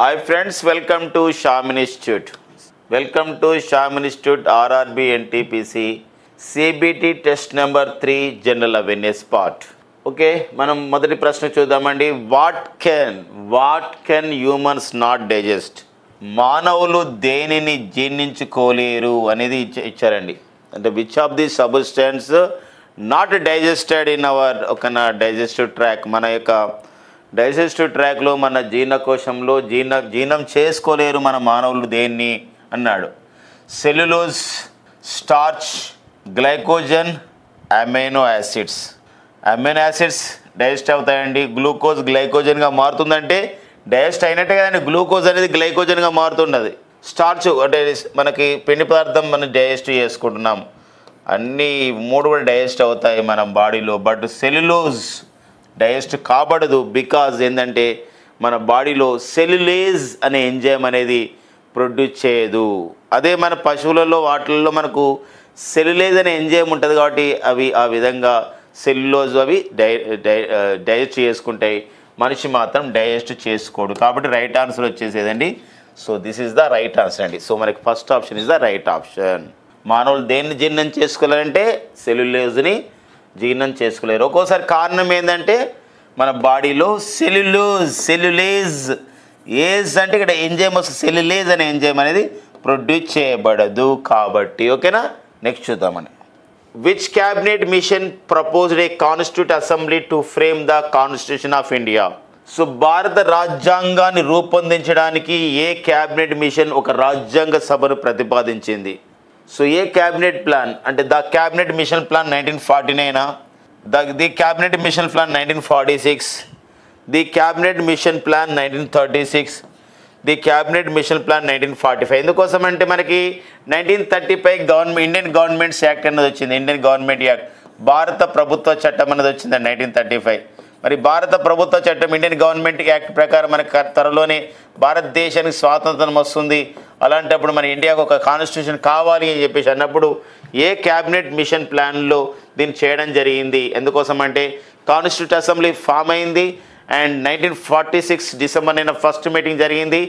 Hi friends, welcome to Sham Institute. Welcome to Sham Institute RRB NTPC CBT test number 3 general awareness part. Okay, మనం మొదటి ప్రశ్న చూద్దామండి. What can humans not digest? మానవులు దేనిని జీర్ణించుకోలేరు అనేది ఇచ్చారండి. అంటే which of the substance not digested in our ఒక డైజెస్టివ్ ట్రాక్, మన యొక్క డైజెస్టివ్ ట్రాక్లో మన జీర్ణకోశంలో జీర్ణం చేసుకోలేరు మన మానవులు దేన్ని అన్నాడు. Cellulose, starch, glycogen, amino acids. Amino acids digest అవుతాయండి. గ్లూకోజ్ గ్లైకోజన్గా మారుతుందంటే డైజెస్ట్ అయినట్టే కదండి. గ్లూకోజ్ అనేది గ్లైకోజన్గా మారుతుండదు. స్టార్చ్ అంటే మనకి పిండి పదార్థం మనం డైజెస్ట్ చేసుకుంటున్నాం, అన్నీ మూడు కూడా డైజెస్ట్ అవుతాయి మన బాడీలో. బట్ సెల్యులోజ్ డైజెస్ట్ కాబడదు. బికాజ్ ఏంటంటే మన బాడీలో సెల్యులేజ్ అనే ఎంజైమ్ అనేది ప్రొడ్యూస్ చేయదు. అదే మన పశువులలో వాటిల్లో మనకు సెల్యులేజ్ అనే ఎంజైమ్ ఉంటుంది కాబట్టి అవి ఆ విధంగా సెల్యులోజ్ అవి డైజెస్ట్ చేసుకుంటాయి. మనిషి మాత్రం డైజెస్ట్ చేసుకోడు. కాబట్టి రైట్ ఆన్సర్ వచ్చేసేదండి. So this is the right answer అండి. సో మనకి first option is the right option. మానవులు దేన్ని జీర్ణం చేసుకోలేరంటే సెల్యులోజ్ని జీర్ణం చేసుకోలేరు. ఒక్కోసారి కారణం ఏంటంటే మన బాడీలో సెల్యులేజ్ ఏజ్ అంటే ఇక్కడ ఎంజైమ్ వస్తుంది. సెల్యులేజ్ అనే ఎంజైమ్ అనేది ప్రొడ్యూస్ చేయబడదు కాబట్టి. ఓకేనా, నెక్స్ట్ చూద్దామని. Which cabinet machine proposed A constitute assembly to frame the constitution of India? So భారత రాజ్యాంగాన్ని రూపొందించడానికి ఏ క్యాబినెట్ మిషన్ ఒక రాజ్యాంగ సభను ప్రతిపాదించింది? సో ఏ క్యాబినెట్ ప్లాన్ అంటే the cabinet mission plan 1949, the cabinet mission plan 1946, the cabinet mission plan 1936, the cabinet mission plan 1945. ఎందుకోసం అంటే మనకి 1935 ఇండియన్ గవర్నమెంట్స్ యాక్ట్ అనేది వచ్చింది. ఇండియన్ గవర్నమెంట్ యాక్ట్, భారత ప్రభుత్వ చట్టం అనేది వచ్చింది 1935. మరి భారత ప్రభుత్వ చట్టం ఇండియన్ గవర్నమెంట్ యాక్ట్ ప్రకారం మనకి త్వరలోనే భారతదేశానికి స్వాతంత్రం వస్తుంది. అలాంటప్పుడు మన ఇండియాకు ఒక కాన్స్టిట్యూషన్ కావాలి అని చెప్పేసి అన్నప్పుడు ఏ క్యాబినెట్ మిషన్ ప్లాన్లో దీన్ని చేయడం జరిగింది? ఎందుకోసం అంటే కాన్స్టిట్యూట్ అసెంబ్లీ ఫామ్ అయింది అండ్ 1946 డిసెంబర్ 9 ఫస్ట్ మీటింగ్ జరిగింది.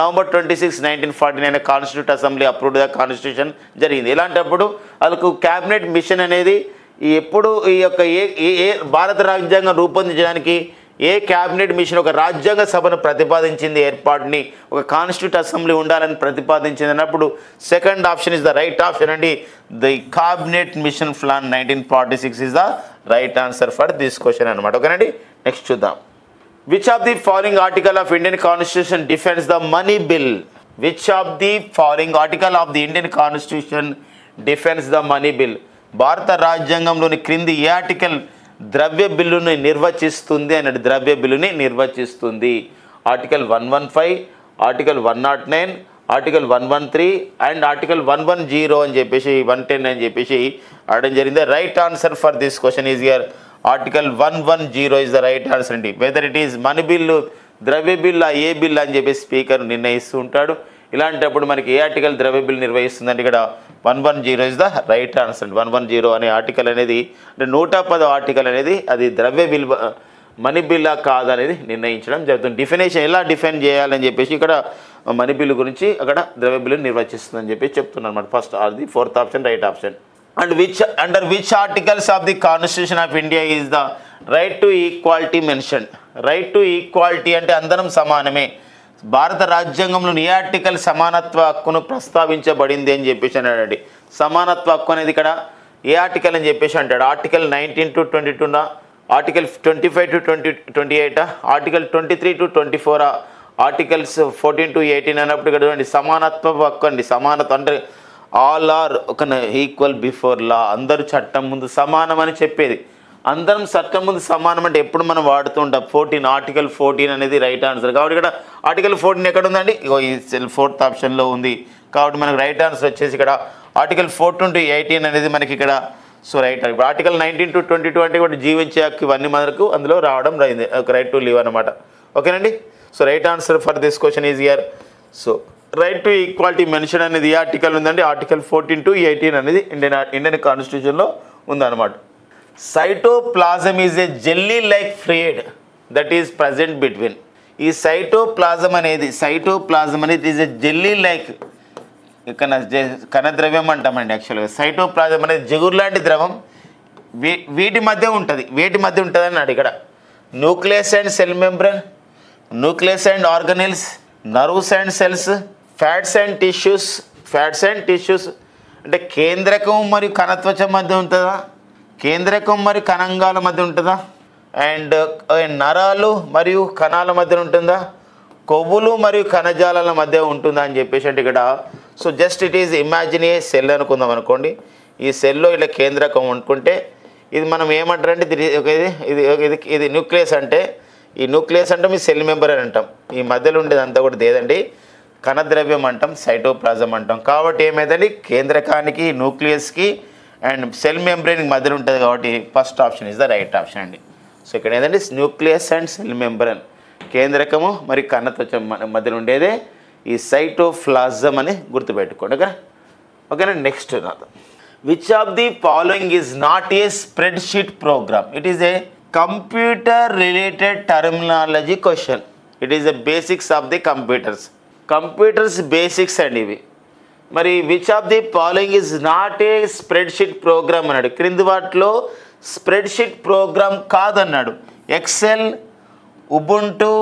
November 26, 1949 constitute assembly approved the constitution జరిగింది. ఇలాంటప్పుడు వాళ్ళకు క్యాబినెట్ మిషన్ అనేది ఎప్పుడు ఈ యొక్క ఏ భారత రాజ్యాంగం రూపొందించడానికి ఏ క్యాబినెట్ మిషన్ ఒక రాజ్యాంగ సభను ప్రతిపాదించింది, ఏర్పాటుని ఒక కాన్స్టిట్యూట్ అసెంబ్లీ ఉండాలని ప్రతిపాదించింది అన్నప్పుడు second option is the right option అండి. The cabinet mission plan 1946 is the right answer for this question అనమాట. ఓకేనండి, నెక్స్ట్ చూద్దాం. Which of the following article of Indian constitution defends the money bill? Which of the following article of the Indian constitution defends the money bill? భారత రాజ్యాంగంలోని క్రింది ఏ article ద్రవ్య బిల్లుని నిర్వచిస్తుంది అన్నది ద్రవ్య బిల్లుని నిర్వచిస్తుంది? Article 115, article 109, article 113 and article 110 అని చెప్పేసి 110 అని చెప్పేసి అడగడం జరిగింది. Right answer for this question is here article 110 is the right answer అండి. Whether it is money bill, ద్రవ్య బిల్లు, ఏ బిల్ అని చెప్పేసి స్పీకర్ నిర్ణయిస్తూ ఉంటాడు. ఇలాంటప్పుడు మనకి ఏ ఆర్టికల్ ద్రవ్య బిల్ నిర్వహిస్తుందంటే ఇక్కడ 110 ఇస్ ద రైట్ ఆన్సర్. 110 అనే ఆర్టికల్ అనేది అంటే 110 ఆర్టికల్ అనేది అది ద్రవ్య బిల్ మనీ బిల్లా కాదనేది నిర్ణయించడం జరుగుతుంది. డిఫినేషన్ ఎలా డిఫైన్ చేయాలని చెప్పేసి ఇక్కడ మనీ బిల్లు గురించి అక్కడ ద్రవ్య బిల్లు నిర్వచిస్తుందని చెప్పి చెప్తున్నాను అనమాట. ఫస్ట్ అది fourth option right option. And under which articles of the constitution of India is the right to equality mention? Right to equality అంటే అందరం సమానమే. భారత రాజ్యాంగంలోని ఏ ఆర్టికల్ సమానత్వ హక్కును ప్రస్తావించబడింది అని చెప్పేసి అన్నాడండి. సమానత్వ హక్కు అనేది ఇక్కడ ఏ ఆర్టికల్ అని చెప్పేసి అంటాడు? Article 19 to 22, article 25 to 28, article 23 to 24, articles 14 to 18 అన్నప్పుడు ఇక్కడ చూడండి సమానత్వ హక్కు అండి. సమానత్వం అంటే ఆల్ ఆర్ ఒక ఈక్వల్ బిఫోర్ లా, అందరూ చట్టం ముందు సమానం అని చెప్పేది. అందరం చట్టం ముందు సమానం అంటే ఎప్పుడు మనం వాడుతూ ఉంటాం. ఆర్టికల్ 14 అనేది రైట్ ఆన్సర్. కాబట్టి ఇక్కడ ఆర్టికల్ 14 ఎక్కడ ఉందండి? ఇగో ఈ ఫోర్త్ ఆప్షన్లో ఉంది. కాబట్టి మనకు రైట్ ఆన్సర్ వచ్చేసి ఇక్కడ ఆర్టికల్ 14 to 18 అనేది మనకి ఇక్కడ సో రైట్. ఇప్పుడు ఆర్టికల్ 19 to 22 అంటే కూడా జీవించే హక్కు, ఇవన్నీ మనకు అందులో రావడం అయింది. ఒక రైట్ టు లివ్ అనమాట. ఓకేనండి, so right answer for this question is here. So right to equality mention అనేది ఏ ఆర్టికల్ ఉందండి? ఆర్టికల్ 14 to 18 అనేది ఇండియన్ కాన్స్టిట్యూషన్లో ఉందన్నమాట. Cytoplasm is a jelly-like fluid that is present between ఈ సైటోప్లాజం అనేది ఈజ్ ఎ జెల్లీ లైక్ కణద్రవ్యం అంటామండి. యాక్చువల్గా cytoplasm అనేది జిగురు లాంటి ద్రవం వీటి మధ్య ఉంటుంది. అన్నాడు ఇక్కడ. Nucleus and cell membrane, nucleus and organelles, nerves and cells, fats and tissues అంటే కేంద్రకం మరియు కణత్వచం మధ్య ఉంటుందా, కేంద్రకం మరియు కణాంగాల మధ్య ఉంటుందా, అండ్ నరాలు మరియు కణాల మధ్య ఉంటుందా, కొవ్వులు మరియు కణజాలాల మధ్య ఉంటుందా అని చెప్పేసి అంటే ఇక్కడ. So just it is imagine a cell అనుకుందాం అనుకోండి. ఈ సెల్లో ఇలా కేంద్రకం అనుకుంటే ఇది మనం ఏమంటారంటే ఇది న్యూక్లియస్ అంటే, ఈ న్యూక్లియస్ అంటే మీ సెల్ మెంబర్ అని అంటాం. ఈ మధ్యలో ఉండేది అంతా కూడా ఏదండి, కణద్రవ్యం అంటాం, సైటోప్లాజం అంటాం. కాబట్టి ఏమైందండి, కేంద్రకానికి, న్యూక్లియస్కి అండ్ సెల్ మెంబ్రేన్కి మధ్యలో ఉంటుంది. కాబట్టి first option is the right option అండి. సో ఇక్కడ ఏదండి, న్యూక్లియస్ అండ్ సెల్ మెంబ్రేన్, కేంద్రకము మరి కణత్వచం మధ్యలో ఉండేదే ఈ సైటోప్లాజం అని గుర్తుపెట్టుకోండి. ఓకేనా. Next, which of the following is not a spreadsheet program? It is a computer related terminology question. It is the basics of the computers basics అండి ఇవి. మరి which of the following is not a spreadsheet program అన్నాడు. క్రింది వాటిలో spread sheet program కాదన్నాడు. Excel, Ubuntu,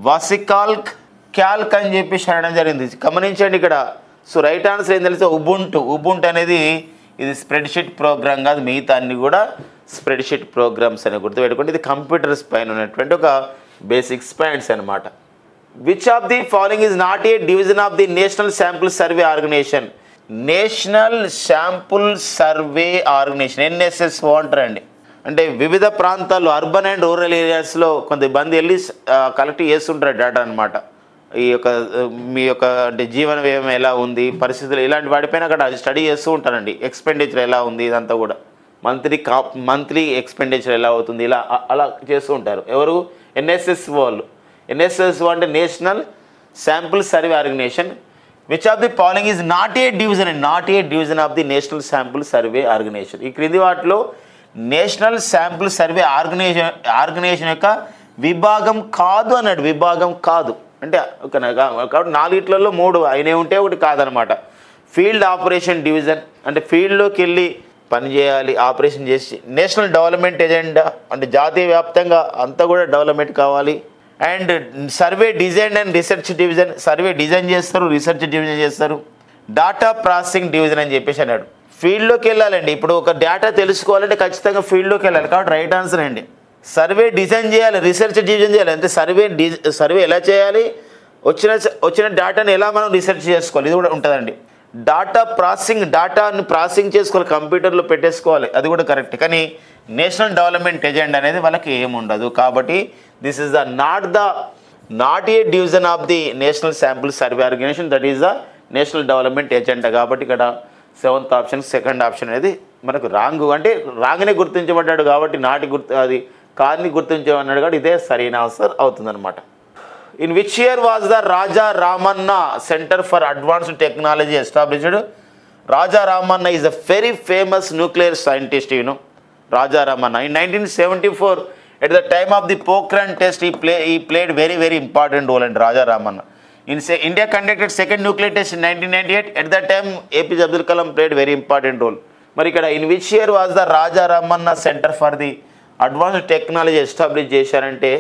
VisiCalc, Calc అని చెప్పేసి అనడం జరిగింది. గమనించండి ఇక్కడ. సో రైట్ ఆన్సర్ ఏం తెలిస్తే ఉబుంటు అనేది ఇది స్ప్రెడ్ షీట్ ప్రోగ్రామ్ కాదు, మిగతా అన్ని కూడా స్ప్రెడ్ షీట్ ప్రోగ్రామ్స్ అని గుర్తుపెట్టుకోండి. ఇది కంప్యూటర్స్ పైన ఉన్నటువంటి ఒక బేసిక్స్ పాయింట్స్ అనమాట. Which of the following is not a division of the national sample survey organisation? National sample survey organisation, NSSO అంటారండి. అంటే వివిధ ప్రాంతాల్లో అర్బన్ అండ్ రూరల్ ఏరియాస్లో కొంతమంది వెళ్ళి కలెక్ట్ చేస్తుంటారు డేటా అనమాట. ఈ యొక్క మీ యొక్క అంటే జీవన వ్యయం ఎలా ఉంది, పరిస్థితులు ఇలాంటి వాటిపైన అక్కడ స్టడీ చేస్తూ ఉంటారండి. ఎక్స్పెండిచర్ ఎలా ఉంది, ఇదంతా కూడా మంత్లీ ఎక్స్పెండిచర్ ఎలా అవుతుంది, అలా చేస్తూ ఉంటారు. ఎవరు? NSSO వాళ్ళు. NSSO అంటే national sample survey organisation. Which of the following is not a division of the national sample survey organisation? ఈ క్రింది వాటిలో నేషనల్ శాంపుల్ సర్వే ఆర్గనైజేషన్ యొక్క విభాగం కాదు అన్నాడు. విభాగం కాదు అంటే కాబట్టి 4 3 అయినే ఉంటే ఒకటి కాదనమాట. ఫీల్డ్ ఆపరేషన్ డివిజన్ అంటే ఫీల్డ్లోకి వెళ్ళి పనిచేయాలి, ఆపరేషన్ చేసి. నేషనల్ డెవలప్మెంట్ ఎజెండా అంటే జాతీయ వ్యాప్తంగా అంతా కూడా డెవలప్మెంట్ కావాలి. And survey design and research division, survey design చేస్తారు, రీసెర్చ్ డివిజన్ చేస్తారు. డాటా ప్రాసెసింగ్ డివిజన్ అని చెప్పేసి అన్నాడు. ఫీల్డ్లోకి వెళ్ళాలండి. ఇప్పుడు ఒక డేటా తెలుసుకోవాలంటే ఖచ్చితంగా ఫీల్డ్లోకి వెళ్ళాలి. కాబట్టి రైట్ ఆన్సర్ అండి. సర్వే డిజైన్ చేయాలి, రీసెర్చ్ డివిజన్ చేయాలి. అంటే సర్వే ఎలా చేయాలి, వచ్చిన డేటాని ఎలా మనం రీసెర్చ్ చేసుకోవాలి, ఇది కూడా ఉంటుందండి. డేటాని ప్రాసెసింగ్ చేసుకోవాలి, కంప్యూటర్లో పెట్టేసుకోవాలి, అది కూడా కరెక్ట్. కానీ నేషనల్ డెవలప్మెంట్ ఎజెండా అనేది వాళ్ళకి ఏముండదు. కాబట్టి this is not a division of the national sample survey organisation, that is the national development agenda. కాబట్టి ఇక్కడ 7th ఆప్షన్, సెకండ్ ఆప్షన్ అనేది మనకు రాంగ్. అంటే రాంగ్నే గుర్తించబడ్డాడు కాబట్టి అది కార్ని గుర్తించమన్నాడు కాబట్టి ఇదే సరైన ఆన్సర్ అవుతుందన్నమాట. In which year was the Raja Ramanna centre for advanced technology established? Raja Ramanna is a very famous nuclear scientist. Raja Ramanna in 1974 at the time of the Pokhran test he played very important role. And Raja Ramanna India conducted second nuclear test in 1998. At that time APJ Abdul Kalam played very important role. మరి ఇక్కడ in which year was the Raja Ramanna Center for the Advanced Technology established చేశారంటే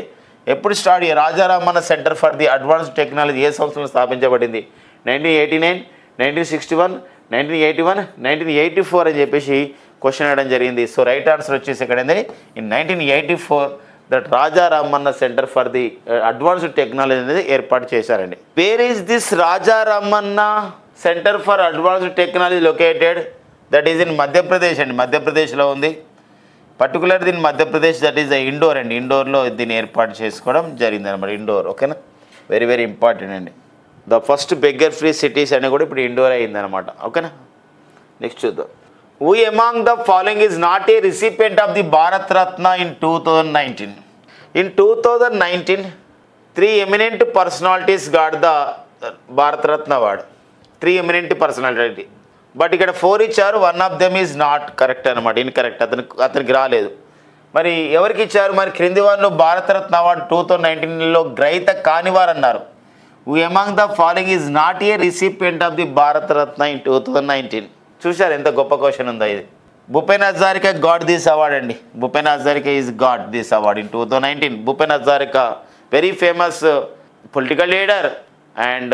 ఎప్పుడు start అయ్యి Raja Ramanna centre for the advanced technology ఏ సంవత్సరంలో స్థాపించబడింది? 1989, 1961, 1981, 1984 అని చెప్పేసి క్వశ్చన్ అడగడం జరిగింది. సో రైట్ ఆన్సర్ వచ్చేసి ఇక్కడ ఏంటంటే in 1984 that Raja Ramanna centre for the advanced technology అనేది ఏర్పాటు చేశారండి. Where is this Raja Ramanna centre for advanced technology located? That is in Madhya Pradesh అండి. మధ్యప్రదేశ్లో ఉంది. పర్టికులర్ దీని Madhya Pradesh, that is the Indore అండి. ఇండోర్లో దీన్ని ఏర్పాటు చేసుకోవడం జరిగింది అనమాట. ఇండోర్, ఓకేనా, వెరీ ఇంపార్టెంట్ అండి. The first beggar free cities అని కూడా ఇప్పుడు ఇండోర్ అయిందనమాట. ఓకేనా. నెక్స్ట్ చూద్దాం. Who among the following is not a recipient of the Bharat Ratna in 2019? In 2019, 3 eminent personalities got the Bharat Ratna award. 3 eminent personality. But ఇక్కడ 4 ఇచ్చారు. 1 of them is not correct అనమాట, incorrect. అతనికి రాలేదు. మరి ఎవరికి ఇచ్చారు? మరి క్రింది వారిలో భారతరత్న అవార్డు 2019లో గ్రహీత కానివారు అన్నారు. Who among the following is not a recipient of the Bharat Ratna in 2019. చూశారు ఎంత గొప్ప క్వశ్చన్ ఉందో ఇది. Bhupen Hazarika got this award అండి. Bhupen Hazarika is got this award in 2019. Bhupen Hazarika very famous political leader and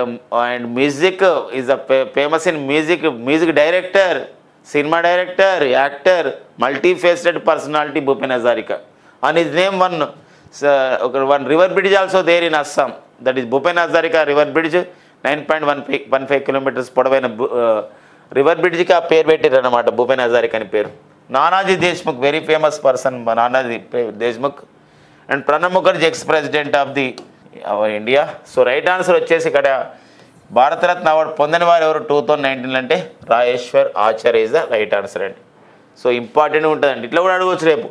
music is famous in music director, cinema director, actor, multifaceted personality Bhupen Hazarika. And his name one river bridge also there in Assam. That is Bhupen Hazarika river bridge. 9.15 kilometres పొడవైన river బ్రిడ్జ్కి ఆ పేరు పెట్టారు అనమాట, భూపెన్ హజారికా అని పేరు. Nanaji Deshmukh very famous person, Nanaji Deshmukh. And Pranab Mukherjee ex president of the our India. So right answer వచ్చేసి ఇక్కడ భారతరత్న అవార్డు పొందిన వారు ఎవరు 2019 అంటే Rajeshwar Acharya is the right answer అండి. సో ఇంపార్టెంట్ ఉంటుందండి, ఇట్లా కూడా అడగవచ్చు రేపు.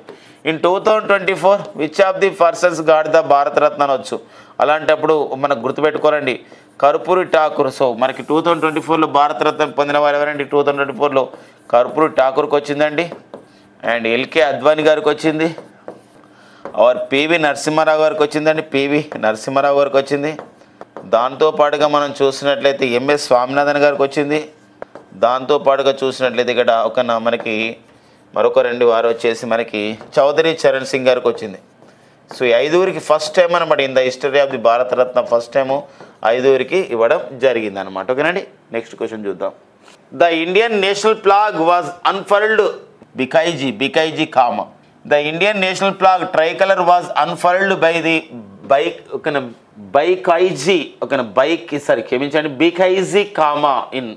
In 2024 which of the persons got the Bharat Ratna అనొచ్చు. అలాంటప్పుడు మనకు గుర్తుపెట్టుకోరండి, కర్పూరి ఠాకూర్. సో మనకి 2024లో భారతరత్న పొందిన వారు ఎవరండి? 2024లో కర్పూరి ఠాకూర్కి వచ్చిందండి. అండ్ ఎల్కే అద్వానీ గారికి వచ్చింది. ఆర్ పివి నరసింహారావు గారికి వచ్చిందండి, పివి నరసింహారావు గారికి వచ్చింది. దాంతోపాటుగా మనం చూసినట్లయితే ఎంఎస్ స్వామినాథన్ గారికి వచ్చింది. దాంతోపాటుగా చూసినట్లయితే ఇక్కడ మనకి మరొక 2 వారు వచ్చేసి మనకి చౌదరి చరణ్ సింగ్ గారికి వచ్చింది. సో ఈ 5 ఫస్ట్ టైం అనమాట in the history of the Bharat Ratna first time 5 ఇవ్వడం జరిగింది అనమాట. ఓకేనండి, నెక్స్ట్ క్వశ్చన్ చూద్దాం. The Indian national flag was unfurled Bhikaiji Cama. The Indian national flag tricolour was unfurled by the Bhikaiji Cama in.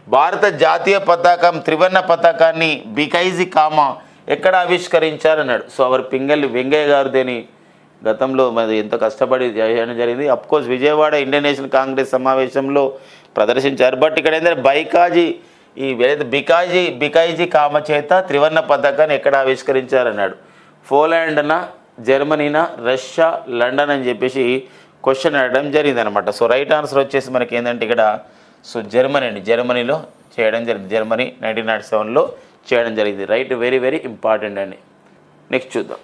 భారత జాతీయ పతాకం త్రివర్ణ పతాకాన్ని బికైజీ కామా ఎక్కడ ఆవిష్కరించారన్నాడు. సో అవర్ పింగళి వెంకయ్య గారు దేని గతంలో మరి ఎంతో కష్టపడి చేయడం జరిగింది. Of course Vijayawada Indian National Congress సమావేశంలో ప్రదర్శించారు. బట్ ఇక్కడ ఏంటంటే బికాయిజీ కామ చేత త్రివర్ణ పతాకాన్ని ఎక్కడ ఆవిష్కరించారన్నాడు. పోలాండ్నా, జర్మనీనా, రష్యా, లండన్ అని చెప్పేసి క్వశ్చన్ అడగడం జరిగింది అనమాట. సో రైట్ ఆన్సర్ వచ్చేసి మనకి ఏంటంటే ఇక్కడ సో జర్మనీ అండి, జర్మనీలో చేయడం జరిగింది. జర్మనీ 1907లో చేయడం జరిగింది. రైట్, వెరీ వెరీ ఇంపార్టెంట్ అండి. నెక్స్ట్ చూద్దాం.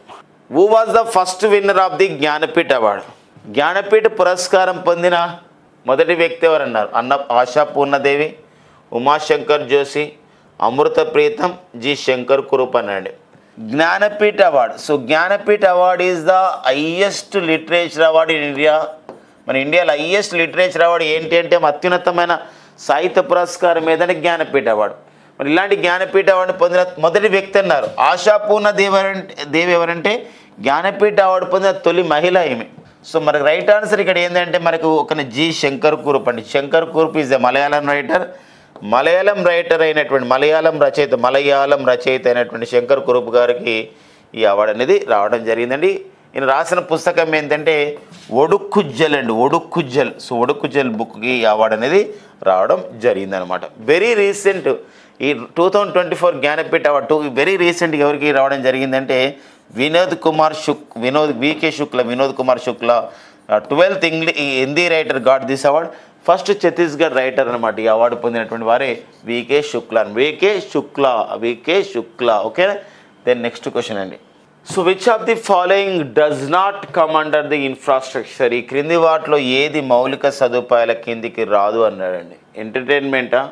Who was the first winner of the Jnanpith award. Jnanpith పురస్కారం పొందిన మొదటి వ్యక్తి ఎవరన్నారు? ఆశా పూర్ణదేవి, ఉమాశంకర్ జోషి, అమృత ప్రీతం, జి శంకర్ కురూప్ అన్నాడు. Jnanpith award. So Jnanpith award is the highest literature award in India. మన ఇండియాలో హైయెస్ట్ లిటరేచర్ అవార్డు ఏంటి అంటే అత్యున్నతమైన సాహిత్య పురస్కారం ఏదంటే జ్ఞానపీఠ అవార్డు. మరి ఇలాంటి జ్ఞానపీఠ అవార్డు పొందిన మొదటి వ్యక్తి అన్నారు. ఆశాపూర్ణ దేవి ఎవరంటే జ్ఞానపీఠ అవార్డు పొందిన తొలి మహిళ ఈమె. సో మనకు రైట్ ఆన్సర్ ఇక్కడ ఏంటంటే మనకు ఒక జి శంకర్ కురూప్ అండి. Shankar Kurup is a Malayalam writer అయినటువంటి మలయాళం రచయిత అయినటువంటి శంకర్ కురూప్ గారికి ఈ అవార్డు అనేది రావడం జరిగిందండి. ఈయన రాసిన పుస్తకం ఏంటంటే ఒడుక్కుజ్జల్ అండి, ఒడుక్కుజ్జల్. సో ఒడుక్కుజ్జల్ బుక్కి ఈ అవార్డు అనేది రావడం జరిగిందనమాట. వెరీ రీసెంట్ ఈ 2024 జ్ఞానపీఠ అవార్డు వెరీ రీసెంట్గా ఎవరికి రావడం జరిగిందంటే Vinod Kumar Shukla 12th Hindi writer got this award. First Chhattisgarh writer అనమాట ఈ అవార్డు పొందినటువంటి వారే VK Shukla. Okay, then next question అండి. So which of the following does not come under the infrastructure. ఈ క్రింది వాటిలో ఏది మౌలిక సదుపాయాల కిందికి రాదు అన్నాడండి. ఎంటర్టైన్మెంటా,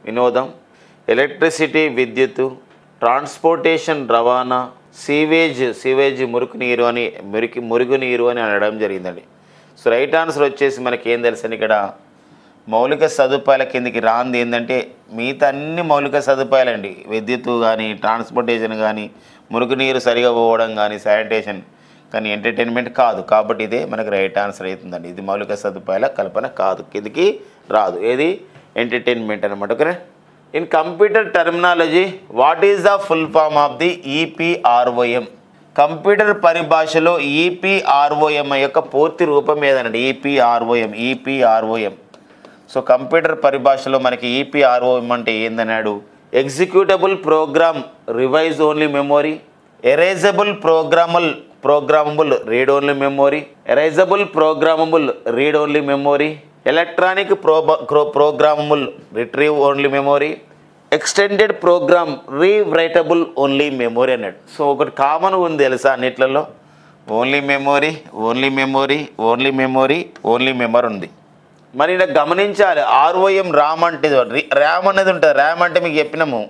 వినోదం, ఎలక్ట్రిసిటీ విద్యుత్తు, ట్రాన్స్పోర్టేషన్ రవాణా, సీవేజ్ మురుగునీరు అని అనడం జరిగిందండి. సో రైట్ ఆన్సర్ వచ్చేసి మనకి ఏం తెలుసండి, ఇక్కడ మౌలిక సదుపాయాల కిందికి రాంది ఏంటంటే మిగతా అన్ని మౌలిక సదుపాయాలండి. విద్యుత్తు కానీ, ట్రాన్స్పోర్టేషన్ కానీ, మురుగునీరు సరిగా పోవడం కానీ, శానిటేషన్ కానీ, ఎంటర్టైన్మెంట్ కాదు. కాబట్టి ఇదే మనకు రైట్ ఆన్సర్ అవుతుందండి. ఇది మౌలిక సదుపాయాల కల్పన కాదు, కిందికి రాదు. ఏది ఎంటర్టైన్మెంట్ అనమాట. Okay, in computer terminology what is the full form of the EPROM. Computer పరిభాషలో ఈపీఆర్ఓఎం యొక్క పూర్తి రూపం ఏదనండి? ఈపీఆర్ఓఎం. సో కంప్యూటర్ పరిభాషలో మనకి ఈపీఆర్ఓఎం అంటే ఏందన్నాడు? Executable program revise only memory, erasable programmable read only memory, electronic programmable retrieve only memory, extended program rewritable only memory అన్నాడు. So ఒకటి కామన్ ఉంది తెలుసా అన్నిట్లలో, only memory only memory only memory only memory ఉంది. మరి ఇలా గమనించాలి, ఆర్ఓఎం ర్యామ్ అంటే ర్యామ్ అనేది ఉంటుంది. ర్యామ్ అంటే మీకు చెప్పినాము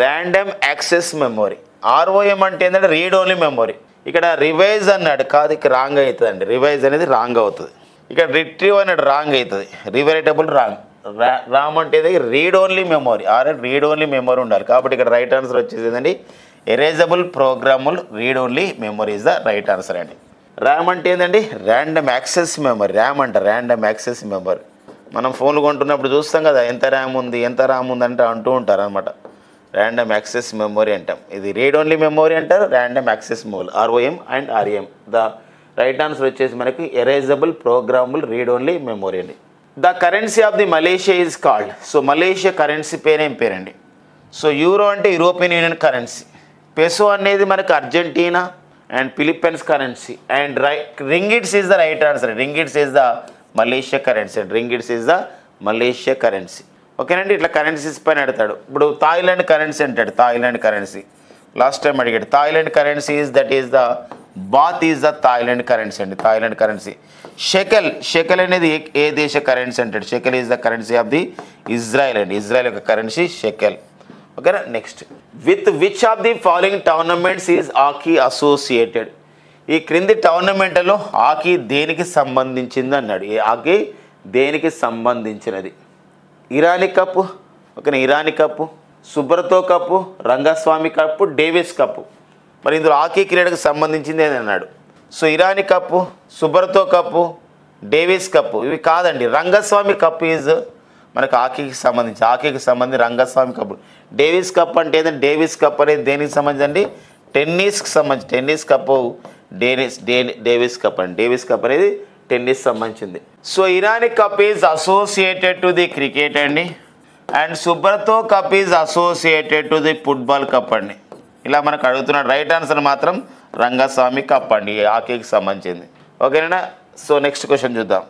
ర్యాండమ్ యాక్సెస్ మెమొరీ. ఆర్ఓఎం అంటే ఏంటంటే రీడ్ ఓన్లీ మెమొరీ. ఇక్కడ రివైజ్ అన్నాడు, కాదు ఇక్కడ రాంగ్ అవుతుంది అండి. రివైజ్ అనేది రాంగ్ అవుతుంది. ఇక్కడ రిట్రీవ్ అన్నాడు, రాంగ్ అవుతుంది. Rewritable wrong. ర్యామ్ అంటే read only memory, read only memory ఉండాలి. కాబట్టి ఇక్కడ రైట్ ఆన్సర్ వచ్చేసిందండి erasable programmable read only memory is the right answer అండి. ర్యామ్ అంటే ఏంటండి ర్యాండమ్ యాక్సెస్ మెమరీ. ర్యామ్ అంటే ర్యాండమ్ యాక్సెస్ మెమరీ. మనం ఫోన్లు కొంటున్నప్పుడు చూస్తాం కదా ఎంత ర్యామ్ ఉంది అంటే అంటూ ఉంటారు అనమాట. ర్యాండమ్ యాక్సెస్ మెమొరీ అంటాం. ఇది రీడ్ ఓన్లీ మెమొరీ అంటారు, random access memory. ROM and RM. The right answer వచ్చేసి మనకి erasable programmable read only memory అండి. The currency of the Malaysia is called. So Malaysia currency పేరేం పేరండి? సో యూరో అంటే European union currency. Peso అనేది మనకు Argentina and Philippines currency. And ringgits is the right answer. Ringgits is the Malaysia currency. Ringgits is the Malaysia currency. ఓకేనండి. ఇట్లా currencies పైన అడుగుతాడు. ఇప్పుడు థాయిలాండ్ కరెన్సీ అంటాడు. థాయిలాండ్ కరెన్సీ లాస్ట్ టైం అడిగాడు. Thailand currency is that is the baht is the Thailand currency అండి. Thailand currency. Shekel అనేది ఏ దేశ కరెన్సీ అంటాడు? Shekel is the currency of the Israel అండి. ఇజ్రాయెల్ యొక్క కరెన్సీ షెకెల్. ఓకేనా. Next, with which of the following tournaments is hockey associated? ఈ క్రింది టోర్నమెంట్లలో హాకీ దేనికి సంబంధించింది అన్నాడు. ఈ హాకీ దేనికి సంబంధించినది? ఇరానీ కప్పు, ఓకేనా, Irani Cup, Subroto Cup, Rangaswamy Cup, Davis Cup. మరి ఇందులో హాకీ క్రీడకు సంబంధించింది అని అన్నాడు. సో Irani Cup, Subroto Cup, Davis Cup ఇవి కాదండి. రంగస్వామి కప్ ఈజ్ మనకు హాకీకి సంబంధించి రంగస్వామి కప్పు. డేవిస్ కప్ అంటే ఏంటంటే డేవిస్ కప్ అనేది దేనికి సంబంధించి అండి? టెన్నిస్కి సంబంధించి. టెన్నిస్ కప్పు డేవిస్ కప్ అండి. డేవిస్ కప్ అనేది టెన్నిస్ సంబంధించింది. So Irani Cup is associated to the cricket అండి. And Subroto Cup is associated to the football cup అండి. ఇలా మనకు అడుగుతున్నాడు. రైట్ ఆన్సర్ మాత్రం రంగస్వామి కప్ అండి, హాకీకి సంబంధించింది. ఓకేనా. సో నెక్స్ట్ క్వశ్చన్ చూద్దాం.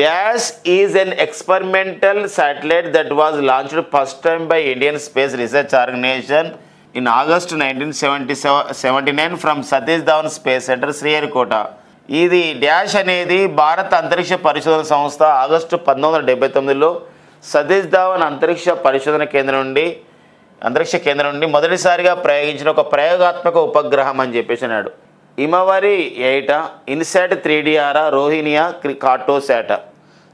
Dash is an experimental satellite that was launched first time by Indian space research organisation in August 1979 from Satish Dhawan space centre, Sriharikota. ఇది డాష్ అనేది భారత అంతరిక్ష పరిశోధన సంస్థ ఆగస్టు 1979లో సతీష్ ధావన్ అంతరిక్ష కేంద్రం నుండి మొదటిసారిగా ప్రయోగించిన ఒక ప్రయోగాత్మక ఉపగ్రహం అని చెప్పేసి అన్నాడు. ఇమవరి 8 ఇన్సాట్ 3DR రోహిణియా Cartosat.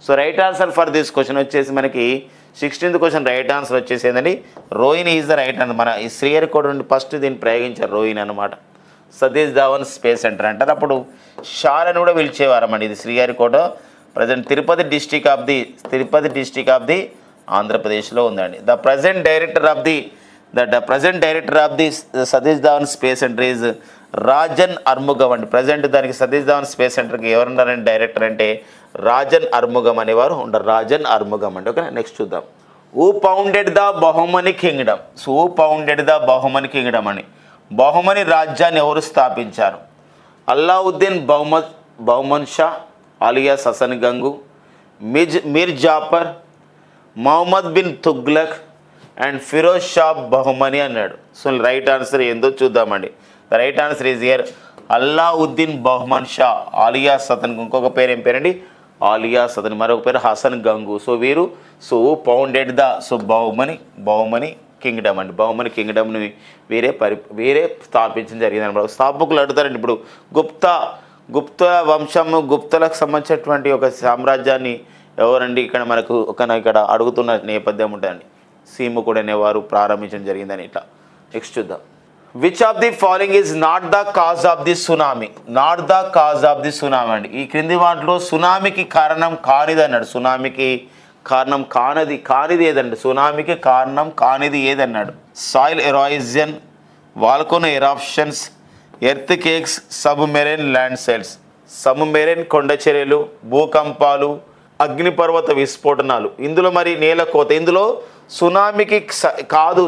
So right answer for this question వచ్చేసి మనకి 16th క్వశ్చన్ రైట్ ఆన్సర్ వచ్చేసి ఏంటండి Rohini is the right answer. మన ఈ శ్రీహరికోట నుండి ఫస్ట్ దీన్ని ప్రయోగించారు రోహిణి అనమాట. సతీష్ ధావన్ స్పేస్ సెంటర్ అంటారు. అప్పుడు షార్ అని కూడా పిలిచేవారన్నమాట. ఇది Sriharikota present Tirupati district of the ఆంధ్రప్రదేశ్లో ఉందండి. The present director of the Satish Dhawan space centre is Rajan Arumugam అండి. ప్రజెంట్ దానికి సతీష్ ధావన్ స్పేస్ సెంటర్కి ఎవరున్నారండి డైరెక్టర్ అంటే రాజన్ అర్ముగం అనేవారు ఉండరు. రాజన్ అర్ముగం అండి. ఓకే, నెక్స్ట్ చూద్దాం. Who founded the Bahmani kingdom? So who founded the Bahmani kingdom అని బహుమని రాజ్యాన్ని ఎవరు స్థాపించారు? అల్లావుద్దీన్ బహుమన్ షా అలియాస్ హసన్ గంగు, మీర్ జాఫర్, మహమ్మద్ బిన్ తుగ్లక్ అండ్ ఫిరోజ్ షా బహుమని అన్నాడు. సో రైట్ ఆన్సర్ ఏందో చూద్దామండి. The right answer is here Alauddin Bahman Shah alias Hasan. ఇంకొక పేరు ఏం పేరండి? అలియాస్ హసన్. మరొక పేరు హసన్ గంగు. సో వీరు ఫౌండెడ్ ద బహుమని కింగ్డమ్ అండి. బహుమని కింగ్డమ్ని వీరే స్థాపించడం జరిగింది అనమాట. స్థాపకులు అడుగుతారండి. ఇప్పుడు గుప్త వంశము, గుప్తలకు సంబంధించినటువంటి ఒక సామ్రాజ్యాన్ని ఎవరండి ఇక్కడ అడుగుతున్న నేపథ్యం ఉంటుందండి. సీముకుడు అనేవారు ప్రారంభించడం జరిగిందని ఇట్లా. నెక్స్ట్ చూద్దాం. Which of the following is not the cause of the tsunami? Not the cause of the tsunami అండి. ఈ క్రింది వాటిలో సునామీకి కారణం కానిది అన్నాడు. సునామీకి కారణం కానిది ఏదండి? సునామీకి కారణం కానిది ఏదన్నాడు? Soil erosion, volcano eruptions, earthquakes, submarine landslides. Submarine కొండ చర్యలు, భూకంపాలు, అగ్నిపర్వత విస్ఫోటనాలు. ఇందులో మరి నేల కోత. ఇందులో సునామీకి కాదు,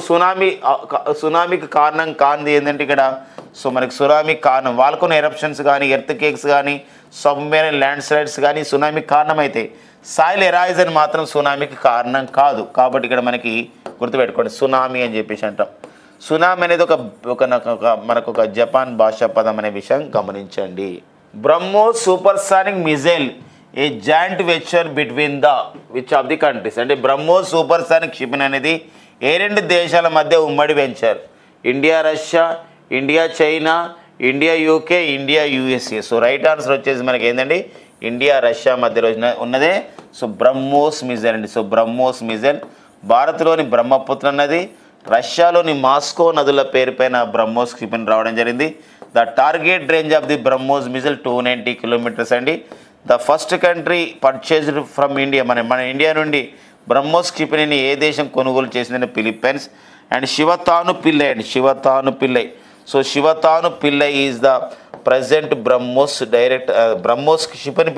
సునామీకి కారణం కానిది ఏంటంటే ఇక్కడ సో మనకి సునామీకి కారణం వాల్కనో ఎరప్షన్స్ కానీ, ఎర్త్ కేక్స్ కానీ, సబ్మెరైన్ ల్యాండ్ స్లైడ్స్ కానీ సునామీకి కారణమైతే సాయిల్ ఎరాయిజన్ మాత్రం సునామీకి కారణం కాదు. కాబట్టి ఇక్కడ మనకి గుర్తుపెట్టుకోండి, సునామీ అని చెప్పేసి అంటాం. సునామీ అనేది మనకు ఒక జపాన్ భాషా పదం అనే విషయం గమనించండి. BrahMos supersonic missile A joint venture between which of the countries. అంటే బ్రహ్మోస్ సూపర్సానిక్ క్షిపణి అనేది ఏ రెండు దేశాల మధ్య ఉమ్మడి venture? India Russia, India China, India UK, India USA. So right answer వచ్చేసి మనకి ఏంటండి, ఇండియా రష్యా మధ్యలో ఉన్నదే సో బ్రహ్మోస్ మిజైల్ అండి. సో బ్రహ్మోస్ మిజైల్ భారత్లోని బ్రహ్మపుత్ర నది, రష్యాలోని మాస్కో నదుల పేరుపైన బ్రహ్మోస్ క్షిపణి రావడం జరిగింది. The target range of the BrahMos missile 290 kilometres అండి. The first country purchased from India, మన ఇండియా నుండి బ్రహ్మోస్ క్షిపణిని ఏ దేశం కొనుగోలు చేసిందని ఫిలిప్పైన్స్. అండ్ శివతాను పిల్లై అండి, Sivathanu Pillai. So Sivathanu Pillai is the present BrahMos క్షిపణి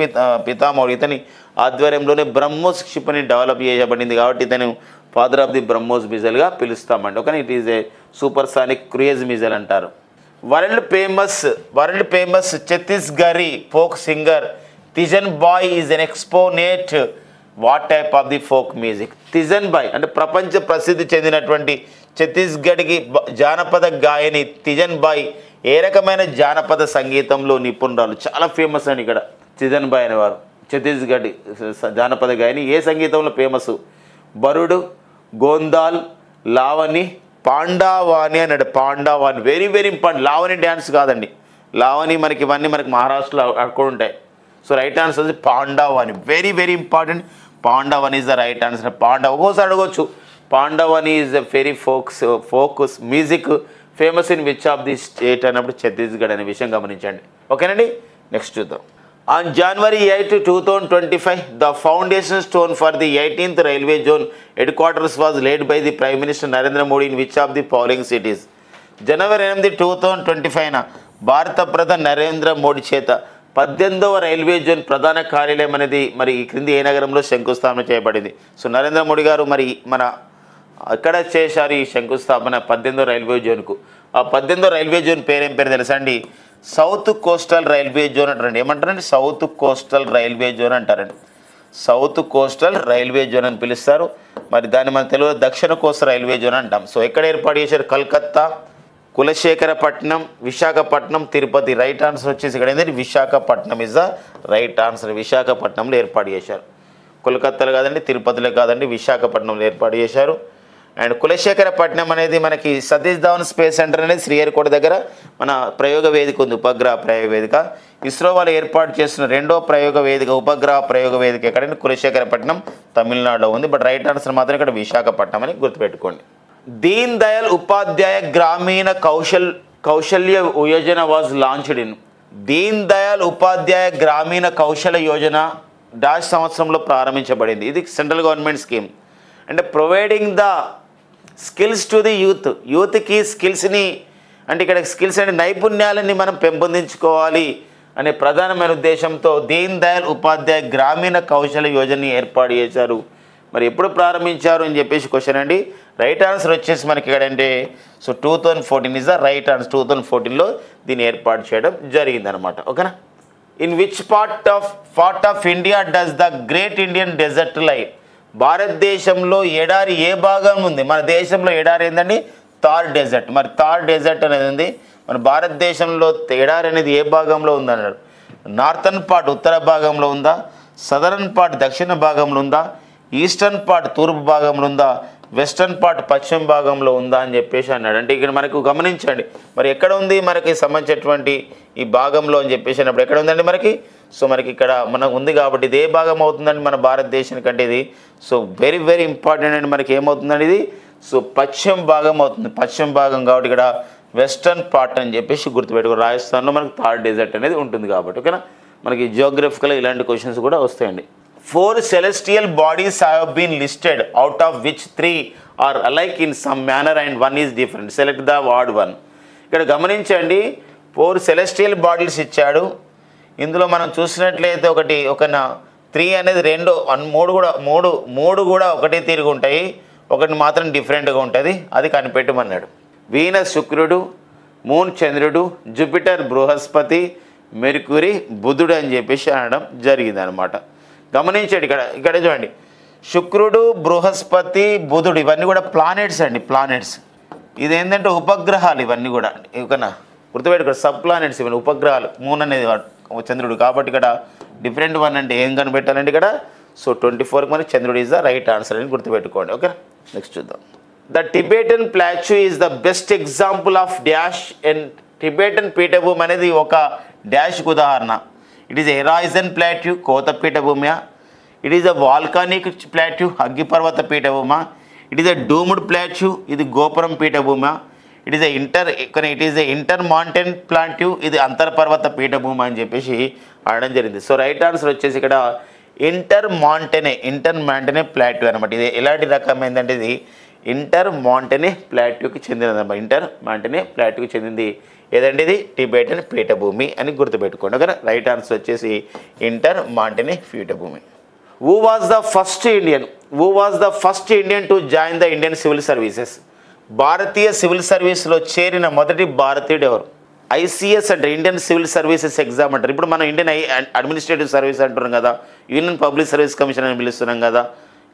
పితామహుడు. ఇతని ఆధ్వర్యంలోనే బ్రహ్మోస్ క్షిపణి డెవలప్ చేయబడింది కాబట్టి ఇతను ఫాదర్ ఆఫ్ ది బ్రహ్మోస్ మిజైల్గా పిలుస్తామండి. Okay, it is a supersonic cruise missile అంటారు. World famous Chhattisgarhi folk singer Teejan Bai is an exponent what type of the folk music? Teejan Bai అంటే ప్రపంచ ప్రసిద్ధి చెందినటువంటి ఛత్తీస్గఢ్కి జానపద గాయని తిజన్ బాయ్ ఏ రకమైన జానపద సంగీతంలో నిపుణురాలు? చాలా ఫేమస్ అండి ఇక్కడ తిజన్ బాయ్ అనేవారు. ఛత్తీస్గఢ్ జానపద గాయని ఏ సంగీతంలో ఫేమస్? బరుడు, గోందాల్, లావణి, పాండావాణి అన్నాడు. Pandavani very very important. Lavani dance కాదండి, లావణి ఇవన్నీ మనకి మహారాష్ట్రలో అక్కడ ఉంటాయి. సో రైట్ ఆన్సర్ వచ్చి Pandavani, very very important. Pandavani is the right answer. ఒక్కోసారి అడగవచ్చు Pandavani is the very folk music famous in which of the state అన్నప్పుడు ఛత్తీస్గఢ్ అనే విషయం గమనించండి. ఓకేనండి, నెక్స్ట్ చూద్దాం. On January 8, 2025, the foundation stone for the 18th Railway Zone headquarters was laid by the Prime Minister Narendra Modi in which of the following cities? January 8, 2025 భారత ప్రధాని నరేంద్ర మోడీ చేత 18వ railway zone ప్రధాన కార్యాలయం అనేది ఈ క్రింది ఏ నగరంలో శంకుస్థాపన చేయబడింది? సో నరేంద్ర మోడీ గారు మన ఎక్కడ చేశారు ఈ శంకుస్థాపన? 18వ రైల్వే జోన్కు. ఆ 18వ రైల్వే జోన్ పేరేం పేరు తెలుసా అండి? సౌత్ కోస్టల్ రైల్వే జోన్ అంటారండి. ఏమంటారండి? సౌత్ కోస్టల్ రైల్వే జోన్ అంటారండి. సౌత్ కోస్టల్ రైల్వే జోన్ అని పిలుస్తారు. దాన్ని మన తెలుగులో దక్షిణ కోస్తా రైల్వే జోన్ అంటాం. సో ఎక్కడ ఏర్పాటు చేశారు? కలకత్తా, కులశేఖరపట్నం, విశాఖపట్నం, తిరుపతి. రైట్ ఆన్సర్ వచ్చేసి ఇక్కడ ఏంటంటే Visakhapatnam is the right answer. విశాఖపట్నంలో ఏర్పాటు చేశారు. కోల్కత్తాలో కాదండి, తిరుపతిలో కాదండి, విశాఖపట్నంలో ఏర్పాటు చేశారు. అండ్ కులశేఖరపట్నం అనేది మనకి సతీష్ ధావన్ స్పేస్ సెంటర్ అనేది శ్రీహరికోట దగ్గర మన ప్రయోగ వేదిక ఉంది, ఉపగ్రహ ప్రయోగ వేదిక. ఇస్రో వాళ్ళు ఏర్పాటు చేస్తున్న రెండో ప్రయోగ వేదిక, ఉపగ్రహ ప్రయోగ వేదిక ఎక్కడంటే కులశేఖరపట్నం తమిళనాడులో ఉంది. బట్ రైట్ ఆన్సర్ మాత్రం ఇక్కడ విశాఖపట్నం అని గుర్తుపెట్టుకోండి. దీన్ దయాల్ ఉపాధ్యాయ గ్రామీణ Kausalya Yojana was launched in. Deen Dayal Upadhyaya గ్రామీణ కౌశల్య యోజన డాష్ సంవత్సరంలో ప్రారంభించబడింది. ఇది సెంట్రల్ గవర్నమెంట్ స్కీమ్. అంటే providing the skills to the యూత్కి స్కిల్స్ని, అంటే ఇక్కడ స్కిల్స్ అంటే నైపుణ్యాలని మనం పెంపొందించుకోవాలి అనే ప్రధానమైన ఉద్దేశంతో దీన్ దయాల్ ఉపాధ్యాయ గ్రామీణ కౌశల్య యోజనని ఏర్పాటు చేశారు. ఎప్పుడు ప్రారంభించారు అని చెప్పేసి క్వశ్చన్ అండి. రైట్ ఆన్సర్ వచ్చేసి మనకి ఇక్కడ అంటే 2014 ఇస్ ద రైట్ ఆన్సర్. 2014లో దీన్ని ఏర్పాటు చేయడం జరిగిందనమాట. ఓకేనా. In which part of India does the great Indian desert lie? భారతదేశంలో ఎడారి ఏ భాగం ఉంది? మన దేశంలో ఎడారి ఏందండి? థార్ డెజర్ట్. థార్ డెజర్ట్ అనేది ఉంది మన భారతదేశంలో. ఎడారి అనేది ఏ భాగంలో ఉందన్నాడు? నార్థన్ పార్ట్ ఉత్తర భాగంలో ఉందా? సదరన్ పార్ట్ దక్షిణ భాగంలో ఉందా? ఈస్టర్న్ పార్ట్ తూర్పు భాగంలో ఉందా? వెస్టర్న్ పార్ట్ పశ్చిమ భాగంలో ఉందా అని చెప్పేసి అన్నాడు. అంటే ఇక్కడ మనకు గమనించండి ఎక్కడ ఉంది మనకి సంబంధించినటువంటి ఈ భాగంలో అని చెప్పేసి అన్నప్పుడు ఎక్కడ ఉందండి మనకి? సో ఇక్కడ మనకు ఉంది కాబట్టి ఇది ఏ భాగం అవుతుందండి మన భారతదేశానికి అంటే ఇది? సో వెరీ వెరీ ఇంపార్టెంట్ అండి. మనకి ఏమవుతుందండి ఇది? సో పశ్చిమ భాగం అవుతుంది. పశ్చిమ భాగం కాబట్టి ఇక్కడ వెస్టర్న్ పార్ట్ అని చెప్పేసి గుర్తుపెట్టుకో. రాజస్థాన్లో మనకు థార్ డెజర్ట్ అనేది ఉంటుంది కాబట్టి. ఓకేనా. మనకి జియోగ్రఫికల్ ఇలాంటి క్వశ్చన్స్ కూడా వస్తాయండి. 4 celestial bodies have been listed, out of which 3 are alike in some manner and 1 is different. Select the odd one. ఇక్కడ గమనించండి 4 celestial bodies ఇచ్చాడు. ఇందులో మనం చూసినట్లయితే ఒక 3 అనేది 2 మూడు కూడా ఒకటే తిరిగి ఉంటాయి, ఒకటి మాత్రం డిఫరెంట్గా ఉంటుంది. అది కనిపెట్టమన్నాడు. వీనస్ శుక్రుడు, మూన్ చంద్రుడు, జూపిటర్ బృహస్పతి, మెర్క్యూరీ బుధుడు అని చెప్పేసి అనడం జరిగింది అనమాట. గమనించండి, ఇక్కడ చూడండి, శుక్రుడు, బృహస్పతి, బుధుడు ఇవన్నీ కూడా ప్లానెట్స్ అండి, ప్లానెట్స్. ఇదేంటంటే ఉపగ్రహాలు ఇవన్నీ కూడా, ఇకనా గుర్తుపెట్టుకో, సబ్ ప్లానెట్స్ ఇవన్నీ ఉపగ్రహాలు. మూన్ అనేది చంద్రుడు కాబట్టి ఇక్కడ డిఫరెంట్ వన్ అంటే ఏం కనిపెట్టాలంటే ఇక్కడ. సో 24కి మరి చంద్రుడు ఈజ్ ద రైట్ ఆన్సర్ అని గుర్తుపెట్టుకోండి. ఓకే, నెక్స్ట్ చూద్దాం. The Tibetan plateau is the best example of dash. And Tibetan పీఠభూమి అనేది ఒక డాష్కు ఉదాహరణ. ఇట్ ఈస్ ఎరాయిజన్ ప్లాట్యూ, కోత పీఠభూమి. It is a volcanic plateau, అగ్గిపర్వత పీఠభూమ. It is a domed plateau, ఇది గోపురం పీఠభూమ. It is a intermontane plateau, ఇది అంతర్పర్వత పీఠభూమి అని చెప్పేసి అనడం జరిగింది. సో రైట్ ఆన్సర్ వచ్చేసి ఇక్కడ ఇంటర్ మాంటెనే ప్లాట్యూ అనమాట. ఇది ఎలాంటి రకమైందంటే ఇది ఇంటర్ మాంటెనే ప్లాట్యూకి చెందినదన్నమాట. ఇంటర్ మాంటెనే ప్లాట్యూకి చెందింది ఏదంటే ఇది టిబెటన్ పీఠభూమి అని గుర్తుపెట్టుకోండి. ఓకే, రైట్ ఆన్సర్ వచ్చేసి ఇంటర్ మాంటెనే పీఠభూమి. Who was the first Indian to join the Indian Civil Services? Bharatiya civil సర్వీస్లో చేరిన మొదటి భారతీయుడు ఎవరు? ఐసీఎస్ అంటే ఇండియన్ సివిల్ సర్వీసెస్ ఎగ్జామ్ అంటారు. ఇప్పుడు మనం ఇండియన్ అడ్మినిస్ట్రేటివ్ సర్వీస్ అంటున్నాం కదా, యూనియన్ పబ్లిక్ సర్వీస్ కమిషన్ అని పిలుస్తున్నాం కదా.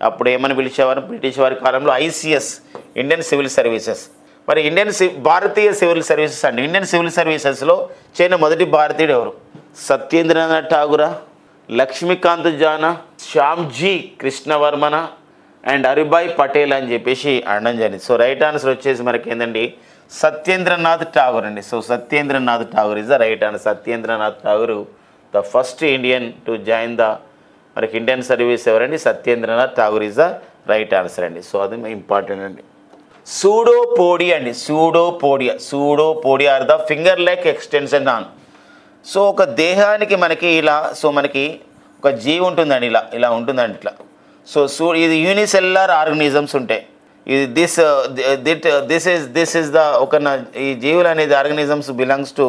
అప్పుడు ఏమని పిలిచేవారు? బ్రిటిష్ వారి కాలంలో ఐసీఎస్, ఇండియన్ సివిల్ సర్వీసెస్. మరి భారతీయ సివిల్ సర్వీసెస్ అండి, ఇండియన్ సివిల్ సర్వీసెస్లో చేరిన మొదటి భారతీయుడు ఎవరు? సత్యేంద్రనాథ్ ఠాగూరా, లక్ష్మీకాంత్ జానా, శ్యామ్జీ కృష్ణవర్మన అండ్ హరిభాయ్ పటేల్ అని చెప్పేసి అనడం జరిగింది. సో రైట్ ఆన్సర్ వచ్చేసి మనకి ఏంటండి సత్యేంద్రనాథ్ ఠాగూర్ అండి. So Satyendranath Tagore is the right answer. Satyendranath Tagore the first Indian to join the మనకి ఇండియన్ సర్వీస్ ఎవరండి? Satyendranath Tagore is the right answer అండి. సో అది ఇంపార్టెంట్ అండి. సూడోపోడియా అండి, pseudopodia are the finger like extension on. So ఒక దేహానికి మనకి ఇలా, సో మనకి ఒక జీవి ఉంటుందండి, ఇలా ఉంటుందండి ఇట్లా. సో ఇది యూనిసెల్యులర్ ఆర్గనిజమ్స్ ఉంటాయి. ఇది దిస్ ఇస్ ద ఒక ఈ జీవులు అనేది organisms belongs to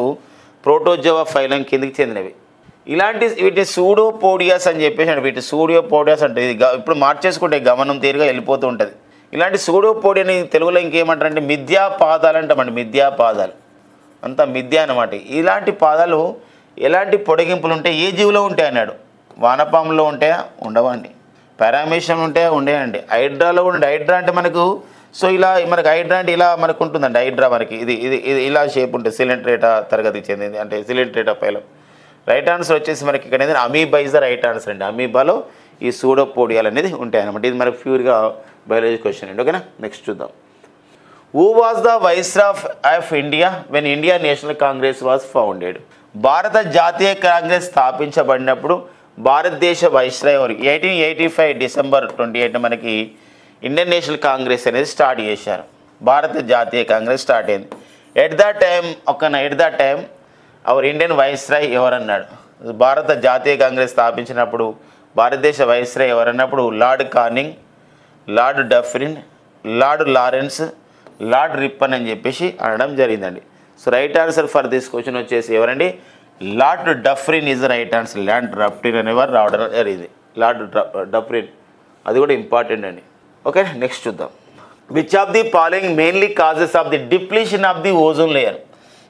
protozoa phylum కిందికి చెందినవి. వీటి సూడోపోడియాస్ అని చెప్పేసి వీటి సూడోపోడియాస్ అంటే ఇది ఇప్పుడు మార్చేసుకుంటే గమనం తీరుగా వెళ్ళిపోతూ ఉంటుంది. ఇలాంటి సూడోపోడియాని తెలుగులో ఇంకేమంటారంటే మిథ్యా పాదాలు అంటామండి. మిథ్యా పాదాలు అంతా మిథ్య అనమాట. ఇలాంటి పాదాలు ఎలాంటి పొడిగింపులు ఉంటాయి, ఏ జీవిలో ఉంటాయి అన్నాడు. వానపాములో ఉంటాయా? ఉండవండి. పారామీషియం ఉంటాయా? ఉండేయండి. హైడ్రాలో ఉండే, హైడ్రా అంటే మనకు సో ఇలా మనకు హైడ్రా అంటే ఇలా మనకు ఉంటుందండి. హైడ్రా మనకి ఇది ఇది ఇది ఇలా షేప్ ఉంటుంది. సిలిండ్రేటా తరగతికి చెందింది అంటే సిలిండ్రేటా ఫైలం. రైట్ ఆన్సర్ వచ్చేసి మనకి ఇక్కడ ఏంటంటే amoeba is the right answer అండి. అమీబాలో ఈ సూడోపోడియాలు అనేది ఉంటాయి అనమాట. ఇది మనకు ప్యూర్గా బయాలజీ క్వశ్చన్ అండి. ఓకేనా, నెక్స్ట్ చూద్దాం. Who was the Viceroy of India when India National Congress was founded? భారత జాతీయ కాంగ్రెస్ స్థాపించబడినప్పుడు భారతదేశ వైస్రాయ్ ఎవరు? 1885 డిసెంబర్ 28 మనకి ఇండియన్ నేషనల్ కాంగ్రెస్ అనేది స్టార్ట్ చేశారు. భారత జాతీయ కాంగ్రెస్ స్టార్ట్ అయింది. At the time our Indian viceroy ఎవరన్నాడు? భారత జాతీయ కాంగ్రెస్ స్థాపించినప్పుడు భారతదేశ వైస్రాయ్ ఎవరన్నప్పుడు Lord Canning, Lord Dufferin, Lord Lawrence, Lord Ripon అని చెప్పేసి అనడం జరిగిందండి. So right answer for this question వచ్చేసి ఎవరండి? Lord Dufferin is the right answer. Lord Dufferin అనేవారు రావడం జరిగింది. లార్డ్ డఫ్రిన్ అది కూడా ఇంపార్టెంట్ అండి. ఓకే, నెక్స్ట్ చూద్దాం. Which of the following mainly causes of the depletion of the ozone layer?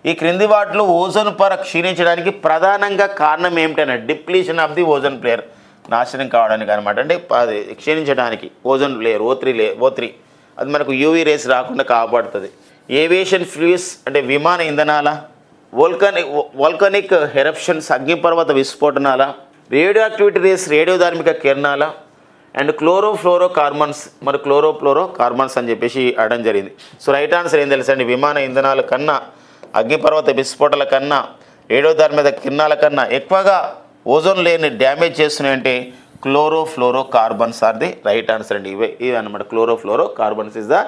ఈ క్రింది వాటిలో ఓజోన్ పొర క్షీణించడానికి ప్రధానంగా కారణం ఏమిటన్నా? Depletion of the ozone layer, నాశనం కావడానికి అనమాట. అంటే అది క్షీణించడానికి ఓజోన్ లేయర్ O3 అది మనకు యూవీ రేస్ రాకుండా కాపాడుతుంది. ఏవియేషన్ ఫ్యూయల్స్ అంటే విమాన ఇంధనాల, వోల్కానిక్ ఎరప్షన్స్ అగ్నిపర్వత విస్ఫోటనాల, రేడియో యాక్టివిటీ రేస్ రేడియోధార్మిక కిరణాల, అండ్ క్లోరోఫ్లోరో కార్బన్స్ అని చెప్పేసి అడడం జరిగింది. సో రైట్ ఆన్సర్ ఏం తెలుసండి? విమాన ఇంధనాల కన్నా, అగ్నిపర్వత విస్ఫోటల కన్నా, రేడియోధార్మిక కిరణాల కన్నా ఎక్కువగా ఓజోన్ లేయర్ని డ్యామేజ్ చేస్తున్నాయంటే chlorofluorocarbons are the right answer అండి. ఇవి అనమాట. Chlorofluorocarbons is the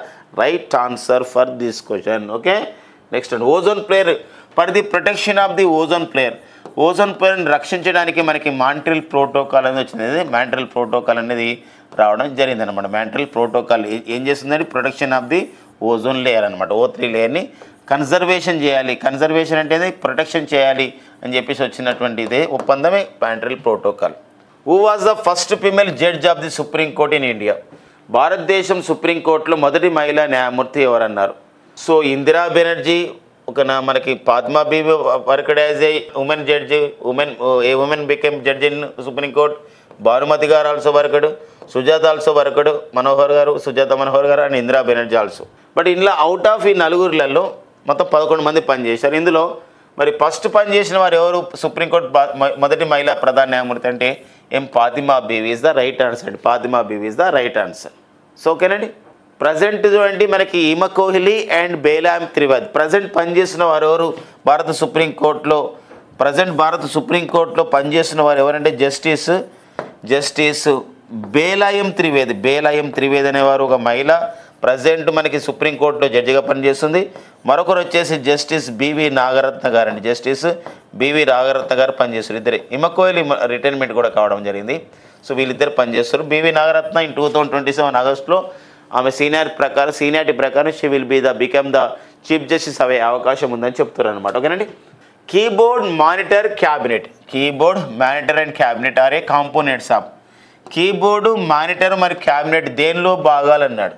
right answer for this question. Okay, next అండి. Ozone layer for the protection of the ozone layer. Ozone ప్లేయర్ని రక్షించడానికి మనకి మాంట్రియల్ ప్రోటోకాల్ అనేది వచ్చింది. మాంట్రియల్ ప్రోటోకాల్ అనేది రావడం జరిగింది అనమాట. మాంట్రియల్ ప్రోటోకాల్ ఏం చేస్తుందండి? Protection of the ozone layer అనమాట. O3 లేయర్ని కన్జర్వేషన్ చేయాలి. కన్జర్వేషన్ అంటే ప్రొటెక్షన్ చేయాలి అని చెప్పేసి వచ్చినటువంటి ఇదే ఒప్పందమే Montreal protocol. Who was the first female judge of the supreme court in India? భారతదేశం సుప్రీంకోర్టులో మొదటి మహిళా న్యాయమూర్తి ఎవరన్నారు? సో ఇందిరా బెనర్జీ, మనకి పద్మాబీబీ worked as a women judge, women became judge in supreme court. Bhanumathi గారు also worked, Sujata also worked, Manohar గారు, సుజాత మనోహర్ గారు and Indira Banerjee also. But ఇందులో అవుట్ ఆఫ్ ఈ నలుగురిలలో మొత్తం 11 మంది పనిచేశారు. ఇందులో మరి ఫస్ట్ పనిచేసిన వారు ఎవరు? సుప్రీంకోర్టు మొదటి మహిళా ప్రధాన న్యాయమూర్తి అంటే Fathima Beevi is the right answer అండి. Fathima Beevi is the right answer. So ఓకేనండి. ప్రజెంట్ చూడండి మనకి హిమ కోహ్లీ అండ్ బేలాం త్రివేది. ప్రజెంట్ పనిచేసిన వారు ఎవరు? భారత సుప్రీంకోర్టులో పనిచేసిన వారు ఎవరంటే జస్టిస్ బేలాయం త్రివేది అనేవారు ఒక మహిళ. ప్రజెంట్ మనకి సుప్రీంకోర్టులో జడ్జిగా పనిచేస్తుంది. మరొకరు వచ్చేసి జస్టిస్ బివి నాగరత్న గారు అండి. జస్టిస్ బివి నాగరత్న గారు పనిచేస్తారు. ఇద్దరే. హిమ కోహ్లీ రిటైర్మెంట్ కూడా కావడం జరిగింది. సో వీళ్ళిద్దరు పనిచేస్తారు. బివి నాగరత్న ఇన్ 2027 ఆగస్టులో ఆమె సీనియారిటీ ప్రకారం she will become the chief justice అయ్యే అవకాశం ఉందని చెప్తున్నారు అనమాట. ఓకేనండి. Keyboard monitor and cabinet are a components of. Keyboard, monitor మరి క్యాబినెట్ దేనిలో భాగాలు అన్నాడు?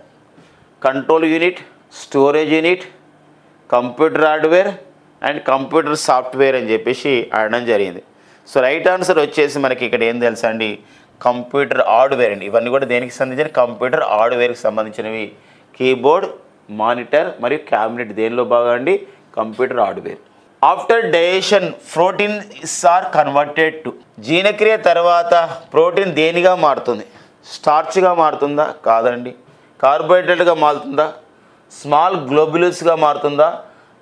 Control unit, storage unit, computer hardware and computer software అని చెప్పేసి అనడం జరిగింది. సో రైట్ ఆన్సర్ వచ్చేసి మనకి ఇక్కడ ఏం తెలుసా అండి? కంప్యూటర్ హార్డ్వేర్ అండి. ఇవన్నీ కూడా దేనికి సంబంధించిన? కంప్యూటర్ హార్డ్వేర్కి సంబంధించినవి. కీబోర్డ్, మానిటర్ మరియు క్యాబినెట్ దేనిలో భాగం అండి? Computer hardware. After digestion proteins are converted to. జీర్ణక్రియ తర్వాత ప్రోటీన్ దేనిగా మారుతుంది? స్టార్చ్గా మారుతుందా? కాదండి. కార్బోహైడ్రేట్గా మారుతుందా? స్మాల్ గ్లోబుల్స్గా మారుతుందా?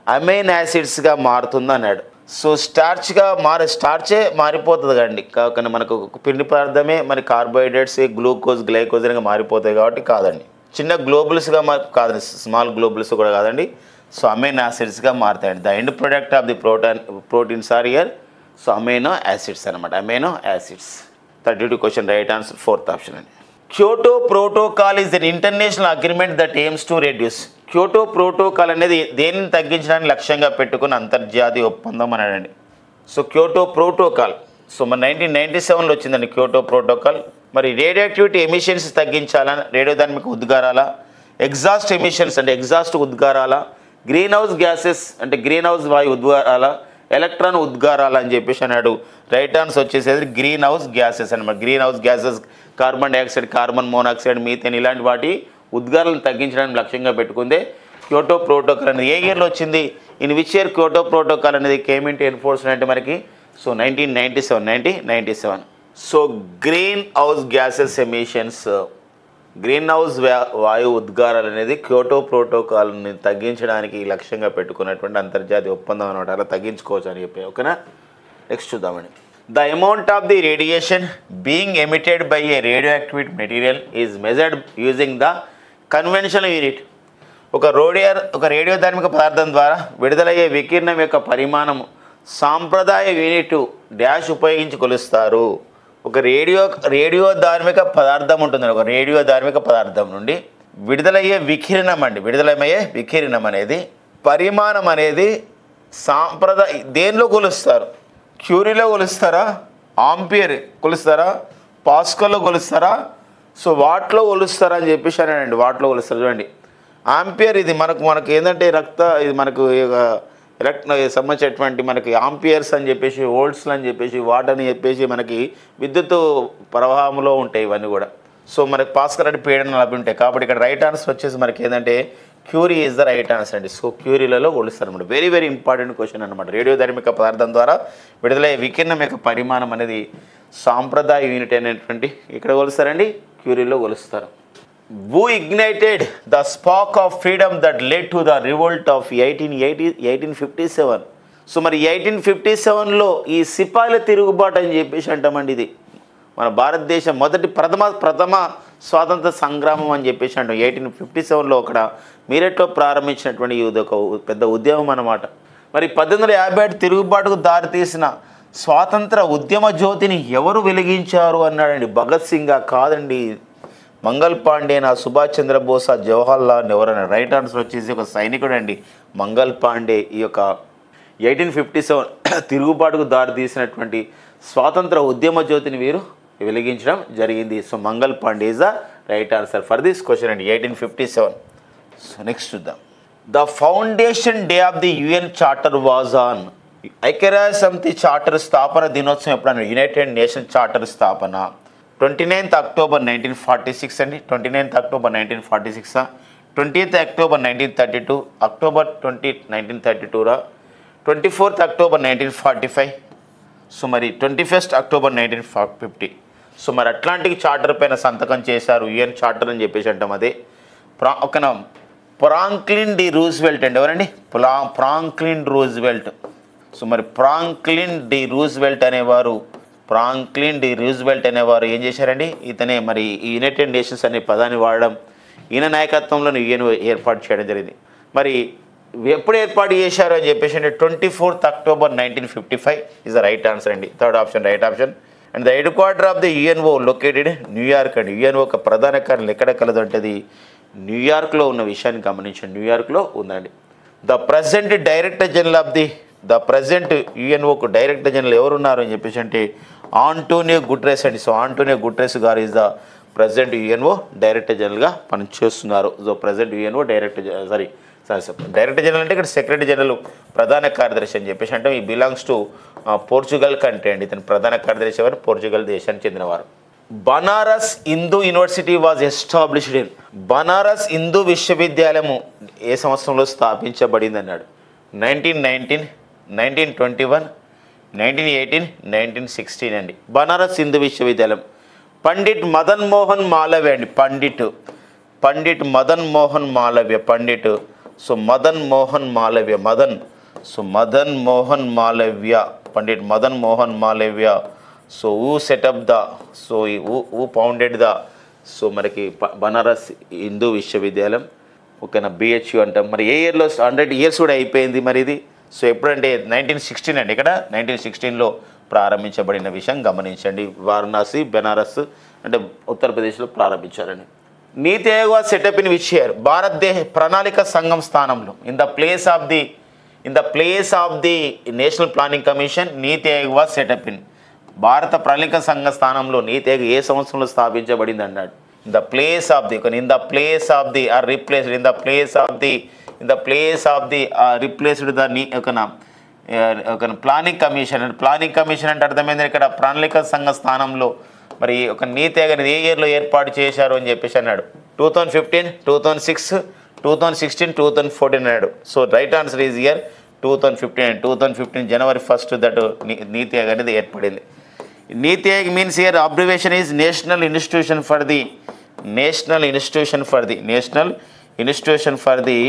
అమైన్ యాసిడ్స్గా మారుతుందా అన్నాడు. సో స్టార్చే మారిపోతుంది కండి. కానీ మనకు పిండి పదార్థమే మరి కార్బోహైడ్రేట్స్, గ్లూకోజ్, గ్లైకోజన్ మారిపోతాయి కాబట్టి కాదండి. చిన్న గ్లోబుల్స్గా కాదండి, స్మాల్ గ్లోబుల్స్ కూడా కాదండి. సో అమైనో యాసిడ్స్గా మారుతాయండి. The end product of the proteins are here. So amino acids అనమాట. Amino acids. 32 question right answer 4th option అండి. Kyoto protocol is an international agreement that aims to reduce. Kyoto protocol అనేది దేనిని తగ్గించడానికి లక్ష్యంగా పెట్టుకున్న అంతర్జాతీయ ఒప్పందం అన్నాడండి. సో క్యోటో ప్రోటోకాల్ మన 1997లో వచ్చిందండి క్యోటో ప్రోటోకాల్. మరి రేడియోయాక్టివిటీ ఎమిషన్స్ తగ్గించాలా? రేడియోధార్మిక ఉద్గారాల? ఎగ్జాస్ట్ ఎమిషన్స్ అంటే ఎగ్జాస్ట్ ఉద్గారాల? గ్రీన్ హౌస్ గ్యాసెస్ అంటే గ్రీన్ హౌస్ వాయు ఉద్గారాల? ఎలక్ట్రాన్ ఉద్గారాలు అని చెప్పేసి అన్నాడు. రైట్ ఆన్సర్ వచ్చేసేది గ్రీన్ హౌస్ గ్యాసెస్ అనమాట. Green house gases carbon dioxide, carbon monoxide, methane ఇలాంటి వాటి ఉద్గారాలను తగ్గించడానికి లక్ష్యంగా పెట్టుకుందే క్యోటో ప్రోటోకాల్ అనేది. ఏ ఇయర్లో వచ్చింది? In which year Kyoto protocol అనేది కేమ్ ఇంటూ ఎన్ఫోర్స్మెంట్ అంటే మనకి 1997. So green house gases emissions, green house వాయు ఉద్గారాలు అనేది క్యోటో ప్రోటోకాల్ని తగ్గించడానికి లక్ష్యంగా పెట్టుకున్నటువంటి అంతర్జాతీయ ఒప్పందం అనమాట. అలా తగ్గించుకోవచ్చు అని చెప్పి. ఓకేనా? నెక్స్ట్ చూద్దామండి. The amount of the radiation being emitted by A radioactive material is measured using the conventional unit. ఒక రేడియోధార్మిక పదార్థం ద్వారా విడుదలయ్యే వికిరణం యొక్క పరిమాణం సాంప్రదాయ యూనిట్ డాష్ ఉపయోగించి కొలుస్తారు. ఒక రేడియోధార్మిక పదార్థం ఉంటుంది. ఒక రేడియోధార్మిక పదార్థం నుండి విడుదలయ్యే వికిరణం అనేది పరిమాణం అనేది దేనిలో కొలుస్తారు? క్యూరీలో కొలుస్తారా? ఆంపియర్ కొలుస్తారా? పాస్కల్లో కొలుస్తారా? సో వాట్లో కొలుస్తారా అని చెప్పేసి అనండి. వాట్లో కొలుస్తారు. చూడండి, ఆంపియర్ ఇది మనకు ఏంటంటే ఇది మనకు సంబంధించినటువంటి మనకి ఆంపియర్స్ అని చెప్పేసి, వోల్ట్స్లు అని చెప్పేసి, వాట్ అని చెప్పేసి మనకి విద్యుత్ ప్రవాహంలో ఉంటాయి ఇవన్నీ కూడా. సో మనకి పాస్కల్ అంటే పీడనం అవి ఉంటాయి. కాబట్టి ఇక్కడ రైట్ ఆన్సర్ వచ్చేసి మనకి ఏంటంటే Curie is the right answer అండి. సో క్యూరీలలో కొలుస్తారు అనమాట. వెరీ వెరీ ఇంపార్టెంట్ క్వశ్చన్ అనమాట. రేడియోధార్మిక పదార్థం ద్వారా విడుదలయ్యే వికిరణం యొక్క పరిమాణం అనేది సాంప్రదాయ యూనిట్ అనేటువంటి ఇక్కడ కొలుస్తారండి, క్యూరీలో కొలుస్తారు. Who ignited the spark of freedom that led to the revolt of 1857? So మరి 1857లో ఈ సిపాయిల తిరుగుబాటు అని చెప్పేసి అంటామండి. ఇది మన భారతదేశం ప్రథమ స్వాతంత్ర సంగ్రామం అని చెప్పేసి అంటాం. 1857లో అక్కడ మీరట్లో ప్రారంభించినటువంటి ఇది ఒక పెద్ద ఉద్యమం అన్నమాట. మరి 1857 తిరుగుబాటుకు దారితీసిన స్వాతంత్ర ఉద్యమ జ్యోతిని ఎవరు వెలిగించారు అన్నాడండి. భగత్ సింగ్ కాదండి, మంగల్ పాండేనా, సుభాష్ చంద్రబోస్, జవహర్లాల్ ఎవరైనా? రైట్ ఆన్సర్ వచ్చేసి ఒక సైనికుడు అండి, మంగల్ పాండే. ఈ యొక్క 1857 తిరుగుబాటుకు దారితీసినటువంటి స్వాతంత్ర ఉద్యమ జ్యోతిని వీరు వెలిగించడం జరిగింది. So Mangal Pandey is the right answer for this question అండి, 1857. సో నెక్స్ట్ చూద్దాం. The foundation day of the UN charter was on. ఐక్యరాజ్య సమితి చార్టర్ స్థాపన దినోత్సవం ఎప్పుడన్నా? యునైటెడ్ నేషన్ చార్టర్ స్థాపన 29th October 1946 అండి. 29th October 1946, 20th October 1932, October 20, 1932 రా, 24th October 1945, సో మరి 21st October 1950. సో మరి అట్లాంటిక్ చార్టర్ పైన సంతకం చేశారు, యుఎన్ చార్టర్ అని చెప్పేసి అంటాం. అదే ఫ్రాంక్లిన్ డి రూజ్వెల్ట్ అండి. ఎవరండి? Franklin Roosevelt. సో మరి ఫ్రాంక్లిన్ డి రూజ్వెల్ట్ అనేవారు ఏం చేశారండి? ఇతనే మరి ఈ యునైటెడ్ నేషన్స్ అనే పదాన్ని వాడడం, ఈయన నాయకత్వంలో యుఎన్ ఏర్పాటు చేయడం జరిగింది. మరి ఎప్పుడు ఏర్పాటు చేశారు అని చెప్పేసి అంటే 24th October 1955 is the right answer అండి. Third option right option. And the headquarter of the UNO located New York అండి. యుఎన్ఓ ఒక ప్రధాన కార్యాలయం ఎక్కడ కలదు అంటే అది న్యూయార్క్లో ఉన్న విషయాన్ని గమనించండి. న్యూయార్క్లో ఉందండి. ద ప్రజెంట్ యుఎన్ఓకు డైరెక్టర్ జనరల్ ఎవరున్నారు అని చెప్పేసి అంటే ఆంటోనియో గుటెరెస్ అండి. సో ఆంటోనియో గుటెరెస్ గారు is the present UNO director జనరల్గా పనిచేస్తున్నారు. So present UNO director general అంటే ఇక్కడ సెక్రటరీ జనరల్, ప్రధాన కార్యదర్శి అని చెప్పేసి అంటే ఈ బిలాంగ్స్ టు పోర్చుగల్ కంట్రీ అండి. ఇతను ప్రధాన కార్యదర్శి వారు పోర్చుగల్ దేశానికి చెందినవారు. Banaras Hindu University was established in. Banaras Hindu విశ్వవిద్యాలయము ఏ సంవత్సరంలో స్థాపించబడింది అన్నాడు? 1919, 1921, 1918, 1916 అండి. బనారస్ హిందూ విశ్వవిద్యాలయం. పండిట్ మదన్ మోహన్ మాలవ్య అండి. Pandit Madan Mohan Malaviya. So Madan Mohan Malaviya. Pandit Madan Mohan Malaviya. So who setup the, so who founded the, so మనకి బనారస్ హిందూ విశ్వవిద్యాలయం. ఓకేనా, బిహెచ్యు అంటాం. మరి ఏ ఇయర్లో? 100 years కూడా అయిపోయింది మరి ఇది. సో ఎప్పుడంటే 1916 అండి. ఇక్కడ 1916లో ప్రారంభించబడిన విషయం గమనించండి. వారణాసి, బెనారస్ అంటే ఉత్తరప్రదేశ్లో ప్రారంభించారండి. నీతి Aayog setup in which year? భారతదేశ ప్రణాళిక సంఘం స్థానంలో. In the place of the national planning commission NITI Aayog was setup in. భారత ప్రణాళిక సంఘ స్థానంలో నీతి ఆయోగ్ ఏ సంవత్సరంలో స్థాపించబడింది అన్నాడు? In the place of the replaced the ఒక ప్లానింగ్ కమిషన్. ప్లానింగ్ కమిషన్ అంటే అర్థమైంది ఇక్కడ ప్రణాళిక సంఘ స్థానంలో మరి ఒక నీతి ఆయోగ్ అనేది ఏ ఇయర్లో ఏర్పాటు చేశారు అని చెప్పేసి అన్నాడు? 2015, 2006, 2016, 2014 అన్నాడు. So right answer is year 2015 January 1st that NITI Aayog అనేది ఏర్పడింది. NITI Aayog means year abbreviation is national institution for the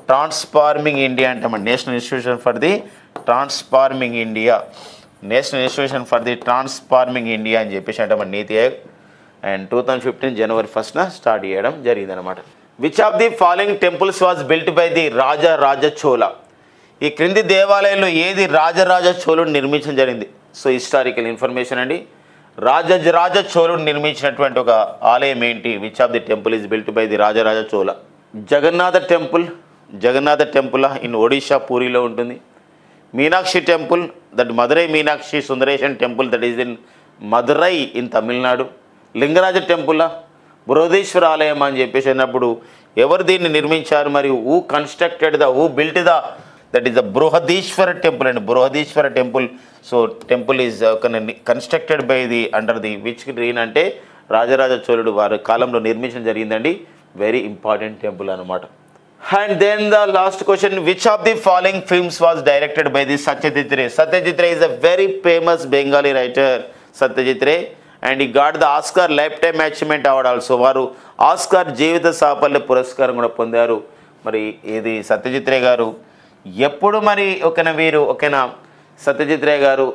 transforming India అంటామండి. National institution for the transforming India అని చెప్పేసి అంటామండి నీతి Aayog. And 2015 January 1st start చేయడం జరిగిందనమాట. Which of the following temples was built by the Rajaraja Chola? ఈ క్రింది దేవాలయంలో ఏది రాజరాజ చోళుడు నిర్మించడం జరిగింది? సో హిస్టారికల్ ఇన్ఫర్మేషన్ అండి. రాజరాజ చోళుడు నిర్మించినటువంటి ఒక ఆలయం ఏంటి? Which of the temple is built by the Rajaraja Chola? Jagannath temple in Odisha, పూరిలో ఉంటుంది. Meenakshi temple, that Madurai Meenakshi Sundaresan temple, that is in Madurai in Tamil Nadu. Lingaraja temple, Brihadeeswara ఆలయం అని చెప్పేసి అన్నప్పుడు ఎవరు దీన్ని నిర్మించారు? మరియు who built the that is the Brihadeeswara temple అండి. Brihadeeswara temple. So temple is constructed by the under the which reign అంటే రాజరాజ చోళుడు వారి కాలంలో నిర్మించడం జరిగిందండి. వెరీ ఇంపార్టెంట్ టెంపుల్ అనమాట. And then the last question, which of the following films was directed by the Satyajit Ray? Satyajit Ray is a very famous Bengali writer, Satyajit Ray, and he got the Oscar Lifetime Achievement Award also. వారు Oscar జీవిత సాఫల్య పురస్కారం కూడా పొందారు. మరి ఇది సత్యజిత్ రే గారు ఎప్పుడు మరి సత్యజిత్ రే గారు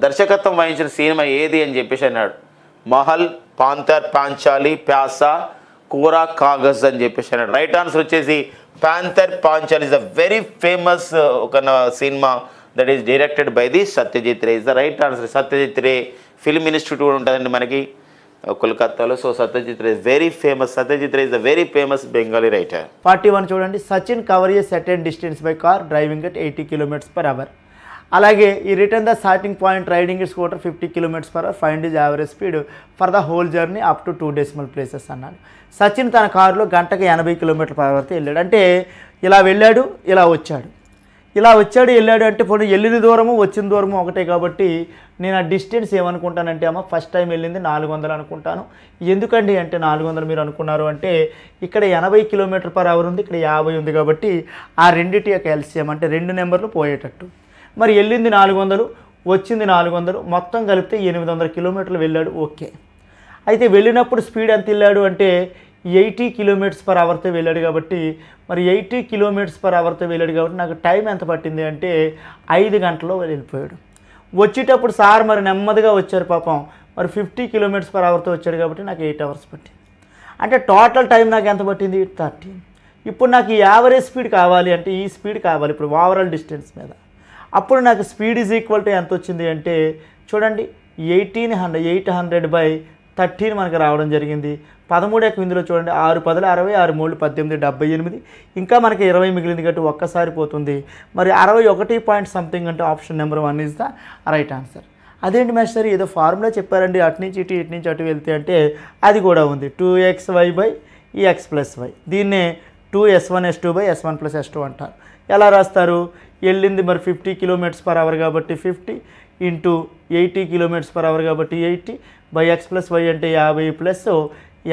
దర్శకత్వం వహించిన సినిమా ఏది అని చెప్పేసి అన్నాడు? మహల్, పాంథర్, పాంచాలి, ప్యాసా, కోరా కాగజ్ అని చెప్పేసి అన్నాడు. రైట్ ఆన్సర్ వచ్చేసి Pather Panchali is a very famous ఒక cinema that is directed by the Satyajit Ray. Is the right answer. Satyajit Ray film institute ఉంటుందండి మనకి కోల్కతాలో. So Satyajit Ray very famous. Satyajit Ray is the very famous Bengali writer. 41 చూడండి. Sachin cover a certain distance by car driving at 80 km/h. అలాగే ఈ return the starting point riding it scooter 50 km/h. Find his average speed for the whole journey up to 2 decimal places అన్నాడు. సచిన్ తన కారులో గంటకు 80 km/h వెళ్ళాడు. అంటే ఇలా వెళ్ళాడు, ఇలా వచ్చాడు. ఇలా వచ్చాడు వెళ్ళాడు అంటే పోనీ వెళ్ళిన దూరము వచ్చిన దూరము ఒకటే కాబట్టి నేను ఆ డిస్టెన్స్ ఏమనుకుంటానంటే అమ్మ ఫస్ట్ టైం వెళ్ళింది 400 అనుకుంటాను. ఎందుకండి అంటే 400 మీరు అనుకున్నారు అంటే ఇక్కడ 80 km/h ఉంది, ఇక్కడ 50 ఉంది కాబట్టి ఆ రెండిటి యొక్క ఎల్సిఎం అంటే 2 నెంబర్లు పోయేటట్టు. మరి వెళ్ళింది 400 వచ్చింది 400 మొత్తం కలిపితే 800 కిలోమీటర్లు వెళ్ళాడు. ఓకే, అయితే వెళ్ళినప్పుడు స్పీడ్ ఎంత వెళ్ళాడు అంటే 80 km/hతో వెళ్ళాడు కాబట్టి మరి 80 km/hతో వెళ్ళాడు కాబట్టి నాకు టైం ఎంత పట్టింది అంటే 5 గంటల్లో వెళ్ళిపోయాడు. వచ్చేటప్పుడు సార్ మరి నెమ్మదిగా వచ్చారు పాపం, మరి 50 km/hతో వచ్చాడు కాబట్టి నాకు 8 hours పట్టింది. అంటే టోటల్ టైం నాకు ఎంత పట్టింది 13. ఇప్పుడు నాకు ఈ యావరేజ్ స్పీడ్ కావాలి అంటే ఈ స్పీడ్ కావాలి ఇప్పుడు ఓవరాల్ డిస్టెన్స్ మీద. అప్పుడు నాకు స్పీడ్ ఈజ్ ఈక్వల్ టు ఎంత వచ్చింది అంటే చూడండి 800/13 మనకు రావడం జరిగింది. 13 యొక్క ఇందులో చూడండి 6 10 60 6 3 18 78 ఇంకా మనకి 20 మిగిలింది కాబట్టి ఒక్కసారి పోతుంది. మరి 61 పాయింట్ సంథింగ్ అంటే option number 1 is the right answer. అదేంటి మాస్టర్ ఏదో ఫార్ములా చెప్పారండి అటు నుంచి ఇటు ఇటు నుంచి అటు వెళ్తే అంటే అది కూడా ఉంది 2xy/x+y. దీన్నే 2s1s2/s1+s2 అంటారు. ఎలా రాస్తారు? వెళ్ళింది మరి 50 km/h కాబట్టి 50 ఇంటూ 80 km/h కాబట్టి 80/x+y అంటే 50 +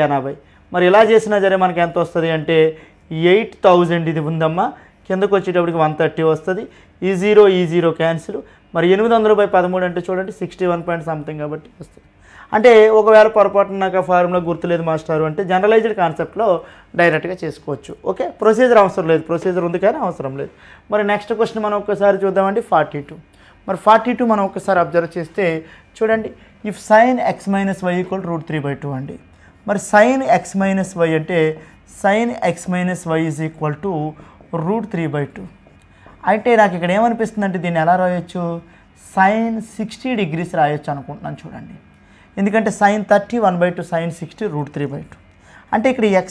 80. మరి ఇలా చేసినా సరే మనకి ఎంత వస్తుంది అంటే 8000 ఇది ఉందమ్మా. కిందకు వచ్చేటప్పటికి 130 వస్తుంది. ఈ జీరో క్యాన్సిల్. మరి 800/13 అంటే చూడండి 61 పాయింట్ సంథింగ్ కాబట్టి వస్తుంది. అంటే ఒకవేళ పొరపాటున నాకు ఆ ఫార్ములా గుర్తులేదు మాస్టారు అంటే జనరలైజ్డ్ కాన్సెప్ట్లో డైరెక్ట్గా చేసుకోవచ్చు. ఓకే, ప్రొసీజర్ అవసరం లేదు, ప్రొసీజర్ ఉంది కానీ అవసరం లేదు. మరి నెక్స్ట్ క్వశ్చన్ మనం ఒక్కసారి చూద్దామండి 42. మరి 42 మనం ఒక్కసారి అబ్జర్వ్ చేస్తే చూడండి ఇఫ్ sin x - y = √3/2 అండి. మరి sin x - y అంటే sin x - y = √3/2. అంటే నాకు ఇక్కడ ఏమనిపిస్తుంది అంటే దీన్ని ఎలా రాయొచ్చు sin 60 degrees రాయొచ్చు అనుకుంటున్నాను చూడండి. ఎందుకంటే sin 30 1/2 sin 60 √3/2. అంటే ఇక్కడ x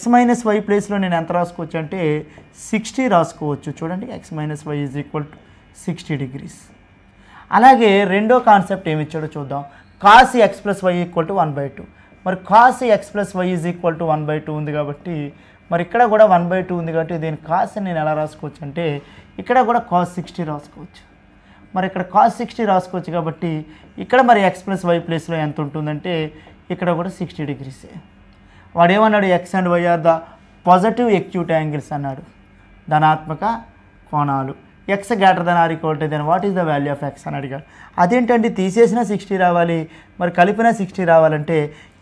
- y ప్లేస్లో నేను ఎంత రాసుకోవచ్చు అంటే 60 రాసుకోవచ్చు చూడండి. x - y = 60 degrees. అలాగే రెండో కాన్సెప్ట్ ఏమి ఇచ్చాడో చూద్దాం. cos x + y = 1/2. మరి cos x + y = 1/2 ఉంది కాబట్టి మరి ఇక్కడ కూడా 1/2 ఉంది కాబట్టి దీని cos నేను ఎలా రాసుకోవచ్చు అంటే ఇక్కడ కూడా cos 60 రాసుకోవచ్చు. మరి ఇక్కడ cos 60 రాసుకోవచ్చు కాబట్టి ఇక్కడ మరి x + y ప్లేస్లో ఎంత ఉంటుందంటే ఇక్కడ కూడా 60 degrees. వాడు ఏమన్నాడు x and y are the positive acute angles అన్నాడు, ధనాత్మక కోణాలు. x greater than or equal to then what is the value of x అని అడిగాడు. అదేంటండి తీసేసిన 60 రావాలి మరి కలిపిన 60 రావాలంటే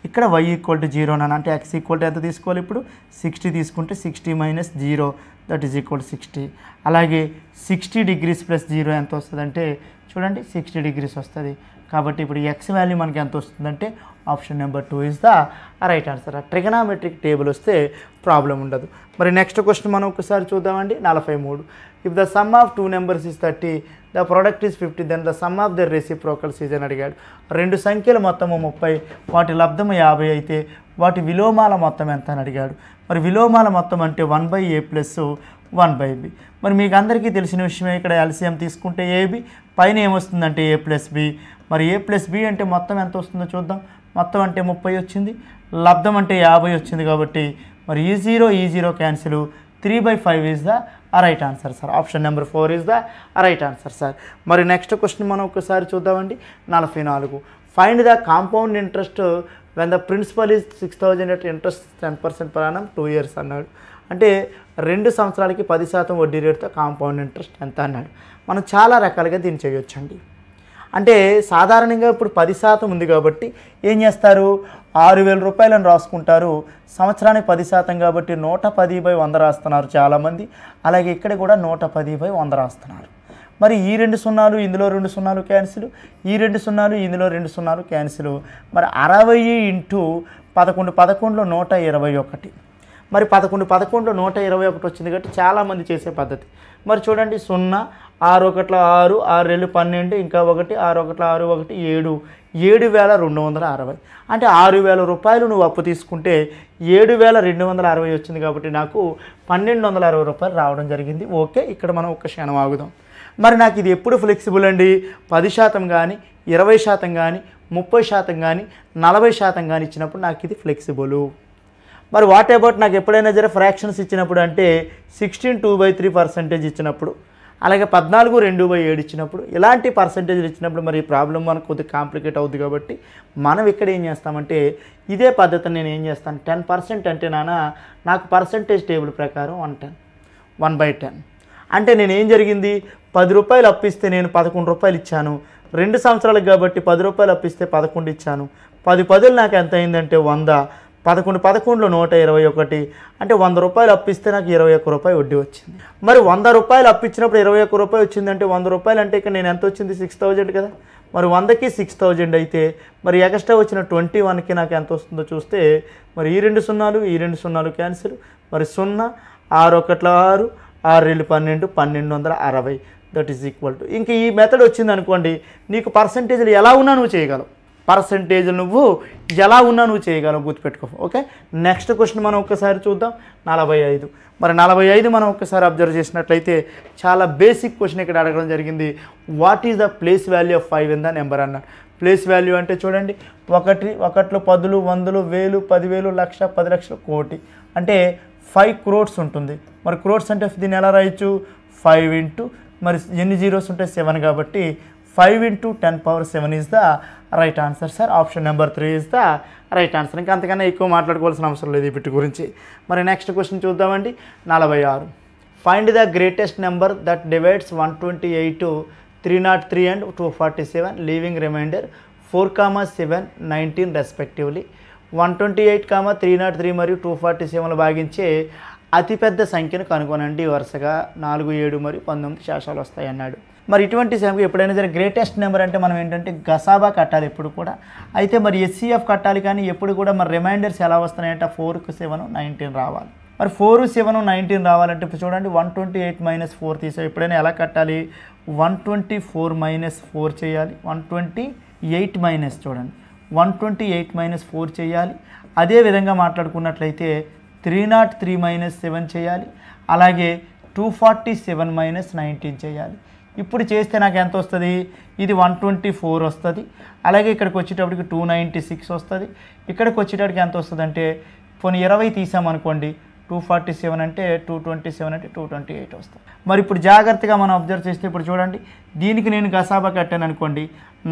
ఇక్కడ y = 0 అని అంటే x = ఎంత తీసుకోవాలి ఇప్పుడు 60 తీసుకుంటే 60 - 0 దట్ ఈజ్ ఈక్వల్ 60. అలాగే 60 degrees + 0 ఎంత వస్తుందంటే చూడండి 60 degrees వస్తుంది. కాబట్టి ఇప్పుడు x వాల్యూ మనకి ఎంత వస్తుందంటే option number 2 is the right answer. Trigonometric table వస్తే ప్రాబ్లం ఉండదు. మరి నెక్స్ట్ క్వశ్చన్ మనం ఒకసారి చూద్దామండి 43. If the sum of 2 numbers is 30 the product is 50 then the sum of the reciprocals is అని అడిగాడు. రెండు సంఖ్యల మొత్తము 30 వాటి లబ్ధము 50 అయితే వాటి విలోమాల మొత్తం ఎంత అని అడిగాడు. మరి విలోమాల మొత్తం అంటే 1/a + 1/b. మరి మీకు అందరికీ తెలిసిన విషయమే ఇక్కడ ఎల్సిఎం తీసుకుంటే ab పైన ఏమొస్తుందంటే a + b. మరి a + b అంటే మొత్తం ఎంత వస్తుందో చూద్దాం. మొత్తం అంటే 30 వచ్చింది, లబ్ధం అంటే 50 వచ్చింది కాబట్టి మరి ఈ zero cancel 3/5 is the right answer sir. Option number 4 is the right answer sir. మరి నెక్స్ట్ క్వశ్చన్ మనం ఒకసారి చూద్దామండి 44. Find the compound interest when the principal is 6000 at interest 10% per annum 2 years అన్నాడు. అంటే 2 సంవత్సరాలకి 10% వడ్డీ రేటుతో కాంపౌండ్ ఇంట్రెస్ట్ ఎంత అన్నాడు. మనం చాలా రకాలుగా దీన్ని చేయొచ్చండి. అంటే సాధారణంగా ఇప్పుడు 10% ఉంది కాబట్టి ఏం చేస్తారు 6000 రూపాయలను రాసుకుంటారు. సంవత్సరానికి 10% కాబట్టి 110/100 రాస్తున్నారు చాలామంది. అలాగే ఇక్కడ కూడా 110/100 రాస్తున్నారు. మరి ఈ 2 సున్నాలు ఇందులో 2 సున్నాలు క్యాన్సిల్, ఈ 2 సున్నాలు ఇందులో 2 సున్నాలు క్యాన్సిల్. మరి 60 × 11 11లో 121. మరి 11 11లో 121 వచ్చింది కాబట్టి చాలామంది చేసే పద్ధతి. మరి చూడండి 0 6 1 6 6 2 12 ఇంకా 1 6 1 6 1 7 7260. అంటే 6000 రూపాయలు నువ్వు అప్పు తీసుకుంటే 7260 వచ్చింది కాబట్టి నాకు 1260 రూపాయలు రావడం జరిగింది. ఓకే, ఇక్కడ మనం ఒక క్షణం ఆగుదాం. మరి నాకు ఇది ఎప్పుడు ఫ్లెక్సిబుల్ అండి 10% కానీ 20% కానీ 30% కానీ 40% కానీ ఇచ్చినప్పుడు నాకు ఇది ఫ్లెక్సిబుల్. మరి వాట్ అబౌట్ నాకు ఎప్పుడైనా ఫ్రాక్షన్స్ ఇచ్చినప్పుడు అంటే 16 2/3% ఇచ్చినప్పుడు అలాగే 14/2/7 ఇచ్చినప్పుడు ఇలాంటి పర్సంటేజ్లు ఇచ్చినప్పుడు మరి ఈ ప్రాబ్లం మనకు కొద్దిగా కాంప్లికేట్ అవుద్ది కాబట్టి మనం ఇక్కడ ఏం చేస్తామంటే ఇదే పద్ధతిని నేను ఏం చేస్తాను 10% అంటే నాకు పర్సంటేజ్ టేబుల్ ప్రకారం 1/10 అంటే నేను ఏం జరిగింది 10 రూపాయలు అప్పిస్తే నేను 11 రూపాయలు ఇచ్చాను 2 సంవత్సరాలకు కాబట్టి 10 రూపాయలు అప్పిస్తే 11 ఇచ్చాను 10 నాకు ఎంత అయిందంటే 100 11 121 అంటే 100 రూపాయలు అప్పిస్తే నాకు 21 రూపాయి వడ్డీ వచ్చింది. మరి 100 రూపాయలు అప్పించినప్పుడు 21 రూపాయలు వచ్చిందంటే 100 రూపాయలు అంటే ఇక్కడ నేను ఎంత వచ్చింది 6000 కదా. మరి 100కి 6000 అయితే మరి ఎక్స్ట్రా వచ్చిన 21కి నాకు ఎంత వస్తుందో చూస్తే మరి ఈ 2 సున్నాలు ఈ 2 సున్నాలు క్యాన్సిల్ మరి 0 6 1 6 6 2 12 1260 దట్ ఈజ్ ఈక్వల్ టు ఇంక ఈ మెథడ్ వచ్చింది అనుకోండి నీకు పర్సంటేజ్లు ఎలా ఉన్నా నువ్వు చేయగలవు పర్సంటేజ్ నువ్వు ఎలా ఉన్నా నువ్వు చేయగలవు గుర్తుపెట్టుకో. ఓకే నెక్స్ట్ క్వశ్చన్ మనం ఒక్కసారి చూద్దాం 45 మరి 45 మనం ఒక్కసారి అబ్జర్వ్ చేసినట్లయితే చాలా బేసిక్ క్వశ్చన్ ఇక్కడ అడగడం జరిగింది. What is the place value of 5 in the number అన్నారు. ప్లేస్ వాల్యూ అంటే చూడండి 1 1లో 10 100 1000 10,000 లక్ష 10 లక్షలు కోటి అంటే 5 crores ఉంటుంది. మరి క్రోర్స్ అంటే దీన్ని ఎలా రాయొచ్చు 5 ఇంటూ మరి ఎన్ని జీరోస్ ఉంటాయి 7 కాబట్టి 5 into 10⁻7 is the right answer sir. Option number 3 is the right answer. ఇంకా అంతకన్నా ఎక్కువ మాట్లాడుకోవాల్సిన అవసరం లేదు ఈ బిట్ గురించి. మరి నెక్స్ట్ క్వశ్చన్ చూద్దామండి 46 find the greatest number that divides 128 303 and 247 leaving remainder 4, 7, 19 respectively. 128, 303 మరియు 247 భాగించే అతిపెద్ద సంఖ్యను కనుగొనండి. వరుసగా 4, 7 మరియు 19 శేషాలు వస్తాయి అన్నాడు. మరి ఇటువంటి సంఖ్య ఎప్పుడైనా సరే గ్రేటెస్ట్ నెంబర్ అంటే మనం ఏంటంటే గసాబా కట్టాలి ఎప్పుడు కూడా. అయితే మరి HCF కట్టాలి కానీ ఎప్పుడు కూడా మరి రిమైండర్స్ ఎలా వస్తున్నాయంటే 4, 7, 19 రావాలి. మరి 4, 7, 19 రావాలంటే ఇప్పుడు చూడండి 128 - 4 తీసాం. ఎప్పుడైనా ఎలా కట్టాలి 124 - 4 చేయాలి. 128 చూడండి 128 - 4 చేయాలి. అదేవిధంగా మాట్లాడుకున్నట్లయితే 303 - 7 చేయాలి. అలాగే 247 - 19 చేయాలి. ఇప్పుడు చేస్తే నాకు ఎంత వస్తుంది ఇది 124 వస్తుంది. అలాగే ఇక్కడికి వచ్చేటప్పటికి 296 వస్తుంది. ఇక్కడికి వచ్చేటప్పటికి ఎంత వస్తుంది అంటే పోనీ 20 తీసామనుకోండి 247 అంటే 227 అంటే 228 వస్తుంది. మరి ఇప్పుడు జాగ్రత్తగా మనం అబ్జర్వ్ చేస్తే ఇప్పుడు చూడండి దీనికి నేను గసాబా కట్టాను అనుకోండి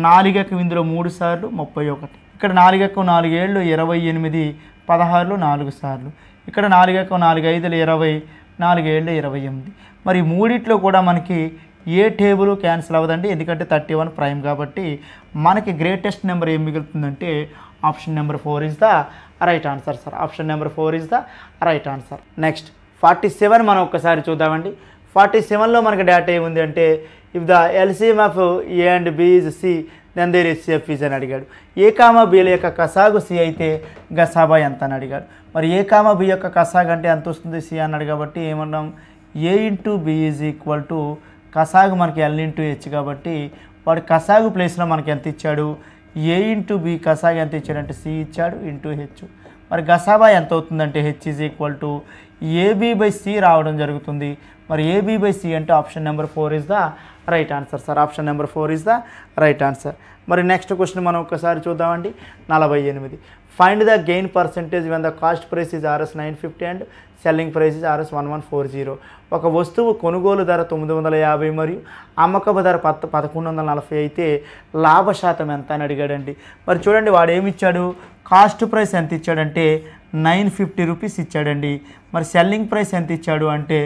4 ఇందులో 3 సార్లు 31. ఇక్కడ 4 4 7 28 16 4 సార్లు. ఇక్కడ 4 4 5 20 4 7 28. మరి మూడిట్లో కూడా మనకి ఏ టేబుల్ క్యాన్సిల్ అవ్వదండి ఎందుకంటే 31 ప్రైమ్ కాబట్టి మనకి గ్రేటెస్ట్ నెంబర్ ఏం మిగులుతుందంటే option number 4 is the right answer sir. Option number 4 is the right answer. Next 47 మనం ఒక్కసారి చూద్దామండి. 47లో మనకి డేటా ఏముంది అంటే if the LCM of A and B is C then their HCF is అని అడిగాడు. A, Bల యొక్క కసాగు సి అయితే గసాబా ఎంత అని అడిగాడు. మరి A, B యొక్క కసాగు అంటే ఎంత వస్తుంది సి అన్నాడు కాబట్టి ఏమన్నాం A into B is equal to కసాగు మనకి L into H కాబట్టి వాడు కసాగు ప్లేస్లో మనకి ఎంత ఇచ్చాడు A into B కసాగు ఎంత ఇచ్చాడంటే C ఇచ్చాడు ఇంటూ H. మరి గసాబా ఎంత అవుతుందంటే H is equal to AB/C రావడం జరుగుతుంది. మరి AB/C అంటే option number 4 is the right answer sir. Option number 4 is the right answer. మరి నెక్స్ట్ క్వశ్చన్ మనం ఒకసారి చూద్దామండి 48 find the gain percentage when the cost price is Rs 950 and selling price is Rs 1140. ఒక వస్తువు కొనుగోలు ధర 950 మరియు అమ్మకపు ధర 1140 అయితే లాభ శాతం ఎంత అని అడిగాడండి. మరి చూడండి వాడు ఏమి ఇచ్చాడు కాస్ట్ ప్రైస్ ఎంత ఇచ్చాడంటే 950 రూపీస్ ఇచ్చాడండి. మరి సెల్లింగ్ ప్రైస్ ఎంత ఇచ్చాడు అంటే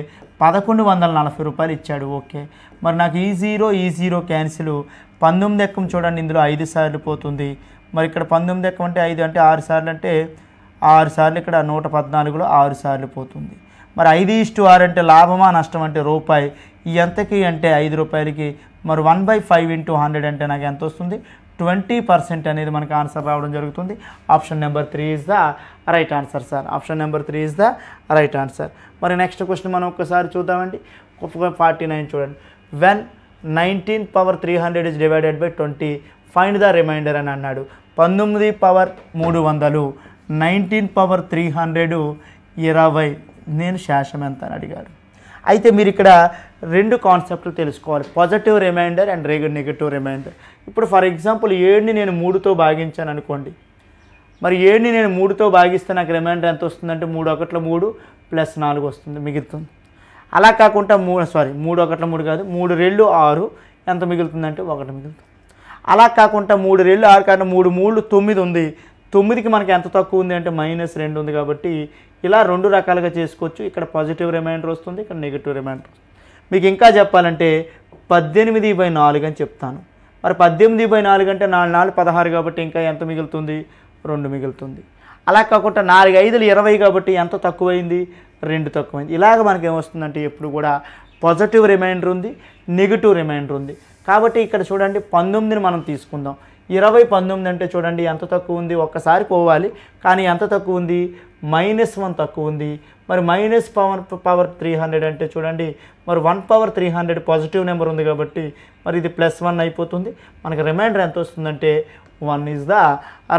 1140 రూపాయలు ఇచ్చాడు. ఓకే మరి నాకు ఈ జీరో క్యాన్సిల్ 19 ఎక్కం చూడండి ఇందులో 5 సార్లు పోతుంది. మరి ఇక్కడ 19 ఎక్కం అంటే 5 అంటే 6 సార్లు అంటే 6 సార్లు ఇక్కడ 114లో 6 సార్లు పోతుంది. మరి 5:6 అంటే లాభమా నష్టం అంటే రూపాయి ఎంతకి అంటే 5 రూపాయలకి. మరి 1/5 into 100 అంటే నాకు ఎంత వస్తుంది 20% అనేది మనకు ఆన్సర్ రావడం జరుగుతుంది. Option number 3 is the right answer sir. Option number 3 is the right answer. మరి నెక్స్ట్ క్వశ్చన్ మనం ఒక్కసారి చూద్దామండి 49 చూడండి when 19^300 is divided by 20 find the remainder అని అన్నాడు. 19^300 19^300 20 నేను శేషం ఎంత అని అడిగాడు. అయితే మీరు ఇక్కడ 2 కాన్సెప్ట్లు తెలుసుకోవాలి positive remainder and negative remainder. ఇప్పుడు ఫర్ ఎగ్జాంపుల్ 7ని నేను 3తో భాగించాను అనుకోండి. మరి 7ని నేను 3తో భాగిస్తే నాకు రిమైండర్ ఎంత వస్తుందంటే 3 1 3 + 4 వస్తుంది మిగులుతుంది. అలా కాకుండా మూడు ఒకట్ల 3 కాదు, 3 రెళ్ళు 6 ఎంత మిగులుతుందంటే 1 మిగులుతుంది. అలా కాకుండా 3 రెళ్ళు 6 కాకుండా 3 3 9 ఉంది. 9కి మనకి ఎంత తక్కువ ఉంది అంటే -2 ఉంది. కాబట్టి ఇలా 2 రకాలుగా చేసుకోవచ్చు. ఇక్కడ పాజిటివ్ రిమైండర్ వస్తుంది, ఇక్కడ నెగిటివ్ రిమైండర్ వస్తుంది. మీకు ఇంకా చెప్పాలంటే 18/4 అని చెప్తాను. మరి 18/4 అంటే 4 4 16 కాబట్టి ఇంకా ఎంత మిగులుతుంది? 2 మిగులుతుంది. అలా కాకుండా 4 5 20 కాబట్టి ఎంత తక్కువైంది? 2 తక్కువైంది. ఇలాగ మనకి ఏమొస్తుందంటే ఎప్పుడు కూడా పాజిటివ్ రిమైండర్ ఉంది, నెగిటివ్ రిమైండర్ ఉంది. కాబట్టి ఇక్కడ చూడండి 19ని మనం తీసుకుందాం. 20 19 అంటే చూడండి ఎంత తక్కువ ఉంది? ఒక్కసారి పోవాలి, కానీ ఎంత తక్కువ ఉంది? -1 తక్కువ ఉంది. మరి పవర్ 300 అంటే చూడండి మరి 1/300 పాజిటివ్ నెంబర్ ఉంది కాబట్టి మరి ఇది +1 అయిపోతుంది. మనకి రిమైండర్ ఎంత వస్తుందంటే 1 is the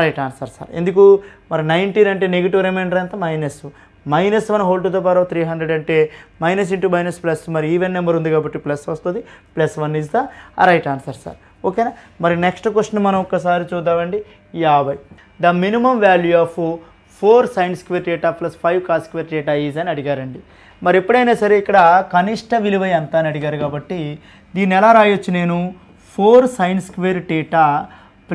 right answer sir. ఎందుకు? మరి 19 అంటే నెగిటివ్ రిమైండర్ ఎంత? -1 హోల్ టు ద పవర్ 300 అంటే మైనస్ ఇంటూ మైనస్ ప్లస్, మరి ఈవెన్ నెంబర్ ఉంది కాబట్టి ప్లస్ వస్తుంది. +1 is the right answer sir. ఓకేనా? మరి నెక్స్ట్ క్వశ్చన్ మనం ఒక్కసారి చూద్దామండి. 50 the minimum value of 4 sin² θ + 5 cos² θ is అని అడిగారండి. మరి ఎప్పుడైనా సరే ఇక్కడ కనిష్ట విలువ ఎంత అని అడిగారు కాబట్టి దీన్ని ఎలా రాయొచ్చు నేను? 4 sin² θ +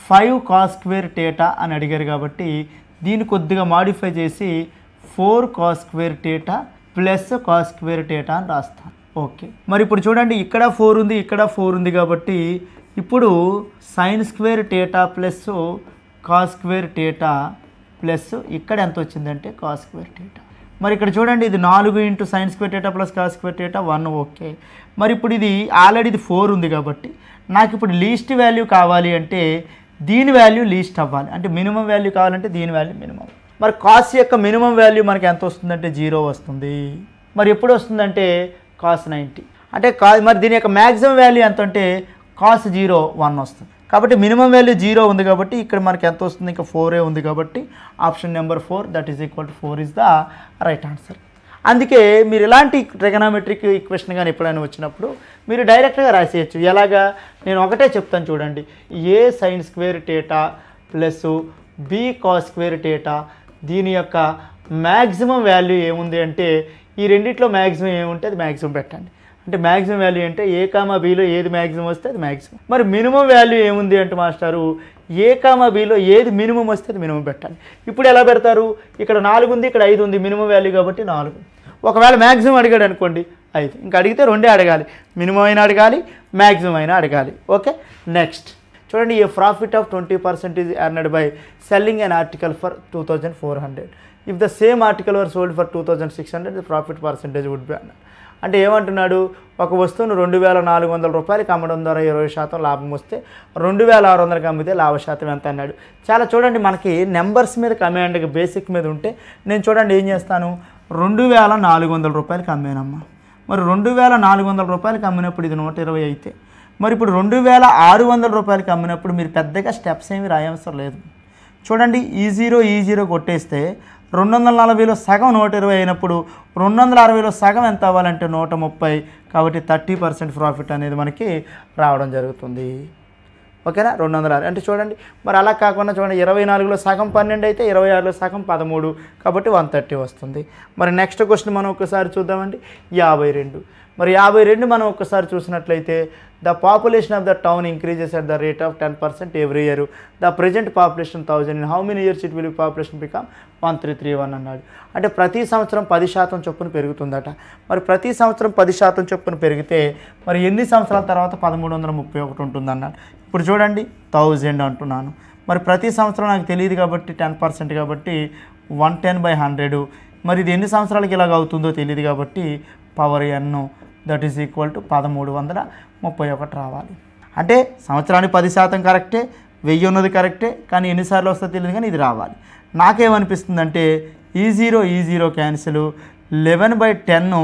5 cos² θ అని అడిగారు కాబట్టి దీన్ని కొద్దిగా మాడిఫై చేసి 4 cos² θ + cos² θ అని రాస్తాను. ఓకే, మరి ఇప్పుడు చూడండి ఇక్కడ 4 ఉంది, ఇక్కడ 4 ఉంది కాబట్టి ఇప్పుడు sin² θ + cos² θ ప్లస్ ఇక్కడ ఎంత వచ్చిందంటే cos² θ. మరి ఇక్కడ చూడండి ఇది 4 × sin² θ + cos² θ 1. ఓకే, మరి ఇప్పుడు ఇది ఆల్రెడీ ఇది 4 ఉంది కాబట్టి నాకు ఇప్పుడు లీస్ట్ వాల్యూ కావాలి అంటే దీని వాల్యూ లీస్ట్ అవ్వాలి, అంటే మినిమం వాల్యూ కావాలంటే దీని వాల్యూ మినిమం. మరి కాస్ యొక్క మినిమం వాల్యూ మనకి ఎంత వస్తుందంటే 0 వస్తుంది. మరి ఎప్పుడు వస్తుందంటే cos 90. అంటే మరి దీని యొక్క మ్యాక్సిమం వాల్యూ ఎంత అంటే cos 0 1 వస్తుంది. కాబట్టి మినిమం వాల్యూ 0 ఉంది కాబట్టి ఇక్కడ మనకి ఎంత వస్తుంది? ఇంకా 4 ఉంది కాబట్టి option number 4 that is equal to 4 is the right answer. అందుకే మీరు ఇలాంటి ట్రిగనామెట్రిక్ ఈక్వేషన్ కానీ ఎప్పుడైనా వచ్చినప్పుడు మీరు డైరెక్ట్గా రాసేయచ్చు. ఎలాగా? నేను ఒకటే చెప్తాను చూడండి. A sin² θ + B cos² θ దీని యొక్క మ్యాక్సిమం వాల్యూ ఏముంది అంటే ఈ రెండిట్లో మ్యాక్సిమం ఏముంటే అది మ్యాక్సిమం పెట్టండి. అంటే మ్యాక్సిమం వాల్యూ అంటే A, Bలో ఏది మ్యాక్సిమం వస్తే అది మ్యాక్సిమం. మరి మినిమం వాల్యూ ఏముంది అంటే మాస్టారు A, Bలో ఏది మినిమం వస్తే అది మినిమం పెట్టాలి. ఇప్పుడు ఎలా పెడతారు? ఇక్కడ 4 ఉంది, ఇక్కడ 5 ఉంది, మినిమం వాల్యూ కాబట్టి 4. ఒకవేళ మ్యాక్సిమం అడిగాడు అనుకోండి 5, ఇంకా అడిగితే 2 అడగాలి, మినిమం అయినా అడగాలి, మ్యాక్సిమం అయినా అడగాలి. ఓకే, నెక్స్ట్ చూడండి. A profit of 20% is earned by selling an article for 2400. If the same article were sold for 2600 the profit percentage would be అన్నాడు. అంటే ఏమంటున్నాడు? ఒక వస్తువును 2400 రూపాయలకి అమ్మడం ద్వారా 20% లాభం వస్తే 2600కి అమ్మితే లాభ శాతం ఎంత అన్నాడు. చాలా చూడండి మనకి నెంబర్స్ మీద కమాండ్ బేసిక్ మీద ఉంటే నేను చూడండి ఏం చేస్తాను, 2400 రూపాయలకి అమ్మానమ్మా. మరి 2400 రూపాయలకి అమ్మినప్పుడు ఇది 120 అయితే మరి ఇప్పుడు 2600 రూపాయలకి అమ్మినప్పుడు మీరు పెద్దగా స్టెప్స్ ఏమి రాయవసరం లేదు. చూడండి ఈ జీరో కొట్టేస్తే 240లో సగం 120 అయినప్పుడు 260లో సగం ఎంత అవ్వాలంటే 130. కాబట్టి 30% ప్రాఫిట్ అనేది మనకి రావడం జరుగుతుంది. ఓకేనా? 260 అంటే చూడండి. మరి అలా కాకుండా చూడండి 24లో సగం 12 అయితే 26లో సగం 13 కాబట్టి 130 వస్తుంది. మరి నెక్స్ట్ క్వశ్చన్ మనం ఒకసారి చూద్దామండి. 52. మరి 52 మనం ఒకసారి చూసినట్లయితే the population of the town increases at the rate of 10% every year. The present population 1000. In how many years it will population become 1331 అన్నాడు. అంటే ప్రతి సంవత్సరం 10% చొప్పున పెరుగుతుందట. మరి ప్రతి సంవత్సరం 10% చొప్పున పెరిగితే మరి ఎన్ని సంవత్సరాల తర్వాత 1331 ఉంటుందన్నాడు. ఇప్పుడు చూడండి 1000 అంటున్నాను. మరి ప్రతి సంవత్సరం నాకు తెలియదు కాబట్టి 10% కాబట్టి 110/100. మరి ఇది ఎన్ని సంవత్సరాలకి ఇలాగ అవుతుందో తెలియదు కాబట్టి power n that is equal to 1331 రావాలి. అంటే సంవత్సరానికి 10% కరెక్టే, 1000 ఉన్నది కరెక్టే, కానీ ఎన్నిసార్లు వస్తుందో తెలియదు కానీ ఇది రావాలి. నాకేమనిపిస్తుందంటే ఈ zero cancel, 11/10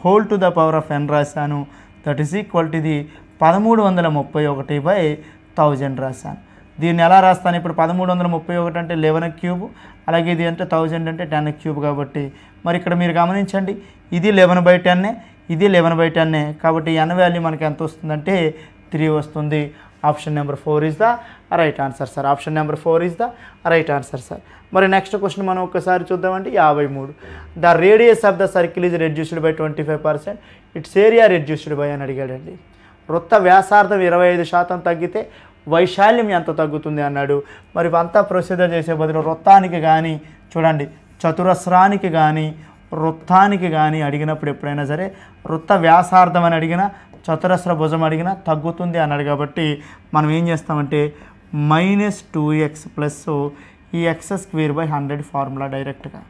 whole to the power of n రాశాను. దట్ ఈస్ ఈక్వల్ టు ఇది 1331/1000 రాశాను. దీన్ని ఎలా రాస్తాను? ఇప్పుడు 1331 అంటే 11 క్యూబ్, అలాగే ఇది అంటే 1000 అంటే 10 క్యూబ్ కాబట్టి మరి ఇక్కడ మీరు గమనించండి ఇది 11/10, ఇది 11/10. కాబట్టి n వాల్యూ మనకి ఎంత వస్తుందంటే 3 వస్తుంది. Option number 4 is the right answer sir. Option number 4 is the right answer sir. మరి నెక్స్ట్ క్వశ్చన్ మనం ఒకసారి చూద్దామండి. 53. The radius of the circle is reduced by 25%, its area reduced by అని అడిగాడండి. వృత్త వ్యాసార్థం 25% తగ్గితే వైశాల్యం ఎంత తగ్గుతుంది అన్నాడు. మరి అంతా ప్రొసీజర్ చేసే బదులు వృత్తానికి కానీ చూడండి చతురస్రానికి కానీ వృత్తానికి కానీ అడిగినప్పుడు ఎప్పుడైనా సరే వృత్త వ్యాసార్థం అని అడిగినా చతురస్ర భుజం అడిగినా తగ్గుతుంది అన్నాడు. కాబట్టి మనం ఏం చేస్తామంటే -2x ప్లస్ ఈ x²/100 ఫార్ములా డైరెక్ట్గా,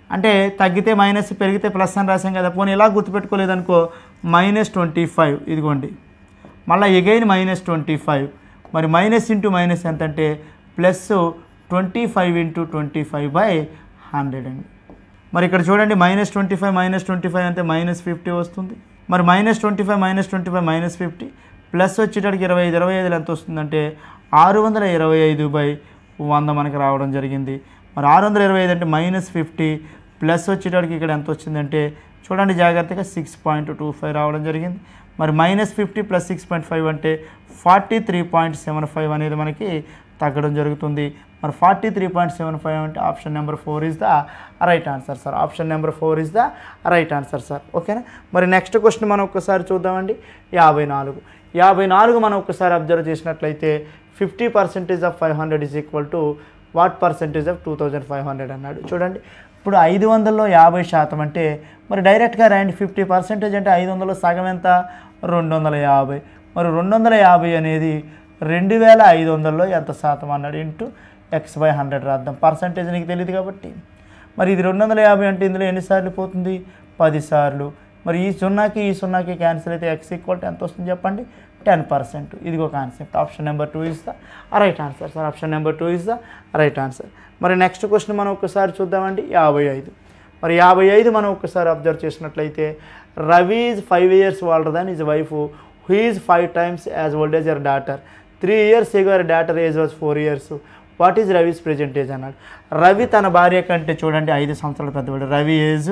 అంటే తగ్గితే మైనస్ పెరిగితే ప్లస్ అని రాసాం కదా. పోనీ ఇలా గుర్తుపెట్టుకోలేదనుకో -25 ఇదిగోండి, మళ్ళీ ఎగైన్ -25, మరి మైనస్ ఇంటూ మైనస్ ఎంత అంటే +25 × 25/100 అండి. మరి ఇక్కడ చూడండి -25 అంటే -50 వస్తుంది. మరి -25 -50 ప్లస్ వచ్చేటడికి 25 ఎంత వస్తుందంటే 625/100 మనకి రావడం జరిగింది. మరి 625 అంటే -50 ప్లస్ వచ్చేటడికి ఇక్కడ ఎంత వచ్చిందంటే చూడండి జాగ్రత్తగా 6.25 రావడం జరిగింది. మరి -50 + 6.5 అంటే 43.75 అనేది మనకి తగ్గడం జరుగుతుంది. మరి 43.75 అంటే option number 4 is the right answer sir. Option number 4 is the right answer sir. ఓకేనా. మరి నెక్స్ట్ క్వశ్చన్ మనం ఒక్కసారి చూద్దామండి. 54 మనం ఒక్కసారి అబ్జర్వ్ చేసినట్లయితే 50% of 500 is equal to what percentage of 2500 అన్నాడు. చూడండి ఇప్పుడు 500లో 50% అంటే మరి డైరెక్ట్గా రాయండి. 50% అంటే 500లో సగం ఎంత 250. మరి 250 అనేది 2500లో ఎంత శాతం అన్నాడు ఇంటూ x/100 రాద్దాం. పర్సంటేజ్ నీకు తెలియదు కాబట్టి. మరి ఇది 250 అంటే ఇందులో ఎన్నిసార్లు పోతుంది 10 సార్లు. మరి ఈ 0కి క్యాన్సిల్ అయితే x = ఎంత వస్తుంది చెప్పండి 10%. ఇదిగో concept. Option number 2 is the right answer sir. Option number 2 is the right answer. మరి నెక్స్ట్ క్వశ్చన్ మనం ఒకసారి చూద్దామండి. 55. మరి 55 మనం ఒకసారి అబ్జర్వ్ చేసినట్లయితే Ravi is 5 years older than his wife who is 5 times as old as her daughter. 3 years ago her daughter age was 4 years. What is Ravi's present age అన్నాడు. రవి తన భార్య కంటే చూడండి 5 సంవత్సరాలు పెద్దవాడు. రవి ఏజ్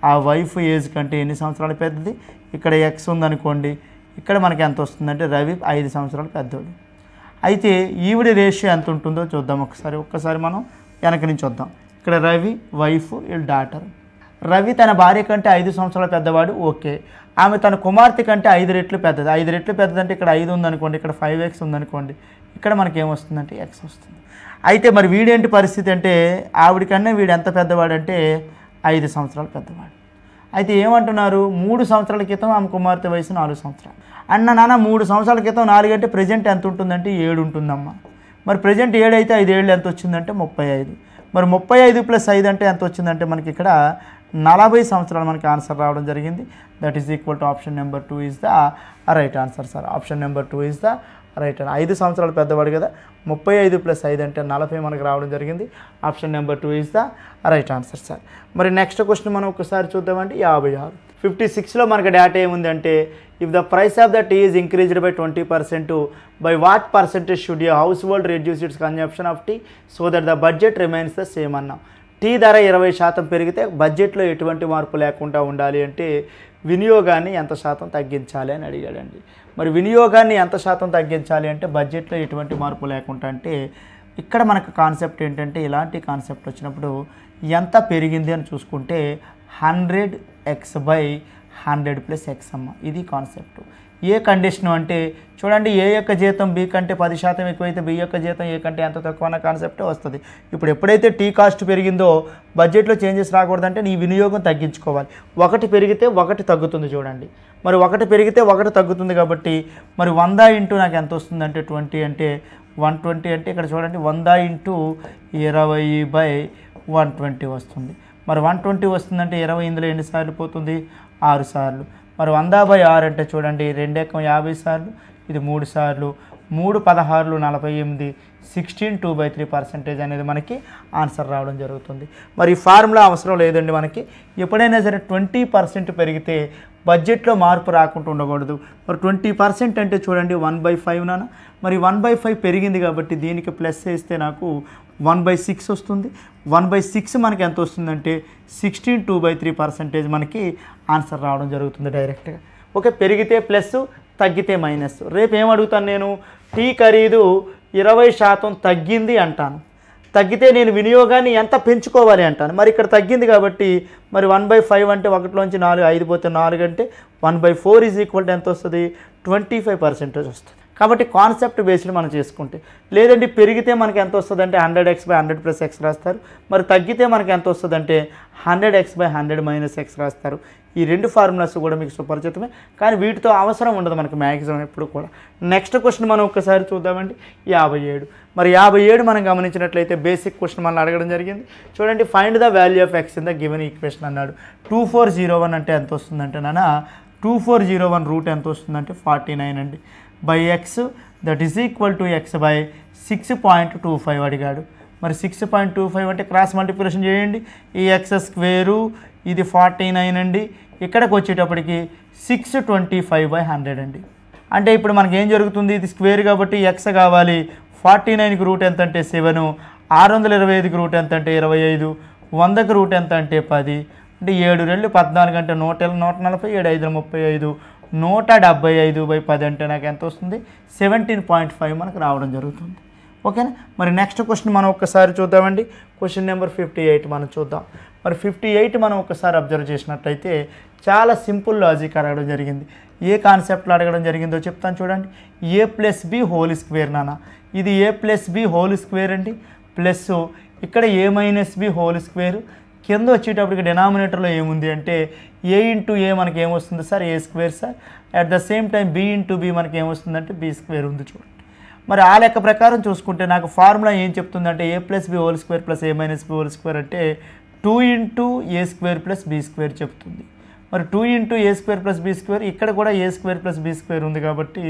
ఆ వైఫ్ ఏజ్ కంటే ఎన్ని సంవత్సరాలు పెద్దది? ఇక్కడ ఎక్స్ ఉందనుకోండి, ఇక్కడ మనకి ఎంత వస్తుందంటే రవి 5 సంవత్సరాలు పెద్దవాడు. అయితే ఈవిడి రేషియో ఎంత ఉంటుందో చూద్దాం ఒక్కసారి మనం వెనక నుంచి వద్దాం. ఇక్కడ రవి వైఫ్ వీళ్ళ డాటర్. రవి తన భార్య కంటే 5 సంవత్సరాలు పెద్దవాడు, ఓకే. ఆమె తన కుమార్తె కంటే 5 రెట్లు పెద్దది. 5 రెట్లు పెద్దదంటే ఇక్కడ 5 ఉందనుకోండి, ఇక్కడ 5x ఉందనుకోండి, ఇక్కడ మనకి ఏమొస్తుందంటే x వస్తుంది. అయితే మరి వీడేంటి పరిస్థితి అంటే ఆవిడకన్నా వీడు ఎంత పెద్దవాడంటే 5 సంవత్సరాలు పెద్దవాడు. అయితే ఏమంటున్నారు 3 సంవత్సరాల క్రితం ఆమె కుమార్తె వయసు 4 సంవత్సరాలు. నాన్న 3 సంవత్సరాల క్రితం 4 అంటే ప్రజెంట్ ఎంత ఉంటుందంటే 7 ఉంటుందమ్మా. మరి ప్రజెంట్ 7 అయితే 5 ఏళ్ళు ఎంత వచ్చిందంటే 35. మరి 35 + 5 అంటే ఎంత వచ్చిందంటే మనకి ఇక్కడ 40 సంవత్సరాలు మనకి ఆన్సర్ రావడం జరిగింది. That is equal to option number 2 is the right answer sir. Option number 2 is the right. 5 సంవత్సరాలు పెద్దవాడు కదా, 35 + 5 అంటే 40 మనకు రావడం జరిగింది. Option number 2 is the right answer sir. మరి నెక్స్ట్ క్వశ్చన్ మనం ఒకసారి చూద్దామంటే 56. 56లో మనకి డేటా ఏముందంటే if the price of the tea is increased by 20%, by what percentage should a household reduce its consumption of tea so that the budget remains the same అన్నాం. Tea ధర 20% పెరిగితే బడ్జెట్లో ఎటువంటి మార్పు లేకుండా ఉండాలి అంటే వినియోగాన్ని ఎంత శాతం తగ్గించాలి అని అడిగాడండి. మరి వినియోగాన్ని ఎంత శాతం తగ్గించాలి అంటే బడ్జెట్లో ఎటువంటి మార్పు లేకుండా అంటే ఇక్కడ మనకు కాన్సెప్ట్ ఏంటంటే ఇలాంటి కాన్సెప్ట్ వచ్చినప్పుడు ఎంత పెరిగింది అని చూసుకుంటే 100x/100 + x అమ్మ. ఇది కాన్సెప్ట్. ఏ కండిషన్ అంటే చూడండి ఏ యొక్క జీతం బి కంటే 10% ఎక్కువైతే బి యొక్క జీతం ఏ కంటే ఎంత తక్కువ అన్న కాన్సెప్టే వస్తుంది. ఇప్పుడు ఎప్పుడైతే టీ కాస్ట్ పెరిగిందో బడ్జెట్లో చేంజెస్ రాకూడదంటే నీ వినియోగం తగ్గించుకోవాలి. 1 పెరిగితే 1 తగ్గుతుంది చూడంండి. మరి 1 పెరిగితే 1 తగ్గుతుంది కాబట్టి మరి 100 ఇంటూ నాకు ఎంత వస్తుందంటే 20 అంటే 120 అంటే ఇక్కడ చూడండి 100 ఇంటూ 20/120 వస్తుంది. మరి 120 వస్తుందంటే 20 ఇందులో ఎన్నిసార్లు పోతుంది 6 సార్లు. మరి 100/6 అంటే చూడండి 2 × 50 సార్లు, ఇది 3 సార్లు, 3 16 48, 16 2/3% అనేది మనకి ఆన్సర్ రావడం జరుగుతుంది. మరి ఈ ఫార్ములా అవసరం లేదండి మనకి. ఎప్పుడైనా సరే 20% పెరిగితే బడ్జెట్లో మార్పు రాకుండా ఉండకూడదు. మరి 20% అంటే చూడండి 1/5 నాన్న. మరి 1/5 పెరిగింది కాబట్టి దీనికి ప్లస్ చేస్తే నాకు 1/6 వస్తుంది. 1/6 మనకి ఎంత వస్తుందంటే 16 2/3% మనకి ఆన్సర్ రావడం జరుగుతుంది డైరెక్ట్గా. ఓకే, పెరిగితే ప్లస్ తగ్గితే మైనస్. రేపు ఏం అడుగుతాను నేను, టీ ఖరీదు 20% తగ్గింది అంటాను. తగ్గితే నేను వినియోగాన్ని ఎంత పెంచుకోవాలి అంటాను. మరి ఇక్కడ తగ్గింది కాబట్టి మరి 1/5 అంటే 1లోంచి 4 5 పోతే 4 అంటే 1/4 ఈజ్ ఈక్వల్ టు ఎంత వస్తుంది, 25% వస్తుంది. కాబట్టి కాన్సెప్ట్ బేస్డ్ మనం చేసుకుంటే, లేదంటే పెరిగితే మనకి ఎంత వస్తుంది అంటే 100x/100 + x రాస్తారు. మరి తగ్గితే మనకి ఎంత వస్తుంది అంటే 100x/100 - x రాస్తారు. ఈ రెండు ఫార్ములాస్ కూడా మీకు సుపరిచితమే, కానీ వీటితో అవసరం ఉండదు మనకి మ్యాక్సిమం ఎప్పుడు కూడా. నెక్స్ట్ క్వశ్చన్ మనం ఒకసారి చూద్దామండి. 57. మరి 57 మనం గమనించినట్లయితే బేసిక్ క్వశ్చన్ మనం అడగడం జరిగింది. చూడండి, find the value of x in the given equation అన్నాడు. 2401 అంటే ఎంత వస్తుందంటే నాన్న 2401 రూట్ ఎంత వస్తుందంటే 49 అండి. By X that is equal to x/6.25 అడిగాడు. మరి 6.25 అంటే క్రాస్ మల్టిప్లికేషన్ చేయండి. ఈ x² ఇది 49 అండి. ఇక్కడికి వచ్చేటప్పటికి 625/100 అండి. అంటే ఇప్పుడు మనకి ఏం జరుగుతుంది, ఇది స్క్వేర్ కాబట్టి x కావాలి. 49కి రూట్ ఎంత అంటే 7, 625కి రూట్ ఎంత అంటే 25, 100కి రూట్ ఎంత అంటే 10, అంటే 7 2 14 అంటే 140, 7 5 35, 175/10 అంటే నాకు ఎంత వస్తుంది, 17.5 మనకు రావడం జరుగుతుంది. ఓకేనా. మరి నెక్స్ట్ క్వశ్చన్ మనం ఒక్కసారి చూద్దామండి. క్వశ్చన్ నెంబర్ 58 మనం చూద్దాం. మరి 58 మనం ఒకసారి అబ్జర్వ్ చేసినట్లయితే చాలా సింపుల్ లాజిక్ అడగడం జరిగింది. ఏ కాన్సెప్ట్లో అడగడం జరిగిందో చెప్తాను చూడండి. a+b² నాన్న, ఇది a+b² అండి. ప్లస్ ఇక్కడ a-b² కింద వచ్చేటప్పటికి డినామినేటర్లో ఏముంది అంటే a ఇంటూ ఏ మనకి ఏమొస్తుంది sir, a² sir. At the same time b into b మనకి ఏమొస్తుందంటే b² ఉంది చూడండి. మరి ఆ లెక్క ప్రకారం చూసుకుంటే నాకు ఫార్ములా ఏం చెప్తుందంటే a+b² + a-b² అంటే 2 × a² + b² చెప్తుంది. మరి 2 × a² + b² ఇక్కడ కూడా a² + b² ఉంది కాబట్టి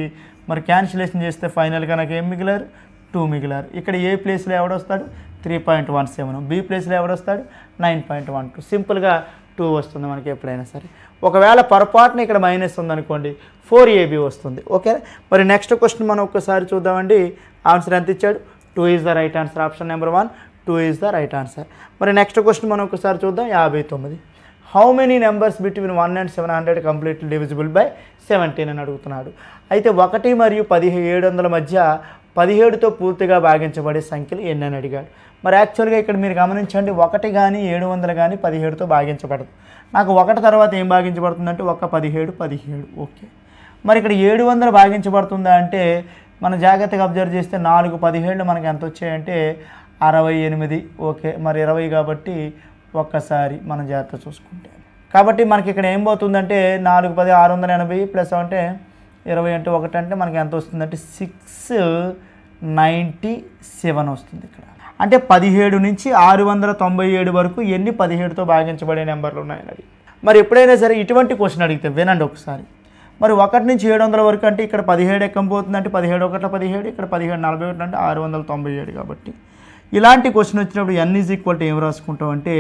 మరి క్యాన్సిలేషన్ చేస్తే ఫైనల్గా నాకు ఏం మిగిలారు, 2 మిగిలారు. ఇక్కడ ఏ ప్లేస్లో ఎవడొస్తాడు, 3.17, బి ప్లేస్లో ఎవడొస్తాడు, 9.12. సింపుల్గా 2 వస్తుంది మనకి ఎప్పుడైనా సరే. ఒకవేళ పొరపాటున ఇక్కడ మైనస్ ఉందనుకోండి 4ab వస్తుంది. ఓకే. మరి నెక్స్ట్ క్వశ్చన్ మనం ఒక్కసారి చూద్దామండి. ఆన్సర్ ఎంత ఇచ్చాడు, 2 is the right answer. Option number 1 2 is the right answer. మరి నెక్స్ట్ క్వశ్చన్ మనం ఒకసారి చూద్దాం. 59. How many numbers between 1 and 700 completely divisible by 17 అని అడుగుతున్నాడు. అయితే 1 మరియు 1700 మధ్య 17తో పూర్తిగా భాగించబడే సంఖ్యలు ఎన్ని అని అడిగాడు. మరి యాక్చువల్గా ఇక్కడ మీరు గమనించండి, 1 కానీ 700 కానీ 17తో భాగించబడదు. నాకు 1 తర్వాత ఏం భాగించబడుతుందంటే 1 17 17. ఓకే. మరి ఇక్కడ 700 భాగించబడుతుందా అంటే మనం జాగ్రత్తగా అబ్జర్వ్ చేస్తే 4 17 మనకి ఎంత వచ్చాయంటే 68. ఓకే. మరి 20 కాబట్టి ఒక్కసారి మనం జాగ్రత్త చూసుకుంటే, కాబట్టి మనకి ఇక్కడ ఏం పోతుందంటే 4 10 680 ప్లస్ అంటే 20 అంటే 1 అంటే మనకి ఎంత వస్తుందంటే 697 వస్తుంది ఇక్కడ. అంటే 17 నుంచి 697 వరకు ఎన్ని 17తో భాగించబడే నెంబర్లు ఉన్నాయన్నది. మరి ఎప్పుడైనా సరే ఇటువంటి క్వశ్చన్ అడిగితే వినండి ఒకసారి. మరి 1 నుంచి 700 వరకు అంటే ఇక్కడ 17 ఎక్కం పోతుందంటే 17 1 17, ఇక్కడ 17 41 అంటే 697. కాబట్టి ఇలాంటి క్వశ్చన్ వచ్చినప్పుడు n ఈజ్ ఈక్వల్ టు ఏం రాసుకుంటాం అంటే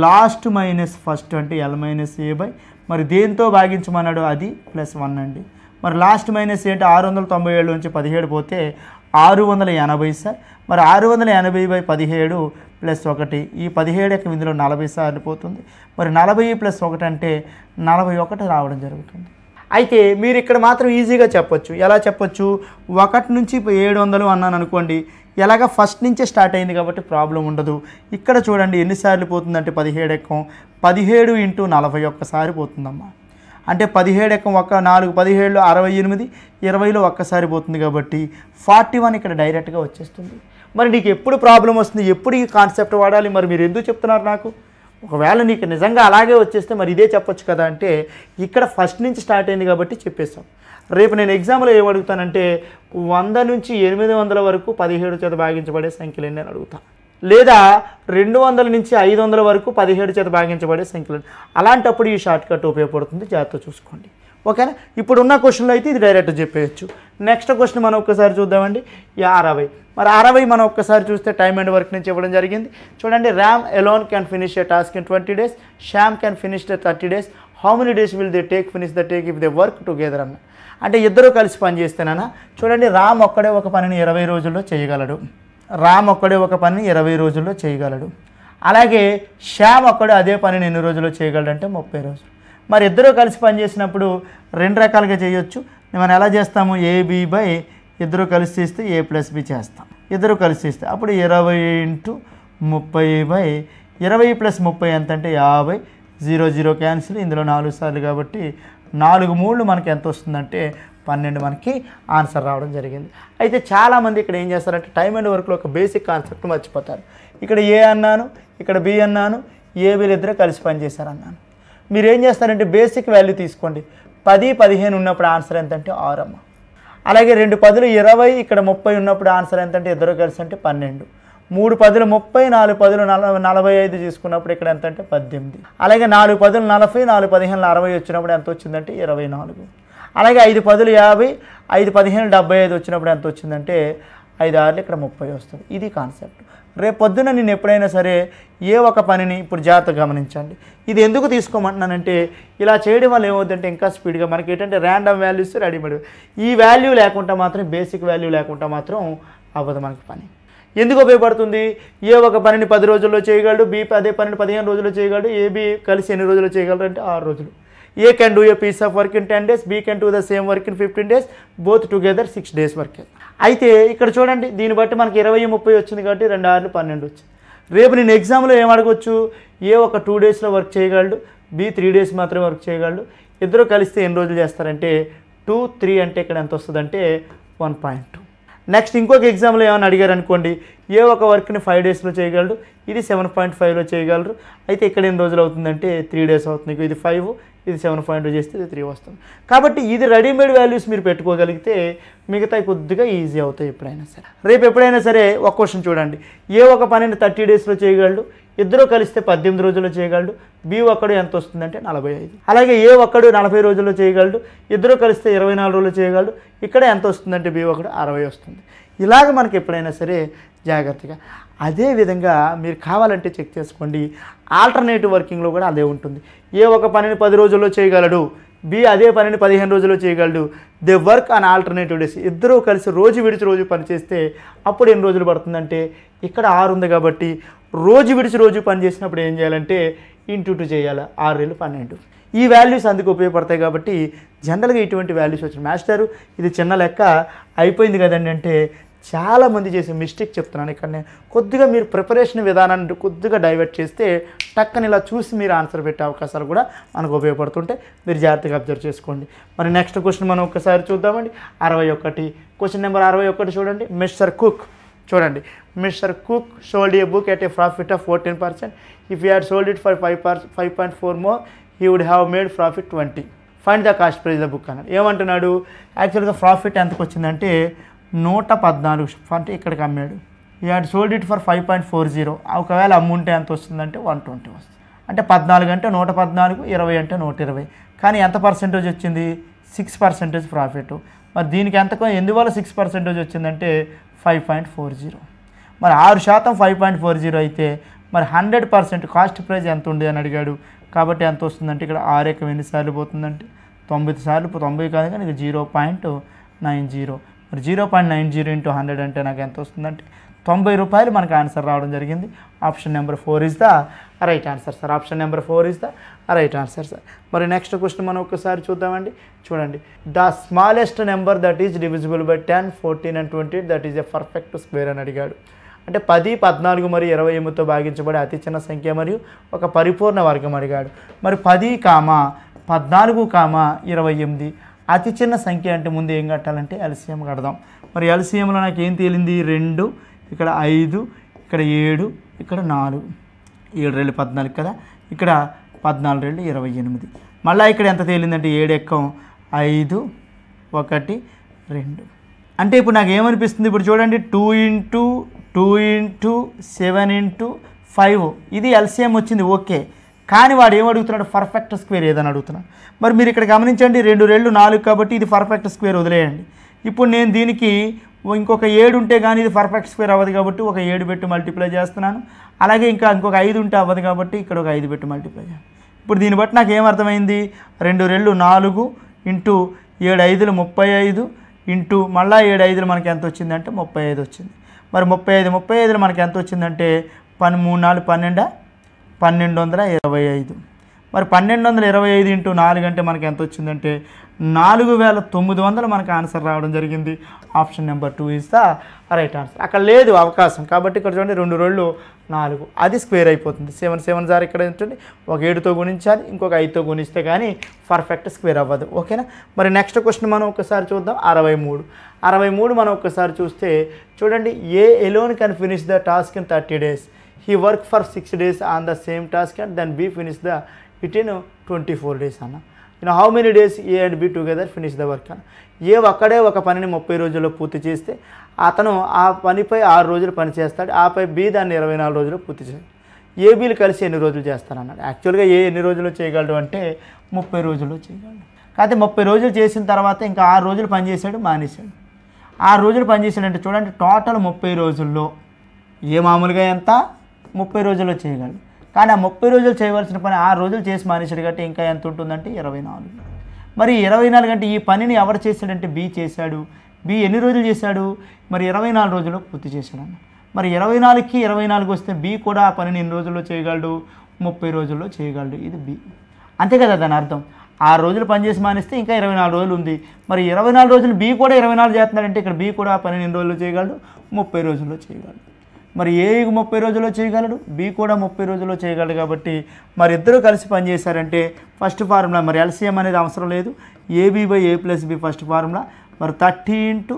లాస్ట్ మైనస్ ఫస్ట్ అంటే l - a బై మరి దేంతో భాగించమన్నాడు అది +1 అండి. మరి లాస్ట్ మైనస్ ఏంటి, 697 నుంచి 17 పోతే 680 సార్. మరి 680/17 + 1, ఈ 17 యొక్క ఇందులో 40 సార్లు పోతుంది. మరి 40 + 1 అంటే 41 రావడం జరుగుతుంది. అయితే మీరు ఇక్కడ మాత్రం ఈజీగా చెప్పొచ్చు. ఎలా చెప్పొచ్చు, 1 నుంచి 700 అన్నాను అనుకోండి, ఎలాగ ఫస్ట్ నుంచే స్టార్ట్ అయింది కాబట్టి ప్రాబ్లం ఉండదు. ఇక్కడ చూడండి ఎన్నిసార్లు పోతుందంటే 17 ఎక్కం 17 × 40 ఒక్కసారి పోతుందమ్మా. అంటే 17 ఎక్కం 4 17 68, 20లో ఒక్కసారి పోతుంది కాబట్టి 41 ఇక్కడ డైరెక్ట్గా వచ్చేస్తుంది. మరి నీకు ఎప్పుడు ప్రాబ్లం వస్తుంది, ఎప్పుడు ఈ కాన్సెప్ట్ వాడాలి, మరి మీరు ఎందుకు చెప్తున్నారు నాకు? ఒకవేళ నీకు నిజంగా అలాగే వచ్చేస్తే మరి ఇదే చెప్పొచ్చు కదా అంటే ఇక్కడ ఫస్ట్ నుంచి స్టార్ట్ అయింది కాబట్టి చెప్పేస్తాం. రేపు నేను ఎగ్జామ్లో ఏమడుగుతానంటే 100 నుంచి 800 వరకు 17 చేత భాగించబడే సంఖ్యలు ఎన్ని అని అడుగుతాను, లేదా 200 నుంచి 500 వరకు 17 చేత భాగించబడే సంఖ్యలు. అలాంటప్పుడు ఈ షార్ట్ కట్ ఉపయోగపడుతుంది, జాగ్రత్త చూసుకోండి. ఓకేనా. ఇప్పుడు ఉన్న క్వశ్చన్లో అయితే ఇది డైరెక్ట్ చెప్పేయచ్చు. నెక్స్ట్ క్వశ్చన్ మనం ఒక్కసారి చూద్దామండి. 60. మరి 60 మనం ఒక్కసారి చూస్తే టైమ్ అండ్ వర్క్ నుంచి ఇవ్వడం జరిగింది. చూడండి, RAM alone can finish a task in 20 days, Shyam can finish the 30 days. How many days will they finish the take if they work together అన్న. అంటే ఇద్దరు కలిసి పని చేస్తేనా, చూడండి రామ్ ఒక్కడే ఒక పనిని 20 రోజుల్లో చేయగలడు. రామ్ ఒక్కడే ఒక పనిని 20 రోజుల్లో చేయగలడు. అలాగే శ్యామ్ ఒక్కడే అదే పనిని ఎన్ని రోజుల్లో చేయగలడు అంటే 30 రోజులు. మరి ఇద్దరు కలిసి పనిచేసినప్పుడు 2 రకాలుగా చేయొచ్చు. మనం ఎలా చేస్తాము, ఏబి బై ఇద్దరు కలిసి చేస్తే ఏ ప్లస్ బి చేస్తాం, ఇద్దరు కలిసి చేస్తే అప్పుడు 20 × 30 బై 20 + 30 ఎంత అంటే 50, 0 0 క్యాన్సిల్, ఇందులో 4 సార్లు కాబట్టి 4 3 మనకి ఎంత వస్తుందంటే 12 మనకి ఆన్సర్ రావడం జరిగింది. అయితే చాలామంది ఇక్కడ ఏం చేస్తారంటే టైమ్ అండ్ వర్క్లో ఒక బేసిక్ కాన్సెప్ట్ మర్చిపోతారు. ఇక్కడ ఏ అన్నాను, ఇక్కడ బి అన్నాను, ఏబీలు ఇద్దరు కలిసి పనిచేశారు అన్నాను. మీరు ఏం చేస్తారంటే బేసిక్ వాల్యూ తీసుకోండి. 10 15 ఉన్నప్పుడు ఆన్సర్ ఎంత అంటే 6 అమ్మ. అలాగే 2 10లు 20, ఇక్కడ 30 ఉన్నప్పుడు ఆన్సర్ ఎంత అంటే ఇద్దరు కలిసి అంటే 12. 3 10లు 30, 4 10లు 45 తీసుకున్నప్పుడు ఇక్కడ ఎంత అంటే 18. అలాగే 4 10లు 40, 4 15లు 60 వచ్చినప్పుడు ఎంత వచ్చిందంటే 24. అలాగే 5 10లు 50, 5 15లు 75 వచ్చినప్పుడు ఎంత వచ్చిందంటే 5 6లు ఇక్కడ 30 వస్తుంది. ఇది కాన్సెప్ట్. రేపు పొద్దున నేను ఎప్పుడైనా సరే ఏ ఒక పనిని ఇప్పుడు జాగ్రత్తగా గమనించండి. ఇది ఎందుకు తీసుకోమంటున్నానంటే ఇలా చేయడం వల్ల ఏమవుతుందంటే ఇంకా స్పీడ్గా మనకి ఏంటంటే ర్యాండమ్ వాల్యూస్ రెడీమేడ్ ఈ వాల్యూ లేకుండా మాత్రం బేసిక్ వాల్యూ లేకుండా మాత్రం అవ్వదు మనకి పని. ఎందుకు ఉపయోగపడుతుంది, ఏ ఒక పనిని 10 రోజుల్లో చేయగలడు, బి అదే పనిని 15 రోజుల్లో చేయగలడు, ఏబి కలిసి ఎన్ని రోజుల్లో చేయగలరు అంటే 6 రోజులు. A can do a piece of work in 10 days, B can do the same work in 15 days, both together 6 days work. అయితే ఇక్కడ చూడండి దీన్ని బట్టి మనకి 20 30 వచ్చింది కాబట్టి 2 6లు 12 వచ్చింది. రేపు నేను ఎగ్జామ్లో ఏం అడగొచ్చు, ఏ ఒక 2 డేస్లో వర్క్ చేయగలడు, బి 3 డేస్ మాత్రమే వర్క్ చేయగలడు, ఇద్దరు కలిస్తే ఎన్ని రోజులు చేస్తారంటే 2 3 అంటే ఇక్కడ ఎంత వస్తుందంటే 1.2. నెక్స్ట్ ఇంకొక ఎగ్జామ్లో ఏమైనా అడిగారు అనుకోండి, ఏ ఒక వర్క్ని 5 డేస్లో చేయగలడు, ఇది 7.5లో చేయగలరు, అయితే ఇక్కడ ఎన్ని రోజులు అవుతుందంటే 3 డేస్ అవుతుంది. ఇది 5, ఇది 7.2 చేస్తే ఇది 3 వస్తుంది. కాబట్టి ఇది రెడీమేడ్ వాల్యూస్ మీరు పెట్టుకోగలిగితే మిగతా కొద్దిగా ఈజీ అవుతాయి ఎప్పుడైనా సరే. రేపు ఎప్పుడైనా సరే ఒక క్వశ్చన్ చూడండి, ఏ ఒక పనిని 30 డేస్లో చేయగలడు, ఇద్దరు కలిస్తే 18 రోజుల్లో చేయగలడు, బి ఒక్కడు ఎంత వస్తుందంటే 45. అలాగే ఏ ఒక్కడు 40 రోజుల్లో చేయగలడు, ఇద్దరు కలిస్తే 24 రోజుల్లో చేయగలడు, ఇక్కడ ఎంత వస్తుందంటే బి ఒకడు 60 వస్తుంది. ఇలాగ మనకి ఎప్పుడైనా సరే జాగ్రత్తగా. అదేవిధంగా మీరు కావాలంటే చెక్ చేసుకోండి, ఆల్టర్నేటివ్ వర్కింగ్లో కూడా అదే ఉంటుంది. ఏ ఒక పనిని 10 రోజుల్లో చేయగలడు, బి అదే పనిని 15 రోజుల్లో చేయగలడు, they work on alternative days, ఇద్దరూ కలిసి రోజు విడిచి రోజు పని చేస్తే అప్పుడు ఎన్ని రోజులు పడుతుందంటే ఇక్కడ 6 ఉంది కాబట్టి రోజు విడిచి రోజు పని చేసినప్పుడు ఏం చేయాలంటే ఇంటూ 2 చేయాలి, 6 × 12. ఈ వాల్యూస్ అందుకు ఉపయోగపడతాయి కాబట్టి జనరల్గా ఇటువంటి వాల్యూస్ వచ్చిన మాస్టరు ఇది చిన్న లెక్క అయిపోయింది కదండి అంటే చాలామంది చేసే మిస్టేక్ చెప్తున్నాను. ఇక్కడ నేను కొద్దిగా మీరు ప్రిపరేషన్ విధానాన్ని కొద్దిగా డైవర్ట్ చేస్తే టక్కని ఇలా చూసి మీరు ఆన్సర్ పెట్టే అవకాశాలు కూడా మనకు ఉపయోగపడుతుంటే మీరు జాగ్రత్తగా అబ్జర్వ్ చేసుకోండి. మరి నెక్స్ట్ క్వశ్చన్ మనం ఒకసారి చూద్దామండి. 61 క్వశ్చన్ నెంబర్ 61 చూడండి. మిస్టర్ కుక్ చూడంండి, mister Cook sold a book at a profit of 14%. If he had sold it for 5.4 more, he would have made profit 20. Find the cost price of the book అన్నాడు. ఏమంటున్నాడు, యాక్చువల్గా profit ఎంతకు వచ్చిందంటే 114 అంటే ఇక్కడికి అమ్మాడు. ఈ had sold it for 5.40. ఒకవేళ అమ్ముంటే ఎంత వస్తుందంటే 120 వస్తుంది. అంటే 14 అంటే 114, 20 అంటే 120. కానీ ఎంత పర్సెంటేజ్ వచ్చింది, 6% ప్రాఫిట్. మరి దీనికి ఎందువల్ల 6% వచ్చిందంటే 5.40. మరి 6% 5.40 అయితే మరి 100% కాస్ట్ ప్రైస్ ఎంత ఉంది అని అడిగాడు. కాబట్టి ఎంత వస్తుందంటే ఇక్కడ 6 ఎన్నిసార్లు పోతుందంటే 90 సార్లు, 90 కాదు కానీ ఇది 0.90. మరి 0.90 × 100 అంటే నాకు ఎంత వస్తుందంటే 90 రూపాయలు మనకు ఆన్సర్ రావడం జరిగింది. Option number 4 is the right answer sir. Option number 4 is the right answer sir. మరి నెక్స్ట్ క్వశ్చన్ మనం ఒకసారి చూద్దామండి. చూడండి, the smallest number that is divisible by 10, 14 and 28 that is a perfect square అని అడిగాడు. అంటే 10, 14 మరియు 28తో భాగించబడే అతి చిన్న సంఖ్య మరియు ఒక పరిపూర్ణ వర్గం అడిగాడు. మరి 10, 14, 28 అతి చిన్న సంఖ్య అంటే ముందు ఏం కట్టాలంటే ఎల్సిఎం కడదాం. మరి ఎల్సిఎంలో నాకు ఏం తేలింది, 2, ఇక్కడ 5, ఇక్కడ 7, ఇక్కడ 4, 7 2 14 కదా, ఇక్కడ 14 2 28. మళ్ళీ ఇక్కడ ఎంత తేలిందంటే 7 ఎక్కం 5 1 2. అంటే ఇప్పుడు నాకు ఏమనిపిస్తుంది, ఇప్పుడు చూడండి 2 × 7 × 5 ఇది ఎల్సిఎం వచ్చింది ఓకే. కానీ వాడు ఏమడుగుతున్నాడు, పర్ఫెక్ట్ స్క్వేర్ ఏదని అడుగుతున్నాడు. మరి మీరు ఇక్కడ గమనించండి 2 2 4 కాబట్టి ఇది పర్ఫెక్ట్ స్క్వేర్ వదిలేయండి. ఇప్పుడు నేను దీనికి ఇంకొక 7 ఉంటే కానీ ఇది పర్ఫెక్ట్ స్క్వేర్ అవ్వదు కాబట్టి ఒక 7 పెట్టి మల్టిప్లై చేస్తున్నాను. అలాగే ఇంకొక 5 ఉంటే అవ్వదు కాబట్టి ఇక్కడ ఒక 5 పెట్టి మల్టిప్లై చేయాలి. ఇప్పుడు దీన్ని బట్టి నాకు ఏమర్థమైంది, 2 2 4 × 7 5 35 ఇంటూ మళ్ళీ 7 5 మనకి ఎంత వచ్చిందంటే 35 వచ్చింది. మరి 35 మనకి ఎంత వచ్చిందంటే 3 4 12 1225. మరి 1225 ఇంటూ 4 అంటే మనకి ఎంత వచ్చిందంటే 4900 మనకు ఆన్సర్ రావడం జరిగింది. Option number 2 is the right answer. అక్కడ లేదు అవకాశం కాబట్టి ఇక్కడ చూడండి 2 2 4 అది స్క్వేర్ అయిపోతుంది. 7 7 సార్ ఇక్కడ ఉంటుంది, ఒక 7తో గుణించాలి, ఇంకొక 5తో గుణిస్తే కానీ పర్ఫెక్ట్ స్క్వేర్ అవ్వదు. ఓకేనా. మరి నెక్స్ట్ క్వశ్చన్ మనం ఒకసారి చూద్దాం. 63 మనం ఒకసారి చూస్తే చూడండి, A alone can finish the task in 30 days. He work for 6 days on the same task and then B finish the it in 24 days అన్న. How many days A and B together finish the work అన్న. A ఒక్కడే ఒక పనిని 30 రోజుల్లో పూర్తి చేస్తే అతను ఆ పనిపై 6 రోజులు పని చేస్తాడు, ఆపై బి దాన్ని 24 రోజులు పూర్తి చేస్తాడు. ఏబీలు కలిసి ఎన్ని రోజులు చేస్తారన్నాడు. యాక్చువల్గా ఏ ఎన్ని రోజుల్లో చేయగలడు అంటే 30 రోజుల్లో చేయగలడు. కాకపోతే 30 రోజులు చేసిన తర్వాత ఇంకా 6 రోజులు పనిచేశాడు, మానేశాడు. 6 రోజులు పనిచేసాడంటే చూడండి టోటల్ 30 రోజుల్లో ఏ మామూలుగా ఎంత 30 రోజుల్లో చేయగలడు. కానీ ఆ 30 రోజులు చేయవలసిన పని 6 రోజులు చేసి మానేశాడు కాబట్టి ఇంకా ఎంత ఉంటుందంటే 24. మరి 24 అంటే ఈ పనిని ఎవరు చేశాడంటే బి చేశాడు. బి ఎన్ని రోజులు చేశాడు? మరి 24 రోజుల్లో పూర్తి చేశాడు అన్న. మరి 24కి 24 వస్తే బి కూడా ఆ పనిని ఎన్ని రోజుల్లో చేయగలడు? 30 రోజుల్లో చేయగలడు. ఇది బి. అంతే కదా దాని అర్థం. 6 రోజులు పనిచేసి మానేస్తే ఇంకా 24 రోజులు ఉంది. మరి 24 రోజులు బి కూడా 24 చేస్తున్నాడంటే ఇక్కడ బి కూడా ఆ పనిని ఎన్ని రోజుల్లో చేయగలడు? 30 రోజుల్లో చేయగలడు. మరి ఏ 30 రోజుల్లో చేయగలడు, బి కూడా 30 రోజుల్లో చేయగలడు. కాబట్టి మరి ఇద్దరు కలిసి పనిచేశారంటే ఫస్ట్ ఫార్ములా మరి ఎల్సిఎం అనేది అవసరం లేదు. AB by A plus B first formula. మరి 30 ఇంటూ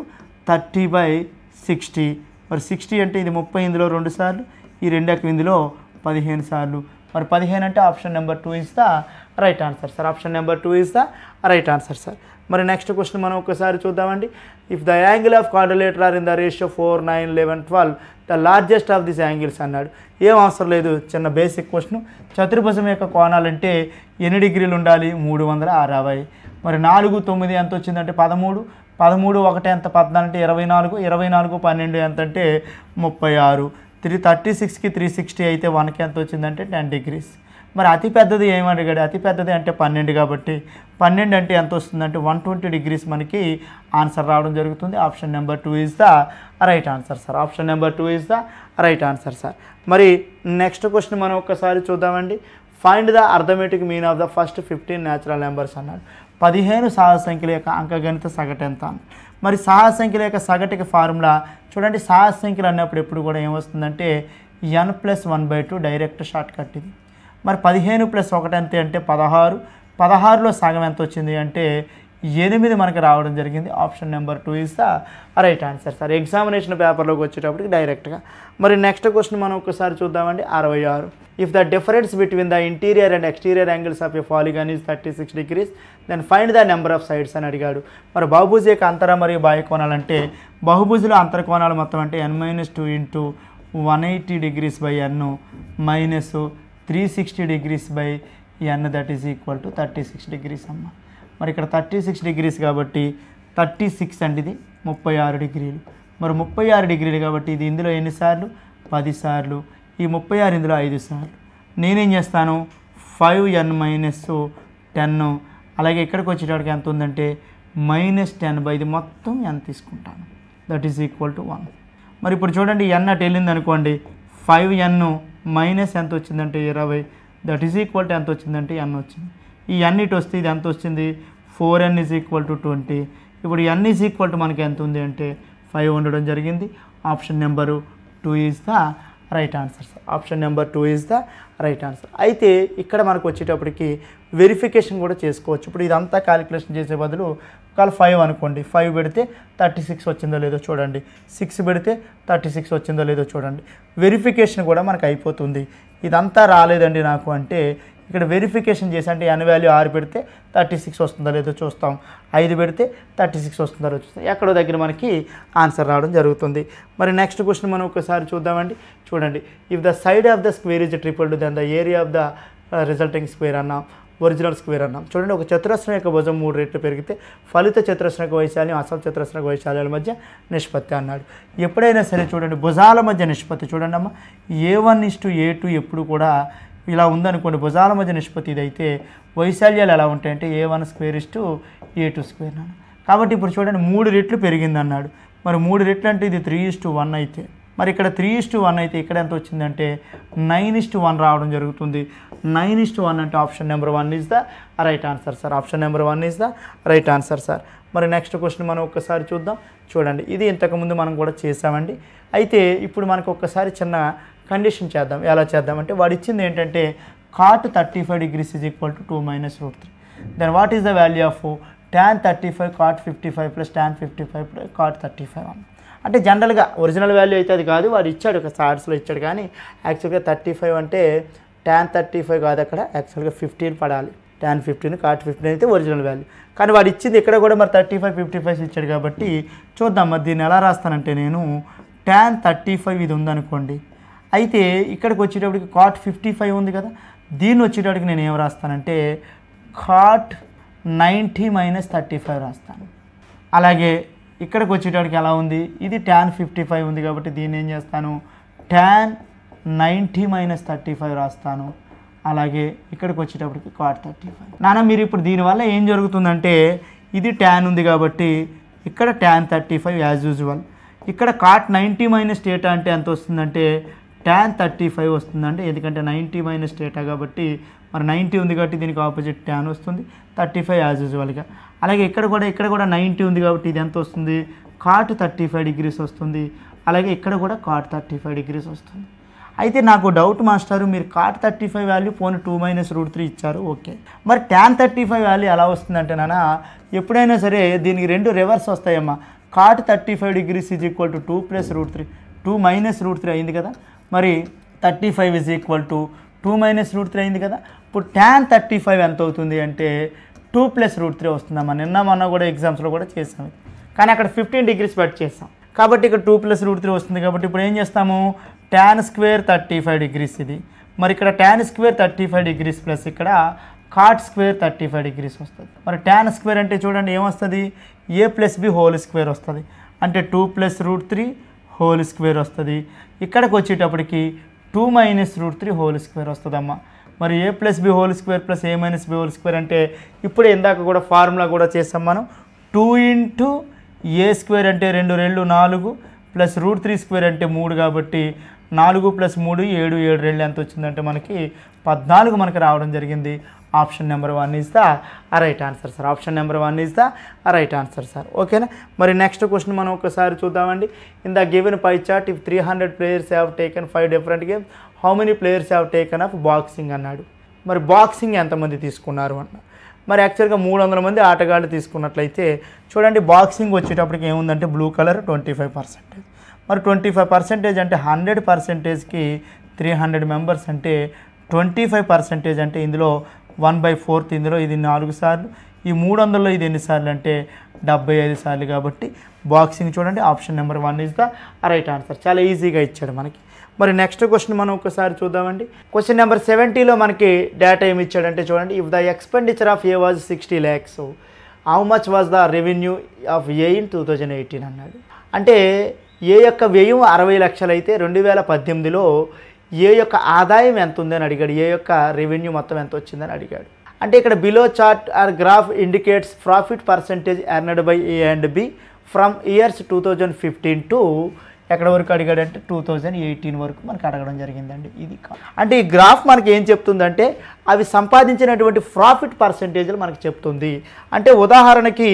30/60. మరి 60 అంటే ఇది 30, ఇందులో 2 సార్లు, ఈ 2 ఇందులో 15 సార్లు. మరి 15 అంటే option number 2 is the right answer sir. Option number 2 is the right answer sir. మరి నెక్స్ట్ క్వశ్చన్ మనం ఒకసారి చూద్దామండి. If the angle of quadrilateral are in the ratio 4, 9, 11, 12 the largest of this angles అన్నాడు. ఏం అవసరం లేదు, చిన్న బేసిక్ క్వశ్చన్. చతుర్భుజం యొక్క కోణాలంటే ఎన్ని డిగ్రీలు ఉండాలి? 360. మరి 4, 9 ఎంత వచ్చిందంటే 13. 13 1 ఎంత 14 అంటే 24. 24 12 ఎంత అంటే 36. 36కి 360 అయితే 1కి ఎంత వచ్చిందంటే 10 degrees. మరి అతి పెద్దది ఏమడిగాడు? అతి పెద్దది అంటే 12 కాబట్టి 12 అంటే ఎంత వస్తుందంటే 120 degrees మనకి ఆన్సర్ రావడం జరుగుతుంది. Option number 2 is the right answer sir. Option number 2 is the right answer sir. మరి నెక్స్ట్ క్వశ్చన్ మనం ఒక్కసారి చూద్దామండి. Find the arithmetic mean of the first 15 natural numbers అన్నాడు. 15 సహజ సంఖ్యల యొక్క అంకగణిత సగటు ఎంత? మరి సహజ సంఖ్యల యొక్క సగటుకి ఫార్ములా చూడండి. సహజ సంఖ్యలు అన్నప్పుడు ఎప్పుడు కూడా ఏమొస్తుందంటే n+1/2 డైరెక్ట్ షార్ట్ కట్ ఇది. మరి 15 + 1 ఎంత అంటే 16. 16లో సగం ఎంత వచ్చింది అంటే 8 మనకి రావడం జరిగింది. Option number 2 is the right answer sir. Examination పేపర్లోకి వచ్చేటప్పటికి డైరెక్ట్గా. మరి నెక్స్ట్ క్వశ్చన్ మనం ఒకసారి చూద్దామండి. 66. If the difference between the interior and exterior angles of a polygon is 36 degrees then find the number of sides అని అడిగాడు. మరి బహుభుజ యొక్క అంతర మరియు బాహ్య కోణాలు అంటే బహుభుజుల అంతర కోణాలు మొత్తం అంటే n-2 into 180 degrees by n minus 360 degrees by n that is equal to 36 degrees అమ్మ. మరి ఇక్కడ 36 degrees కాబట్టి 36 అంటే ఇది 36 డిగ్రీలు. మరి 36 డిగ్రీలు కాబట్టి ఇది ఇందులో ఎన్నిసార్లు? 10 సార్లు. ఈ 36 ఇందులో 5 సార్లు. నేనేం చేస్తాను? 5n-10. అలాగే ఇక్కడికి వచ్చేటప్పటికి ఎంత ఉందంటే -10 ఇది మొత్తం n తీసుకుంటాను. That is equal to 1. మరి ఇప్పుడు చూడండి n అటు వెళ్ళింది అనుకోండి. 5n మైనస్ ఎంత వచ్చిందంటే 20. దట్ ఈజ్ ఈక్వల్ టు ఎంత వచ్చిందంటే n వచ్చింది. ఈ n ఇటు వస్తే ఇది ఎంత వచ్చింది? 4n is equal to 20. ఇప్పుడు n ఈజ్ ఈక్వల్ టు మనకి ఎంత ఉంది అంటే 5 ఉండడం జరిగింది. Option number 2 is the right answer sir. Option number 2 is the right answer. అయితే ఇక్కడ మనకు వచ్చేటప్పటికి వెరిఫికేషన్ కూడా చేసుకోవచ్చు. ఇప్పుడు ఇదంతా క్యాలిక్యులేషన్ చేసే బదులు ఒకవేళ 5 అనుకోండి, 5 పెడితే 36 వచ్చిందో లేదో చూడండి, 6 పెడితే 36 వచ్చిందో లేదో చూడండి. వెరిఫికేషన్ కూడా మనకు అయిపోతుంది. ఇదంతా రాలేదండి నాకు అంటే ఇక్కడ వెరిఫికేషన్ చేసి అంటే n వాల్యూ 6 పెడితే 36 వస్తుందో లేదో చూస్తాం, 5 పెడితే 36 వస్తుందో లేదో చూస్తాం. ఎక్కడో దగ్గర మనకి ఆన్సర్ రావడం జరుగుతుంది. మరి నెక్స్ట్ క్వశ్చన్ మనం ఒకసారి చూద్దామండి. చూడండి, if the side of the square is tripled then the area of the resulting square అన్నాం, ఒరిజినల్ స్క్వేర్ అన్నాం. చూడండి, ఒక చతురస్రం యొక్క భుజం 3 రెట్లు పెరిగితే ఫలిత చతురస్రం యొక్క వైశాల్యం అసలు చతురస్రం యొక్క వైశాల్యాల మధ్య నిష్పత్తి అన్నాడు. ఎప్పుడైనా సరే చూడండి భుజాల మధ్య నిష్పత్తి చూడండి అమ్మ, A1:A2 ఎప్పుడు కూడా ఇలా ఉందనుకోండి. భుజాల మధ్య నిష్పత్తి ఇదైతే వైశాల్యాలు ఎలా ఉంటాయంటే A1² A2² కాబట్టి ఇప్పుడు చూడండి 3 రెట్లు పెరిగింది అన్నాడు. మరి 3 రెట్లు అంటే ఇది 3:1 అయితే మరి ఇక్కడ 3:1 అయితే ఇక్కడ ఎంత వచ్చిందంటే 9:1 రావడం జరుగుతుంది. 9:1 అంటే option number 1 is the right answer sir. Option number 1 is the right answer sir. మరి నెక్స్ట్ క్వశ్చన్ మనం ఒక్కసారి చూద్దాం. చూడండి, ఇది ఇంతకుముందు మనం కూడా చేసామండి. అయితే ఇప్పుడు మనకు ఒక్కసారి చిన్న కండిషన్ చేద్దాం. ఎలా చేద్దామంటే వాడు ఇచ్చింది ఏంటంటే cot 35 degrees is equal to 2 minus root 3. Then what is the value of tan 35 cot 55 plus tan 55 plus cot 35? అంటే జనరల్గా ఒరిజినల్ వాల్యూ అయితే అది కాదు, వాడు ఇచ్చాడు ఒక చార్ట్స్లో ఇచ్చాడు. కానీ యాక్చువల్గా 35 అంటే tan 35 కాదు, అక్కడ యాక్చువల్గా 15 పడాలి. tan 15 cot 15 అయితే ఒరిజినల్ వాల్యూ. కానీ వాడు ఇచ్చింది ఇక్కడ కూడా మరి 35 55 ఇచ్చాడు కాబట్టి చూద్దాం. మరి దీన్ని ఎలా రాస్తానంటే నేను tan 35 ఇది ఉందనుకోండి, అయితే ఇక్కడికి వచ్చేటప్పటికి cot 55 ఉంది కదా, దీన్ని వచ్చేటప్పటికి నేను ఏం రాస్తానంటే cot 90 minus 35 రాస్తాను. అలాగే ఇక్కడికి వచ్చేటప్పటికి ఎలా ఉంది, ఇది tan 55 ఉంది కాబట్టి దీన్ని ఏం చేస్తాను tan 90 minus 35 రాస్తాను. అలాగే ఇక్కడికి వచ్చేటప్పటికి cot 35. నాన్న మీరు ఇప్పుడు దీనివల్ల ఏం జరుగుతుందంటే ఇది tan ఉంది కాబట్టి ఇక్కడ tan 35 యాజ్ యూజువల్, ఇక్కడ cot 90 minus theta అంటే ఎంత వస్తుందంటే tan 35 వస్తుందంటే, ఎందుకంటే 90 minus theta కాబట్టి మరి 90 ఉంది కాబట్టి దీనికి ఆపోజిట్ tan వస్తుంది, 35 యాజ్ యూజువల్గా. అలాగే ఇక్కడ కూడా 90 ఉంది కాబట్టి ఇది ఎంత వస్తుంది cot 35 degrees వస్తుంది. అలాగే ఇక్కడ కూడా cot 35 degrees వస్తుంది. అయితే నాకు డౌట్ మాస్టారు, మీరు cot 35 వాల్యూ పోనీ 2 minus root 3 ఇచ్చారు, ఓకే. మరి tan 35 వాల్యూ ఎలా వస్తుందంటే నాన్న ఎప్పుడైనా సరే దీనికి రెండు reverse వస్తాయమ్మా. cot 35 degrees is equal to 2 plus root 3, 2 minus root 3 అయింది కదా, మరి 35 is equal to 2 minus root 3 అయింది కదా. ఇప్పుడు tan 35 ఎంత అవుతుంది అంటే 2 plus root 3 వస్తుందమ్మా. నిన్న మొన్న కూడా ఎగ్జామ్స్లో కూడా చేసాం, కానీ అక్కడ 15 degrees బట్ చేసాం కాబట్టి ఇక్కడ 2 plus root 3 వస్తుంది. కాబట్టి ఇప్పుడు ఏం చేస్తాము tan square 35 degrees ఇది, మరి ఇక్కడ tan square 35 degrees ప్లస్ ఇక్కడ cot square 35 degrees వస్తుంది. మరి tan square అంటే చూడండి ఏమొస్తుంది a plus b whole square వస్తుంది, అంటే 2 plus root 3 హోల్ స్క్వేర్ వస్తుంది. ఇక్కడికి వచ్చేటప్పటికి 2 minus root 3 హోల్ స్క్వేర్ వస్తుందమ్మా. మరి a plus b whole square plus a minus b whole square అంటే ఇప్పుడు ఇందాక కూడా ఫార్ములా కూడా చేస్తాం మనం. 2 into a స్క్వేర్ అంటే 2 2 4 ప్లస్ root 3 స్క్వేర్ అంటే 3 కాబట్టి 4 + 3 7 7 2 ఎంత వచ్చిందంటే మనకి 14 మనకి రావడం జరిగింది. Option number 1 is the right answer sir. Option number 1 is the right answer sir. ఓకేనా. మరి నెక్స్ట్ క్వశ్చన్ మనం ఒకసారి చూద్దామండి. In the given pie chart if 300 players have taken 5 different games, how many players have taken of boxing అన్నాడు. మరి boxing ఎంతమంది తీసుకున్నారు అన్న. మరి యాక్చువల్గా 300 మంది ఆటగాళ్ళు తీసుకున్నట్లయితే చూడండి బాక్సింగ్ వచ్చేటప్పటికి ఏముందంటే బ్లూ కలర్ 25%. మరి 25% అంటే 100%కి 300 మెంబర్స్ అంటే 25% అంటే ఇందులో 1/4 ఇందులో ఇది 4 సార్లు, ఈ 300లో ఇది ఎన్నిసార్లు అంటే 75 సార్లు. కాబట్టి బాక్సింగ్ చూడండి option number 1 is the right answer. చాలా ఈజీగా ఇచ్చాడు మనకి. మరి నెక్స్ట్ క్వశ్చన్ మనం ఒకసారి చూద్దామండి. క్వశ్చన్ నెంబర్ 70లో మనకి డేటా ఏమి ఇచ్చాడంటే చూడండి, if the expenditure of A was 60 lakhs, how much was the revenue of A in 2018 అన్నాడు. అంటే ఏ యొక్క వ్యయం 60 లక్షలు అయితే 2018లో ఏ యొక్క ఆదాయం ఎంత ఉందని అడిగాడు, ఏ యొక్క రెవెన్యూ మొత్తం ఎంత వచ్చిందని అడిగాడు. అంటే ఇక్కడ below chart or graph indicates profit percentage earned by A and B from years 2015 to ఎక్కడ వరకు అడిగాడంటే 2018 వరకు మనకు అడగడం జరిగిందండి. ఇది అంటే ఈ గ్రాఫ్ మనకి ఏం చెప్తుందంటే అవి సంపాదించినటువంటి ప్రాఫిట్ పర్సంటేజ్లు మనకు చెప్తుంది. అంటే ఉదాహరణకి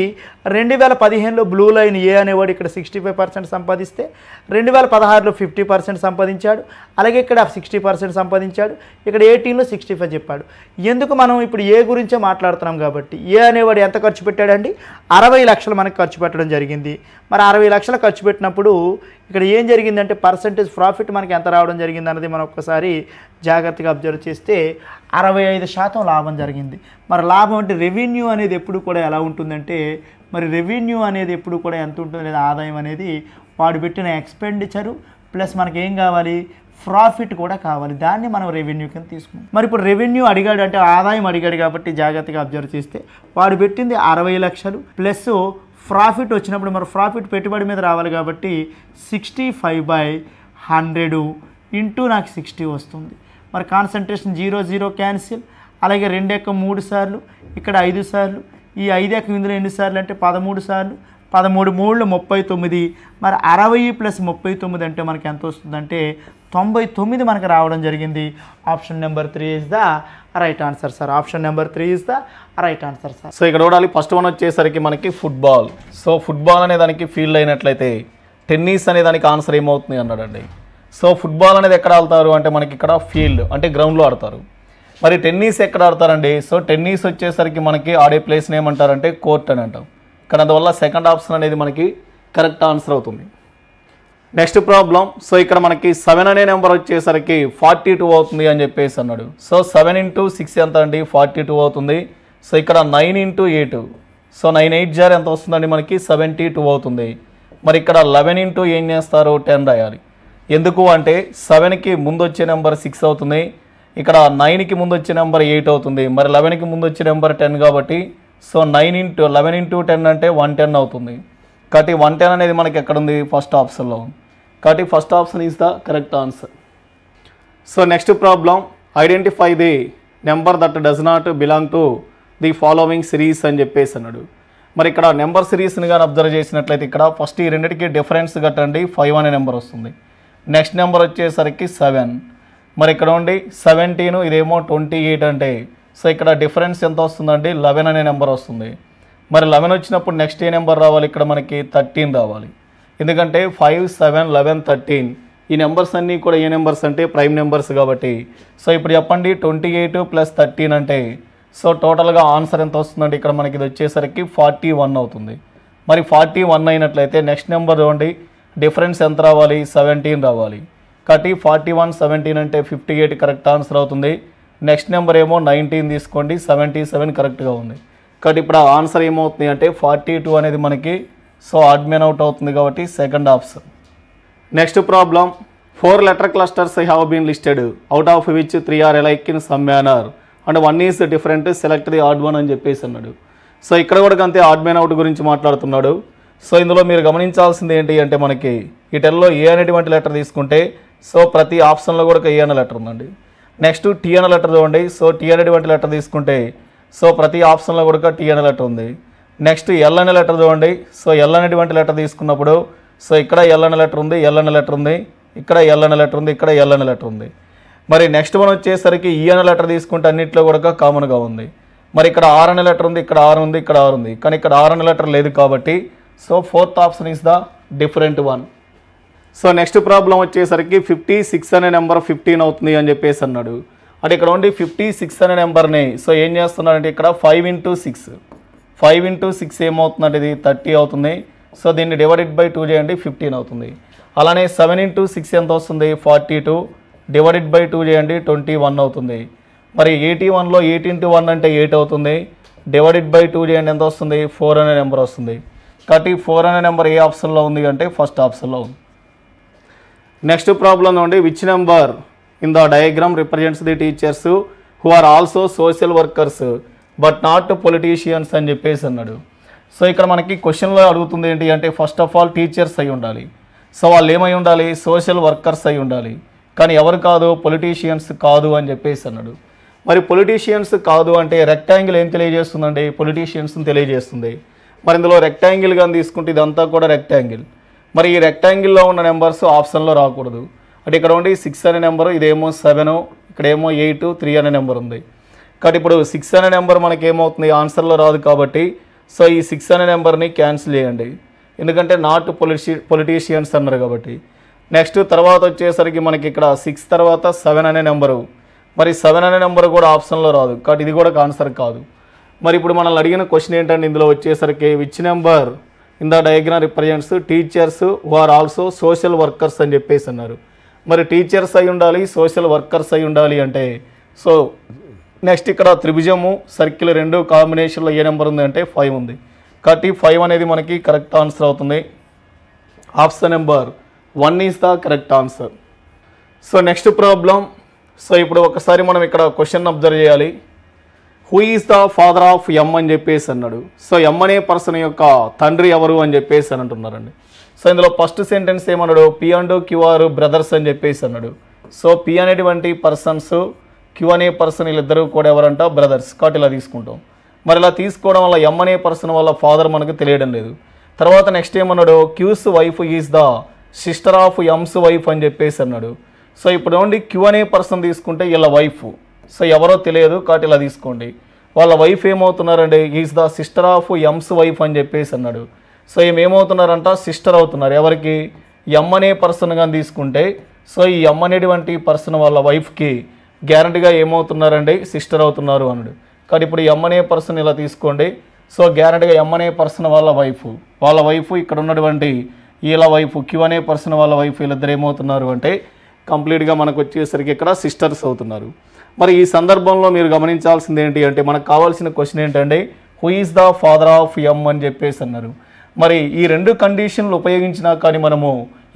2015లో బ్లూ లైన్ ఏ అనేవాడు ఇక్కడ 65% సంపాదిస్తే 2016లో 50% సంపాదించాడు, అలాగే ఇక్కడ 60% సంపాదించాడు, ఇక్కడ 18లో 65 చెప్పాడు. ఎందుకు మనం ఇప్పుడు ఏ గురించే మాట్లాడుతున్నాం కాబట్టి ఏ అనేవాడు ఎంత ఖర్చు పెట్టాడండి 60 లక్షలు మనకు ఖర్చు పెట్టడం జరిగింది. మరి 60 లక్షలు ఖర్చు పెట్టినప్పుడు ఇక్కడ ఏం జరిగిందంటే పర్సంటేజ్ ప్రాఫిట్ మనకి ఎంత రావడం జరిగింది అన్నది మనం ఒక్కసారి జాగ్రత్తగా అబ్జర్వ్ చేస్తే 65% లాభం జరిగింది. మరి లాభం అంటే రెవెన్యూ అనేది ఎప్పుడు కూడా ఎలా ఉంటుందంటే మరి రెవెన్యూ అనేది ఎప్పుడు కూడా ఎంత ఉంటుంది లేదా ఆదాయం అనేది వాడు పెట్టిన ఎక్స్పెండిచరు ప్లస్ మనకి ఏం కావాలి ప్రాఫిట్ కూడా కావాలి, దాన్ని మనం రెవెన్యూ కింద తీసుకున్నాం. మరి ఇప్పుడు రెవెన్యూ అడిగాడు అంటే ఆదాయం అడిగాడు కాబట్టి జాగ్రత్తగా అబ్జర్వ్ చేస్తే వాడు పెట్టింది 60 లక్షలు ప్లస్ ప్రాఫిట్ వచ్చినప్పుడు మరి ప్రాఫిట్ పెట్టుబడి మీద రావాలి కాబట్టి 65/100 ఇంటూ నాకు 60 వస్తుంది. మరి కాన్సన్ట్రేషన్ 0 0 క్యాన్సిల్, అలాగే 2 3 సార్లు, ఇక్కడ 5 సార్లు, ఈ 5 ఇందులో ఎన్ని సార్లు అంటే 13 సార్లు, 13 3 39. మరి 60 ప్లస్ 39 అంటే మనకి ఎంత వస్తుందంటే 99 మనకు రావడం జరిగింది. Option number 3 is the right answer sir. Option number 3 is the right answer sir. So ఇక్కడ చూడాలి, ఫస్ట్ వన్ వచ్చేసరికి మనకి ఫుట్బాల్. సో ఫుట్బాల్ అనే దానికి ఫీల్డ్ అయినట్లయితే టెన్నిస్ అనే దానికి ఆన్సర్ ఏమవుతుంది అన్నాడండి. సో ఫుట్బాల్ అనేది ఎక్కడ ఆడతారు అంటే మనకి ఇక్కడ ఫీల్డ్ అంటే గ్రౌండ్లో ఆడతారు. మరి టెన్నిస్ ఎక్కడ ఆడతారండి? సో టెన్నిస్ వచ్చేసరికి మనకి ఆడే ప్లేస్ని ఏమంటారంటే కోర్ట్ అని అంటాం. ఇక్కడ అందువల్ల సెకండ్ ఆప్షన్ అనేది మనకి కరెక్ట్ ఆన్సర్ అవుతుంది. Next problem. సో ఇక్కడ మనకి 7 అనే నెంబర్ వచ్చేసరికి 42 అవుతుంది అని చెప్పేసి అన్నాడు. సో 7 × 6 ఎంత అండి? 42 అవుతుంది. సో ఇక్కడ 9 × 8. సో 9 8 జార్ ఎంత వస్తుందండి? మనకి 72 అవుతుంది. మరి ఇక్కడ 11 × ఏం చేస్తారు? 10 రాయాలి. ఎందుకు అంటే 7కి ముందు వచ్చే నెంబర్ 6 అవుతుంది, ఇక్కడ 9కి ముందు వచ్చే నెంబర్ 8 అవుతుంది, మరి 11కి ముందు వచ్చే నెంబర్ 10 కాబట్టి సో 9 × 11 × 10 అంటే 110 అవుతుంది. కాబట్టి 110 అనేది మనకి ఎక్కడ ఉంది? ఫస్ట్ ఆప్షన్లో ఉంది. కాబట్టి first option is the correct answer. So next problem. Identify the number that does not belong to the following series అని చెప్పేసి అన్నాడు. మరి ఇక్కడ నెంబర్ సిరీస్ని కానీ అబ్జర్వ్ చేసినట్లయితే ఇక్కడ ఫస్ట్ ఈ రెండింటికి డిఫరెన్స్ కట్టండి. 5 అనే నెంబర్ వస్తుంది. నెక్స్ట్ నెంబర్ వచ్చేసరికి 7. మరి ఇక్కడ ఉండి 17, ఇదేమో 28 అంటే సో ఇక్కడ డిఫరెన్స్ ఎంత వస్తుందండి? 11 అనే నెంబర్ వస్తుంది. మరి 11 వచ్చినప్పుడు నెక్స్ట్ ఏ నెంబర్ రావాలి? ఇక్కడ మనకి 13 రావాలి. ఎందుకంటే 5 7 11 13 ఈ నెంబర్స్ అన్నీ కూడా ఏ నెంబర్స్ అంటే ప్రైమ్ నెంబర్స్ కాబట్టి. సో ఇప్పుడు చెప్పండి 28 + 13 అంటే సో టోటల్గా ఆన్సర్ ఎంత వస్తుందండి? ఇక్కడ మనకి ఇది వచ్చేసరికి 41 అవుతుంది. మరి 41 అయినట్లయితే నెక్స్ట్ నెంబర్ చూడండి, డిఫరెన్స్ ఎంత రావాలి? 17 రావాలి. కాబట్టి 41 17 అంటే 58 కరెక్ట్ ఆన్సర్ అవుతుంది. నెక్స్ట్ నెంబర్ ఏమో 19 తీసుకోండి, 77 కరెక్ట్గా ఉంది. కాబట్టి ఇప్పుడు ఆన్సర్ ఏమవుతుంది అంటే 42 అనేది మనకి సో ఆడ్మెన్ అవుట్ అవుతుంది కాబట్టి second option. Next problem. 4 letter clusters have been listed, out of which 3 are alike in some manner and 1 is different, select the odd one అని చెప్పేసి అన్నాడు. సో ఇక్కడ కూడా అంతే ఆడ్మెన్ అవుట్ గురించి మాట్లాడుతున్నాడు. సో ఇందులో మీరు గమనించాల్సింది ఏంటి అంటే మనకి ఈ టెల్లో ఏ అనేటువంటి లెటర్ తీసుకుంటే సో ప్రతి ఆప్షన్లో కూడా ఏ అనే లెటర్ ఉందండి. నెక్స్ట్ టీ అనే లెటర్ చూడండి. సో టీ అనేటువంటి లెటర్ తీసుకుంటే సో ప్రతి ఆప్షన్లో కూడా టీ అనే లెటర్ ఉంది. నెక్స్ట్ ఎల్ అనే లెటర్ చూడండి. సో ఎల్ అనేటువంటి లెటర్ తీసుకున్నప్పుడు సో ఇక్కడ ఎల్ అనే లెటర్ ఉంది, ఎల్ అనే లెటర్ ఉంది, ఇక్కడ ఎల్ అనే లెటర్ ఉంది, ఇక్కడ ఎల్ అనే లెటర్ ఉంది. మరి నెక్స్ట్ వన్ వచ్చేసరికి ఈ అనే లెటర్ తీసుకుంటే అన్నింటిలో కూడా కామన్గా ఉంది. మరి ఇక్కడ ఆర్ అనే లెటర్ ఉంది, ఇక్కడ ఆర్ ఉంది, ఇక్కడ ఆర్ ఉంది, కానీ ఇక్కడ ఆర్ అనే లెటర్ లేదు కాబట్టి so fourth option is the different one. So next problem వచ్చేసరికి 56 అనే నెంబర్ 15 అవుతుంది అని చెప్పేసి అన్నాడు. అంటే ఇక్కడ ఉండి 56 అనే నెంబర్ని సో ఏం చేస్తున్నాడంటే ఇక్కడ 5 × 6 5 × 6 ఏమవుతుందంటే ఇది 30 అవుతుంది. సో దీన్ని డివైడెడ్ బై 2 చేయండి, 15 అవుతుంది. అలానే 7 × 6 ఎంత వస్తుంది? 42 డివైడెడ్ బై 2 చేయండి, 21 అవుతుంది. మరి 81లో 8 × 1 అంటే 8 అవుతుంది. డివైడెడ్ బై 2 చేయండి, ఎంత వస్తుంది? 4 అనే నెంబర్ వస్తుంది. కాబట్టి 4 అనే నెంబర్ ఏ ఆప్షన్లో ఉంది అంటే ఫస్ట్ ఆప్షన్లో ఉంది. నెక్స్ట్ ప్రాబ్లం ఉంది. Which number in the diagram represents the teachers who are also social workers but not politicians అని చెప్పేసి అన్నాడు. సో ఇక్కడ మనకి క్వశ్చన్లో అడుగుతుంది ఏంటి అంటే ఫస్ట్ ఆఫ్ ఆల్ టీచర్స్ అయి ఉండాలి. సో వాళ్ళు ఏమై ఉండాలి? సోషల్ వర్కర్స్ అయి ఉండాలి. కానీ ఎవరు కాదు? పొలిటీషియన్స్ కాదు అని చెప్పేసి అన్నాడు. మరి పొలిటీషియన్స్ కాదు అంటే రెక్టాంగిల్ ఏం తెలియజేస్తుందండి? పొలిటీషియన్స్ని తెలియజేస్తుంది. మరి ఇందులో రెక్టాంగిల్ కానీ తీసుకుంటే ఇదంతా కూడా రెక్టాంగిల్. మరి ఈ రెక్టాంగిల్లో ఉన్న నెంబర్స్ ఆప్షన్లో రాకూడదు. అంటే ఇక్కడ ఉండి 6 అనే నెంబరు, ఇదేమో 7, ఇక్కడేమో 8 3 అనే నెంబర్ ఉంది. కాబట్టి ఇప్పుడు 6 అనే నెంబర్ మనకి ఏమవుతుంది? ఆన్సర్లో రాదు కాబట్టి సో ఈ 6 అనే నెంబర్ని క్యాన్సిల్ చేయండి, ఎందుకంటే నాట్ పొలిటీషియన్స్ అన్నారు కాబట్టి. నెక్స్ట్ తర్వాత వచ్చేసరికి మనకి ఇక్కడ 6 తర్వాత 7 అనే నెంబరు, మరి 7 అనే నెంబర్ కూడా ఆప్షన్లో రాదు కాబట్టి ఇది కూడా ఆన్సర్ కాదు. మరి ఇప్పుడు మనల్ని అడిగిన క్వశ్చన్ ఏంటంటే ఇందులో వచ్చేసరికి which number in the diagram represents teachers who are also social workers అని చెప్పేసి అన్నారు. మరి టీచర్స్ అయి ఉండాలి, సోషల్ వర్కర్స్ అయి ఉండాలి అంటే సో నెక్స్ట్ ఇక్కడ త్రిభుజము సర్కిల్ 2 కాంబినేషన్లో ఏ నెంబర్ ఉంది అంటే 5 ఉంది. కాబట్టి 5 అనేది మనకి కరెక్ట్ ఆన్సర్ అవుతుంది. Option number 1 is the correct answer. So next problem. So ఇప్పుడు ఒకసారి మనం ఇక్కడ క్వశ్చన్ అబ్జర్వ్ చేయాలి. Who is the father of M అని చెప్పేసి అన్నాడు. సో ఎమ్ అనే పర్సన్ యొక్క తండ్రి ఎవరు అని చెప్పేసి అని అంటున్నారండి. సో ఇందులో ఫస్ట్ సెంటెన్స్ ఏమన్నాడు? P and Q are brothers అని చెప్పేసి అన్నాడు. సో పి అనేటువంటి పర్సన్స్, క్యూ అనే పర్సన్ వీళ్ళిద్దరూ కూడా ఎవరంట? బ్రదర్స్. కాబట్టి ఇలా తీసుకుంటాం. మరి ఇలా తీసుకోవడం వల్ల ఎమ్ అనే పర్సన్ వాళ్ళ ఫాదర్ మనకు తెలియడం లేదు. తర్వాత నెక్స్ట్ ఏమన్నాడు, Q's wife is the sister of M's wife అని చెప్పేసి అన్నాడు. సో ఇప్పుడు ఏమండి క్యూ అనే పర్సన్ తీసుకుంటే వీళ్ళ వైఫ్, సో ఎవరో తెలియదు కాబట్టి ఇలా తీసుకోండి. వాళ్ళ వైఫ్ ఏమవుతున్నారండి, is the sister of M's wife అని చెప్పేసి అన్నాడు. సో ఏమవుతున్నారంట, సిస్టర్ అవుతున్నారు. ఎవరికి, ఎమ్ అనే పర్సన్ కానీ తీసుకుంటే సో ఈ ఎమ్ అనేటువంటి పర్సన్ వాళ్ళ వైఫ్కి గ్యారంటీగా ఏమవుతున్నారండి, సిస్టర్ అవుతున్నారు అన్నాడు. కానీ ఇప్పుడు ఎమ్ అనే పర్సన్ ఇలా తీసుకోండి. సో గ్యారంటీగా ఎమ్ అనే పర్సన్ వాళ్ళ వైఫ్ ఇక్కడ ఉన్నటువంటి వీళ్ళ వైఫ్ క్యూ అనే పర్సన్ వాళ్ళ వైఫ్ వీళ్ళిద్దరు ఏమవుతున్నారు అంటే కంప్లీట్గా మనకు వచ్చేసరికి ఇక్కడ సిస్టర్స్ అవుతున్నారు. మరి ఈ సందర్భంలో మీరు గమనించాల్సింది ఏంటి అంటే మనకు కావాల్సిన క్వశ్చన్ ఏంటంటే who is the father of M అని చెప్పేసి అన్నారు. మరి ఈ రెండు కండిషన్లు ఉపయోగించినా కానీ మనము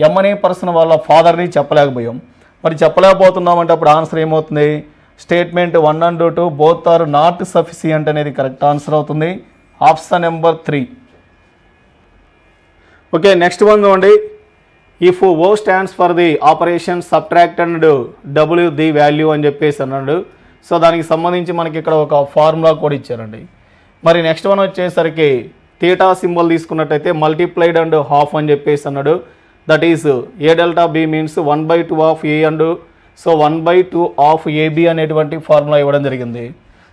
ఎమ్ అనే పర్సన్ వాళ్ళ ఫాదర్ని చెప్పలేకపోయాం. మరి చెప్పలేకపోతున్నామంటే అప్పుడు ఆన్సర్ ఏమవుతుంది, statement 1 and 2 both are not sufficient అనేది కరెక్ట్ ఆన్సర్ అవుతుంది. Option number 3. Okay, next one చూడండి. If O stands for the operation subtract and W the value అని చెప్పేసి అన్నాడు. సో దానికి సంబంధించి మనకి ఇక్కడ ఒక ఫార్ములా కూడా ఇచ్చారండి. మరి నెక్స్ట్ వన్ వచ్చేసరికి థీటా సింబల్ తీసుకున్నట్టయితే మల్టిప్లైడ్ అండ్ హాఫ్ అని చెప్పేసి అన్నాడు. That is a delta B means 1/2 of A and so 1/2 of AB అనేటువంటి ఫార్ములా ఇవ్వడం జరిగింది.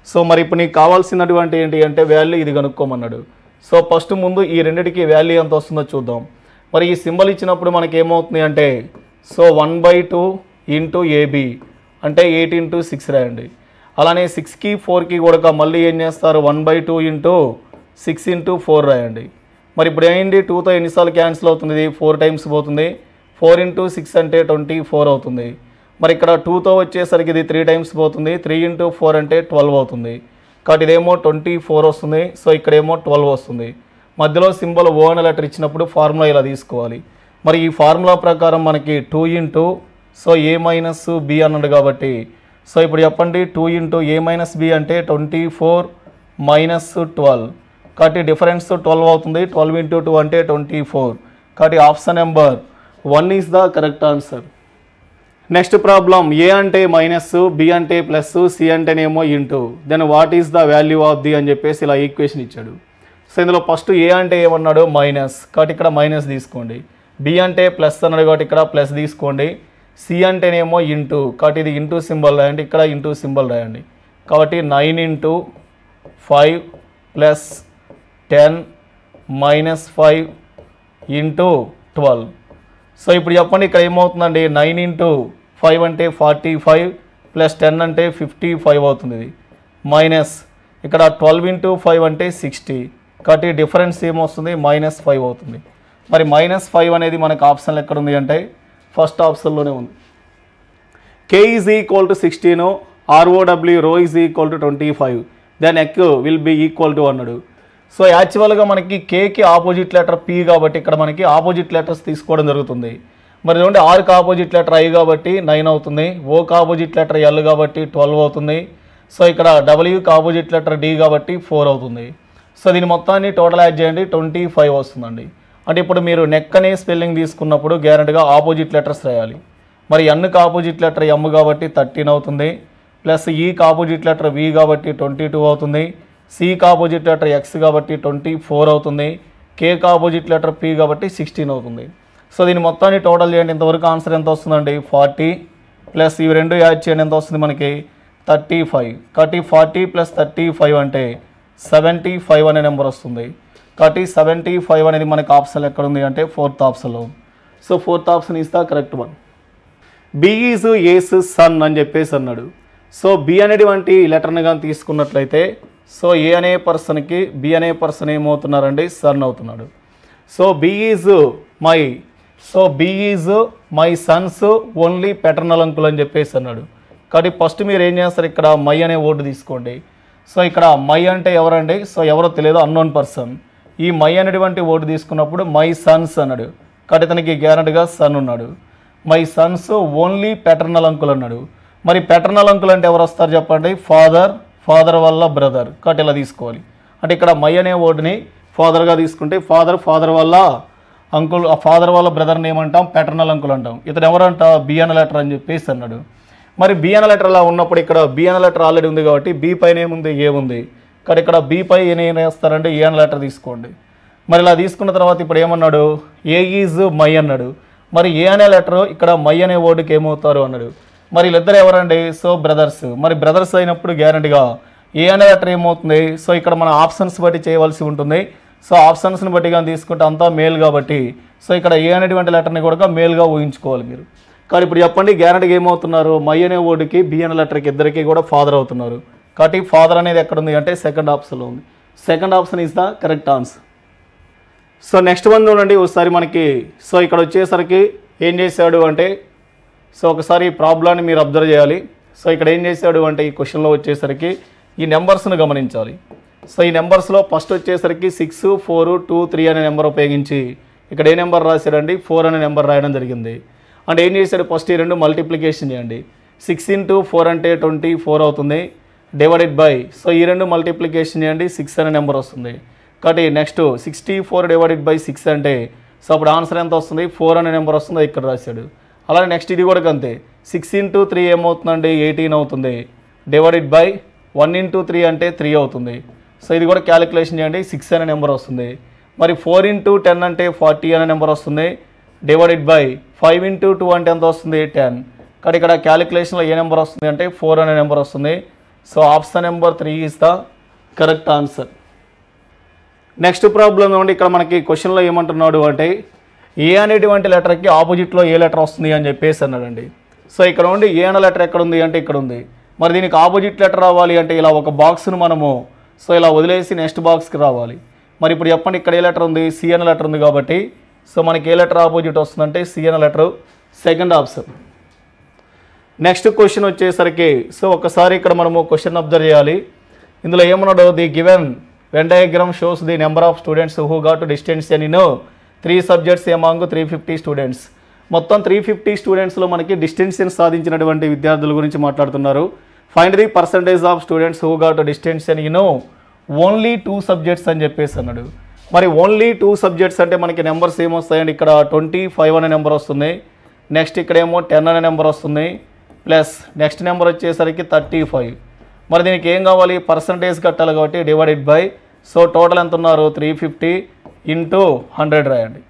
సో మరి ఇప్పుడు నీకు కావాల్సినటువంటి ఏంటి అంటే వాల్యూ ఇది కనుక్కోమన్నాడు. సో ఫస్ట్ ముందు ఈ రెండింటికి వాల్యూ ఎంత వస్తుందో చూద్దాం. మరి ఈ సింబల్ ఇచ్చినప్పుడు మనకి ఏమవుతుంది అంటే సో 1/2 ఇంటూ ఏబి అంటే 8 into 6 రాయండి. అలానే 6కి 4కి కూడా మళ్ళీ ఏం చేస్తారు 1/2 ఇంటూ 6 into 4 రాయండి. మరి ఇప్పుడు ఏంటి 2తో ఎన్నిసార్లు క్యాన్సిల్ అవుతుంది, 4 times పోతుంది. 4 into 6 అంటే 24 అవుతుంది. మరి ఇక్కడ 2తో వచ్చేసరికి ఇది 3 times పోతుంది. 3 into 4 అంటే 12 అవుతుంది. కాబట్టి ఇదేమో 24 వస్తుంది. సో ఇక్కడేమో 12 వస్తుంది. మధ్యలో సింబల్ ఓ అనే లెటర్ ఇచ్చినప్పుడు ఫార్ములా ఇలా తీసుకోవాలి. మరి ఈ ఫార్ములా ప్రకారం మనకి 2 into సో ఏ మైనస్ బి అన్నాడు కాబట్టి సో ఇప్పుడు చెప్పండి 2 into ఏ మైనస్ బి అంటే 24 మైనస్ 12 కాబట్టి డిఫరెన్స్ 12 అవుతుంది. 12 into 2 అంటే 24. కాబట్టి option number 1 is the correct answer. Next problem, A అంటే మైనస్, బి అంటే ప్లస్, సి అంటేనేమో into, then what is the value of the అని చెప్పేసి ఇలా ఈక్వేషన్ ఇచ్చాడు. సో ఇందులో ఫస్ట్ ఏ అంటే ఏమన్నాడు మైనస్ కాబట్టి ఇక్కడ మైనస్ తీసుకోండి. బి అంటే ప్లస్ అన్నాడు కాబట్టి ఇక్కడ ప్లస్ తీసుకోండి. సి అంటేనేమో ఇంటూ కాబట్టి ఇది ఇంటూ సింబల్ రాయండి, ఇక్కడ ఇంటూ సింబల్ రాయండి. కాబట్టి 9 into 5 plus 10 minus 5 into 12. So ఇప్పుడు చెప్పండి ఇక్కడ ఏమవుతుందండి 9 into 5 అంటే 45 ప్లస్ 10 అంటే 55 అవుతుంది. ఇది మైనస్ ఇక్కడ 12 into 5 అంటే 60 కాబట్టి డిఫరెన్స్ ఏమొస్తుంది -5 అవుతుంది. మరి -5 అనేది మనకు ఆప్షన్లో ఎక్కడ ఉంది అంటే ఫస్ట్ ఆప్షన్లోనే ఉంది. K is equal to 16, ROW rho is equal to 25, then Q will be equal to అన్నాడు. సో యాక్చువల్గా మనకి కేకి ఆపోజిట్ లెటర్ పి కాబట్టి ఇక్కడ మనకి ఆపోజిట్ లెటర్స్ తీసుకోవడం జరుగుతుంది. మరి చూడండి ఆర్కి ఆపోజిట్ లెటర్ ఐ కాబట్టి 9 అవుతుంది. ఓకి ఆపోజిట్ లెటర్ ఎల్ కాబట్టి 12 అవుతుంది. సో ఇక్కడ డబ్ల్యూకి ఆపోజిట్ లెటర్ డి కాబట్టి 4 అవుతుంది. సో దీని మొత్తాన్ని టోటల్ యాడ్ చేయండి 25 వస్తుందండి. అంటే ఇప్పుడు మీరు నెక్ అనే స్పెల్లింగ్ తీసుకున్నప్పుడు గ్యారెంటీగా ఆపోజిట్ లెటర్స్ రాయాలి. మరి ఎన్కి ఆపోజిట్ లెటర్ ఎమ్ కాబట్టి 13 అవుతుంది. ప్లస్ ఈకి ఆపోజిట్ లెటర్ వి కాబట్టి 22 అవుతుంది. సికి ఆపోజిట్ లెటర్ ఎక్స్ కాబట్టి 24 అవుతుంది. కేకి ఆపోజిట్ లెటర్ పి కాబట్టి 16 అవుతుంది. సో దీని మొత్తాన్ని టోటల్ చేయండి. ఇంతవరకు ఆన్సర్ ఎంత వస్తుందండి 40 ప్లస్ ఇవి రెండు యాడ్ చేయండి ఎంత వస్తుంది మనకి 35. కాబట్టి 40 ప్లస్ 35 అంటే 75 అనే నెంబర్ వస్తుంది. కాబట్టి 75 అనేది మనకి ఆప్షన్ ఎక్కడ ఉంది అంటే 4th ఆప్షన్లో. So 4th option is the correct one. B is A's son అని చెప్పేసి అన్నాడు. సో బి అనేటువంటి లెటర్ని కానీ తీసుకున్నట్లయితే సో ఏ అనే పర్సన్కి బి అనే పర్సన్ ఏమవుతున్నారండి సన్ అవుతున్నాడు. So B is my son's only paternal uncle అని చెప్పేసి అన్నాడు. కాబట్టి ఫస్ట్ మీరు ఏం చేస్తారు ఇక్కడ మై అనే వర్డ్ తీసుకోండి. సో ఇక్కడ మై అంటే ఎవరండి సో ఎవరో తెలియదు అన్నోన్ పర్సన్. ఈ మై అనేటువంటి వర్డ్ తీసుకున్నప్పుడు మై సన్స్ అన్నాడు కాబట్టి ఇతనికి గ్యారెంటీగా సన్ ఉన్నాడు. My son's only paternal uncle అన్నాడు. మరి పెటర్నల్ అంకుల్ అంటే ఎవరు వస్తారు చెప్పండి ఫాదర్ వల్ల బ్రదర్ కాబట్టి ఇలా తీసుకోవాలి. అంటే ఇక్కడ మై అనే వర్డ్ని ఫాదర్గా తీసుకుంటే ఫాదర్ వల్ల అంకుల్ ఫాదర్ వల్ల బ్రదర్ని ఏమంటాం పెటర్నల్ అంకుల్ అంటాం. ఇతను ఎవరంట బి అనే లెటర్ అని చెప్పేసి అన్నాడు. మరి బి అనే లెటర్ అలా ఉన్నప్పుడు ఇక్కడ బి అనే లెటర్ ఆల్రెడీ ఉంది కాబట్టి బి పైన ఏముంది ఏ ఉంది. కానీ ఇక్కడ బి పై ఏం వేస్తారంటే ఏ అనే లెటర్ తీసుకోండి. మరి ఇలా తీసుకున్న తర్వాత ఇప్పుడు ఏమన్నాడు, ఏ ఈజ్ మై అన్నాడు. మరి ఏ అనే లెటర్ ఇక్కడ మై అనే వర్డ్కి ఏమవుతారు అన్నాడు. మరి వీళ్ళిద్దరు ఎవరండి, సో బ్రదర్స్. మరి బ్రదర్స్ అయినప్పుడు గ్యారంటీగా ఏ అనే లెటర్ ఏమవుతుంది, సో ఇక్కడ మన ఆప్షన్స్ బట్టి చేయవలసి ఉంటుంది. సో ఆప్షన్స్ని బట్టి కానీ తీసుకుంటే అంతా మేల్ కాబట్టి సో ఇక్కడ ఏ అనేటువంటి లెటర్ని కూడా మేల్గా ఊహించుకోవాలి మీరు. కానీ ఇప్పుడు చెప్పండి గ్యారంటీగా ఏమవుతున్నారు, మై అనే వర్డ్కి బి అనే లెటర్కి ఇద్దరికి కూడా ఫాదర్ అవుతున్నారు. కాబట్టి ఫాదర్ అనేది ఎక్కడ ఉంది అంటే సెకండ్ ఆప్షన్లో ఉంది. Second option is the correct answer. So next one చూడండి ఒకసారి మనకి. సో ఇక్కడ వచ్చేసరికి ఏం చేశాడు అంటే, సో ఒకసారి ఈ ప్రాబ్లాన్ని మీరు అబ్జర్వ్ చేయాలి. సో ఇక్కడ ఏం చేశాడు అంటే ఈ క్వశ్చన్లో వచ్చేసరికి ఈ నెంబర్స్ను గమనించాలి. సో ఈ నెంబర్స్లో ఫస్ట్ వచ్చేసరికి 6, 4, 2, 3 అనే నెంబర్ ఉపయోగించి ఇక్కడ ఏ నెంబర్ రాశాడండి, 4 అనే నెంబర్ రాయడం జరిగింది. అంటే ఏం చేశాడు, ఫస్ట్ ఈ రెండు మల్టిప్లికేషన్ చేయండి. 6 × 4 అంటే 24 అవుతుంది, డివైడెడ్ బై సో ఈ రెండు మల్టిప్లికేషన్ చేయండి, 6 అనే నెంబర్ వస్తుంది. కాబట్టి నెక్స్ట్ 64 డివైడెడ్ బై 6 అంటే సో అప్పుడు ఆన్సర్ ఎంత వస్తుంది, 4 అనే నెంబర్ వస్తుంది, ఇక్కడ రాశాడు. అలాగే నెక్స్ట్ ఇది కూడా అంతే, 6 × 3 ఏమవుతుందండి 18 అవుతుంది, డివైడెడ్ బై 1 × 3 అంటే 3 అవుతుంది. సో ఇది కూడా క్యాలిక్యులేషన్ చేయండి, 6 అనే నెంబర్ వస్తుంది. మరి 4 × 10 అంటే 40 అనే నెంబర్ వస్తుంది, డివైడెడ్ బై 5 × 2 అంటే ఎంత వస్తుంది 10. కానీ ఇక్కడ క్యాలిక్యులేషన్లో ఏ నెంబర్ వస్తుంది అంటే 4 అనే నెంబర్ వస్తుంది. So option number 3 is the correct answer. Next problem ఏమంటే ఇక్కడ మనకి క్వశ్చన్లో ఏమంటున్నాడు అంటే ఏ అనేటువంటి లెటర్కి ఆపోజిట్లో ఏ లెటర్ వస్తుంది అని చెప్పేసి అన్నాడండి. సో ఇక్కడ ఉండి ఏ అనే లెటర్ ఎక్కడ ఉంది అంటే ఇక్కడ ఉంది. మరి దీనికి ఆపోజిట్ లెటర్ రావాలి అంటే ఇలా ఒక బాక్స్ను మనము సో ఇలా వదిలేసి నెక్స్ట్ బాక్స్కి రావాలి. మరి ఇప్పుడు చెప్పండి ఇక్కడ ఏ లెటర్ ఉంది, సి అనే లెటర్ ఉంది కాబట్టి సో మనకి ఏ లెటర్ ఆపోజిట్ వస్తుందంటే సి అనే letter, second option. Next question వచ్చేసరికి సో ఒకసారి ఇక్కడ మనము క్వశ్చన్ అబ్జర్వ్ చేయాలి. ఇందులో ఏమన్నాడు, the given Venn diagram shows the number of students who got distinction in 3 subjects among 350 students. మొత్తం 350 స్టూడెంట్స్లో మనకి డిస్టింక్షన్ సాధించినటువంటి విద్యార్థుల గురించి మాట్లాడుతున్నారు. Find the percentage of students who got distinction in only 2 subjects అని చెప్పేసి అన్నాడు. మరి ఓన్లీ 2 సబ్జెక్ట్స్ అంటే మనకి నెంబర్స్ ఏమొస్తాయండి, ఇక్కడ 25 అనే నెంబర్ వస్తుంది, నెక్స్ట్ ఇక్కడేమో 10 అనే నెంబర్ వస్తుంది, ప్లస్ నెక్స్ట్ నెంబర్ వచ్చేసరికి 35. మరి దీనికి ఏం కావాలి, పర్సంటేజ్ కట్టాలి కాబట్టి డివైడెడ్ బై సో టోటల్ ఎంత ఉన్నారు 350 × 100 రాయండి.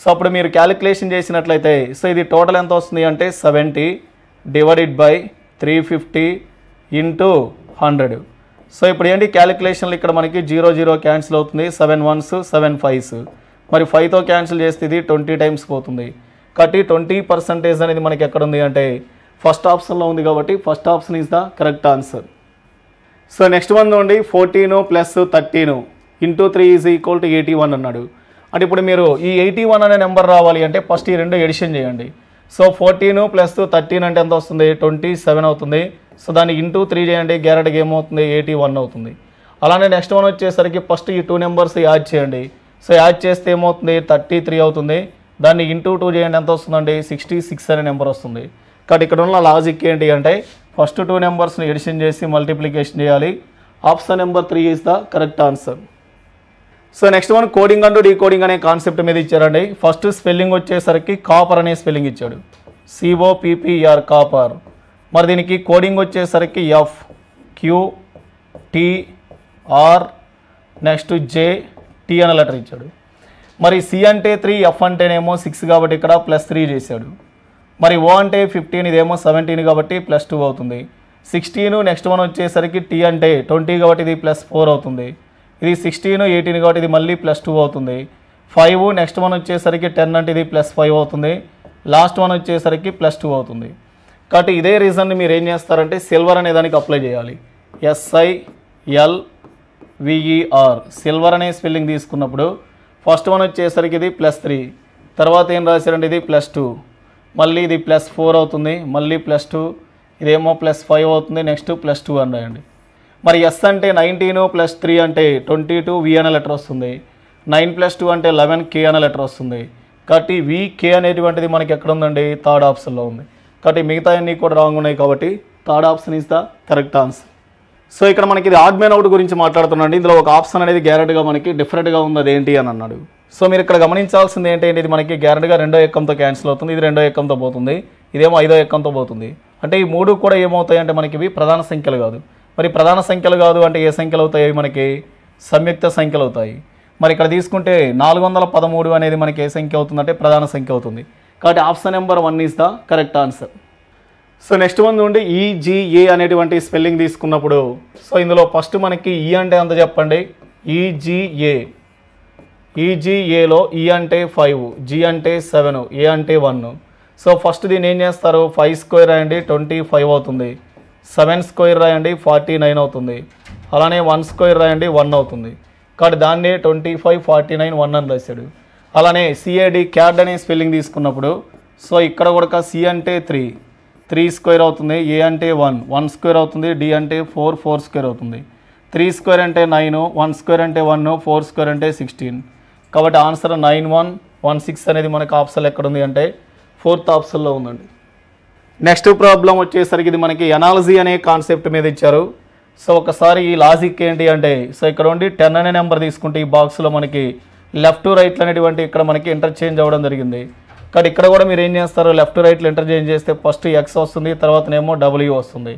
సో అప్పుడు మీరు క్యాలిక్యులేషన్ చేసినట్లయితే సో ఇది టోటల్ ఎంత వస్తుంది అంటే 70 డివైడెడ్ బై 350 × 100. సో ఇప్పుడు ఏంటి క్యాలిక్యులేషన్లు ఇక్కడ మనకి 0 0 క్యాన్సిల్ అవుతుంది, 7 1s 7 5s. మరి 5తో క్యాన్సిల్ చేస్తే ఇది 20 టైమ్స్ పోతుంది. కాబట్టి 20% అనేది మనకి ఎక్కడ ఉంది అంటే ఫస్ట్ ఆప్షన్లో ఉంది కాబట్టి first option is the correct answer. So next one చూడండి, 14 + 13 × 3 ఈజ్ ఈక్వల్ టు 81 అన్నాడు. అంటే ఇప్పుడు మీరు ఈ 81 అనే నెంబర్ రావాలి అంటే ఫస్ట్ ఈ రెండు ఎడిషన్ చేయండి. సో 14 + 13 అంటే ఎంత వస్తుంది 27 అవుతుంది. సో దాన్ని × 3 చేయండి, గ్యారెట్గా ఏమవుతుంది 81 అవుతుంది. అలానే నెక్స్ట్ వన్ వచ్చేసరికి ఫస్ట్ ఈ 2 నెంబర్స్ యాడ్ చేయండి. సో యాడ్ చేస్తే ఏమవుతుంది 33 అవుతుంది, దాన్ని × 2 చేయండి ఎంత వస్తుందండి 66 అనే నెంబర్ వస్తుంది. కాబట్టి ఇక్కడ ఉన్న లాజిక్ ఏంటి అంటే ఫస్ట్ 2 నెంబర్స్ని ఎడిషన్ చేసి మల్టిప్లికేషన్ చేయాలి. Option number 3 is the correct answer. So next one coding and decoding అనే కాన్సెప్ట్ మీద ఇచ్చారండి. ఫస్ట్ స్పెల్లింగ్ వచ్చేసరికి కాపర్ అనే స్పెల్లింగ్ ఇచ్చాడు, COPPER కాపర్. మరి దీనికి కోడింగ్ వచ్చేసరికి FQTR నెక్స్ట్ JT అనే లెటర్ ఇచ్చాడు. మరి C అంటే 3, F అంటేనేమో 6 కాబట్టి ఇక్కడ +3 చేశాడు. మరి O అంటే 15, ఇదేమో 17 కాబట్టి +2 అవుతుంది. 16 నెక్స్ట్ వన్ వచ్చేసరికి T అంటే 20 కాబట్టి ఇది +4 అవుతుంది. ఇది 16 18 కాబట్టి ఇది మళ్ళీ +2 అవుతుంది. 5 నెక్స్ట్ వన్ వచ్చేసరికి 10 అంటే ఇది +5 అవుతుంది. లాస్ట్ వన్ వచ్చేసరికి +2 అవుతుంది. కాబట్టి ఇదే రీజన్ని మీరు ఏం చేస్తారంటే సిల్వర్ అనే దానికి అప్లై చేయాలి. SILVER సిల్వర్ అనే స్పెల్లింగ్ తీసుకున్నప్పుడు ఫస్ట్ వన్ వచ్చేసరికి ఇది +3, తర్వాత ఏం రాశారంటే ఇది +2, మళ్ళీ ఇది +4 అవుతుంది, మళ్ళీ +2, ఇదేమో +5 అవుతుంది, నెక్స్ట్ +2 అని రాయండి. మరి S అంటే 19 + 3 అంటే 22V అనే లెటర్ వస్తుంది. 9 + 2 అంటే 11K అనే లెటర్ వస్తుంది. కాబట్టి VK అనేటువంటిది మనకి ఎక్కడ ఉందండి థర్డ్ ఆప్షన్లో ఉంది. కాబట్టి మిగతా అన్నీ కూడా రాంగ్ ఉన్నాయి కాబట్టి third option is the correct answer. So ఇక్కడ మనకి ఇది ఆడ్ మ్యాన్ అవుట్ గురించి మాట్లాడుతున్నాండి. ఇందులో ఒక ఆప్షన్ అనేది గ్యారెంటీగా మనకి డిఫరెంట్గా ఉంది, అది ఏంటి అని అన్నాడు. సో మీరు ఇక్కడ గమనించాల్సింది ఏంటంటే ఇది మనకి గ్యారెంటీగా 2వ ఎక్కంతో క్యాన్సిల్ అవుతుంది, ఇది 2వ ఎక్కంతో పోతుంది, ఇదేమో 5వ ఎక్కంతో పోతుంది. అంటే ఈ 3 కూడా ఏమవుతాయి అంటే మనకి ఇవి ప్రధాన సంఖ్యలు కాదు. మరి ప్రధాన సంఖ్యలు కాదు అంటే ఏ సంఖ్యలు అవుతాయి మనకి సంయుక్త సంఖ్యలు అవుతాయి. మరి ఇక్కడ తీసుకుంటే 413 అనేది మనకి ఏ సంఖ్య అవుతుందంటే ప్రధాన సంఖ్య అవుతుంది. కాబట్టి option number 1 is the correct answer. So next one నుండి ఈజీఏ అనేటువంటి స్పెల్లింగ్ తీసుకున్నప్పుడు సో ఇందులో ఫస్ట్ మనకి ఈ అంటే ఎంత చెప్పండి. ఈజీఏలో ఈ అంటే 5, జీ అంటే 7, ఏ అంటే 1. సో ఫస్ట్ దీన్ని ఏం చేస్తారు, 5 స్క్వేర్ రాయండి 25 అవుతుంది, 7 స్క్వేర్ రాయండి 49 అవుతుంది, అలానే 1 స్క్వేర్ రాయండి 1 అవుతుంది. కాబట్టి దాన్ని 25, 49, 1 అని రాశాడు. అలానే సిఏడి క్యాడ్ అనే స్పెల్లింగ్ తీసుకున్నప్పుడు సో ఇక్కడ కూడా సి అంటే 3 స్క్వేర్ అవుతుంది, ఏ అంటే 1 స్క్వేర్ అవుతుంది, డి అంటే 4 స్క్వేర్ అవుతుంది, 3 స్క్వేర్ అంటే 9, 1 స్క్వేర్ అంటే 1, 4 స్క్వేర్ అంటే 16. కాబట్టి ఆన్సర్ 9116 అనేది మనకు ఆప్షన్ ఎక్కడ ఉంది అంటే 4th ఆప్షన్లో ఉందండి. నెక్స్ట్ ప్రాబ్లం వచ్చేసరికి ఇది మనకి ఎనాలజీ అనే కాన్సెప్ట్ మీద ఇచ్చారు. సో ఒకసారి ఈ లాజిక్ ఏంటి అంటే సో ఇక్కడ ఉండి 10 అనే నెంబర్ తీసుకుంటే ఈ బాక్స్లో మనకి లెఫ్ట్ రైట్లు అనేటువంటి ఇక్కడ మనకి ఇంటర్చేంజ్ అవ్వడం జరిగింది. కానీ ఇక్కడ కూడా మీరు ఏం చేస్తారు, లెఫ్ట్ రైట్లు ఇంటర్చేంజ్ చేస్తే ఫస్ట్ ఎక్స్ వస్తుంది, తర్వాతనేమో డబ్ల్యూ వస్తుంది.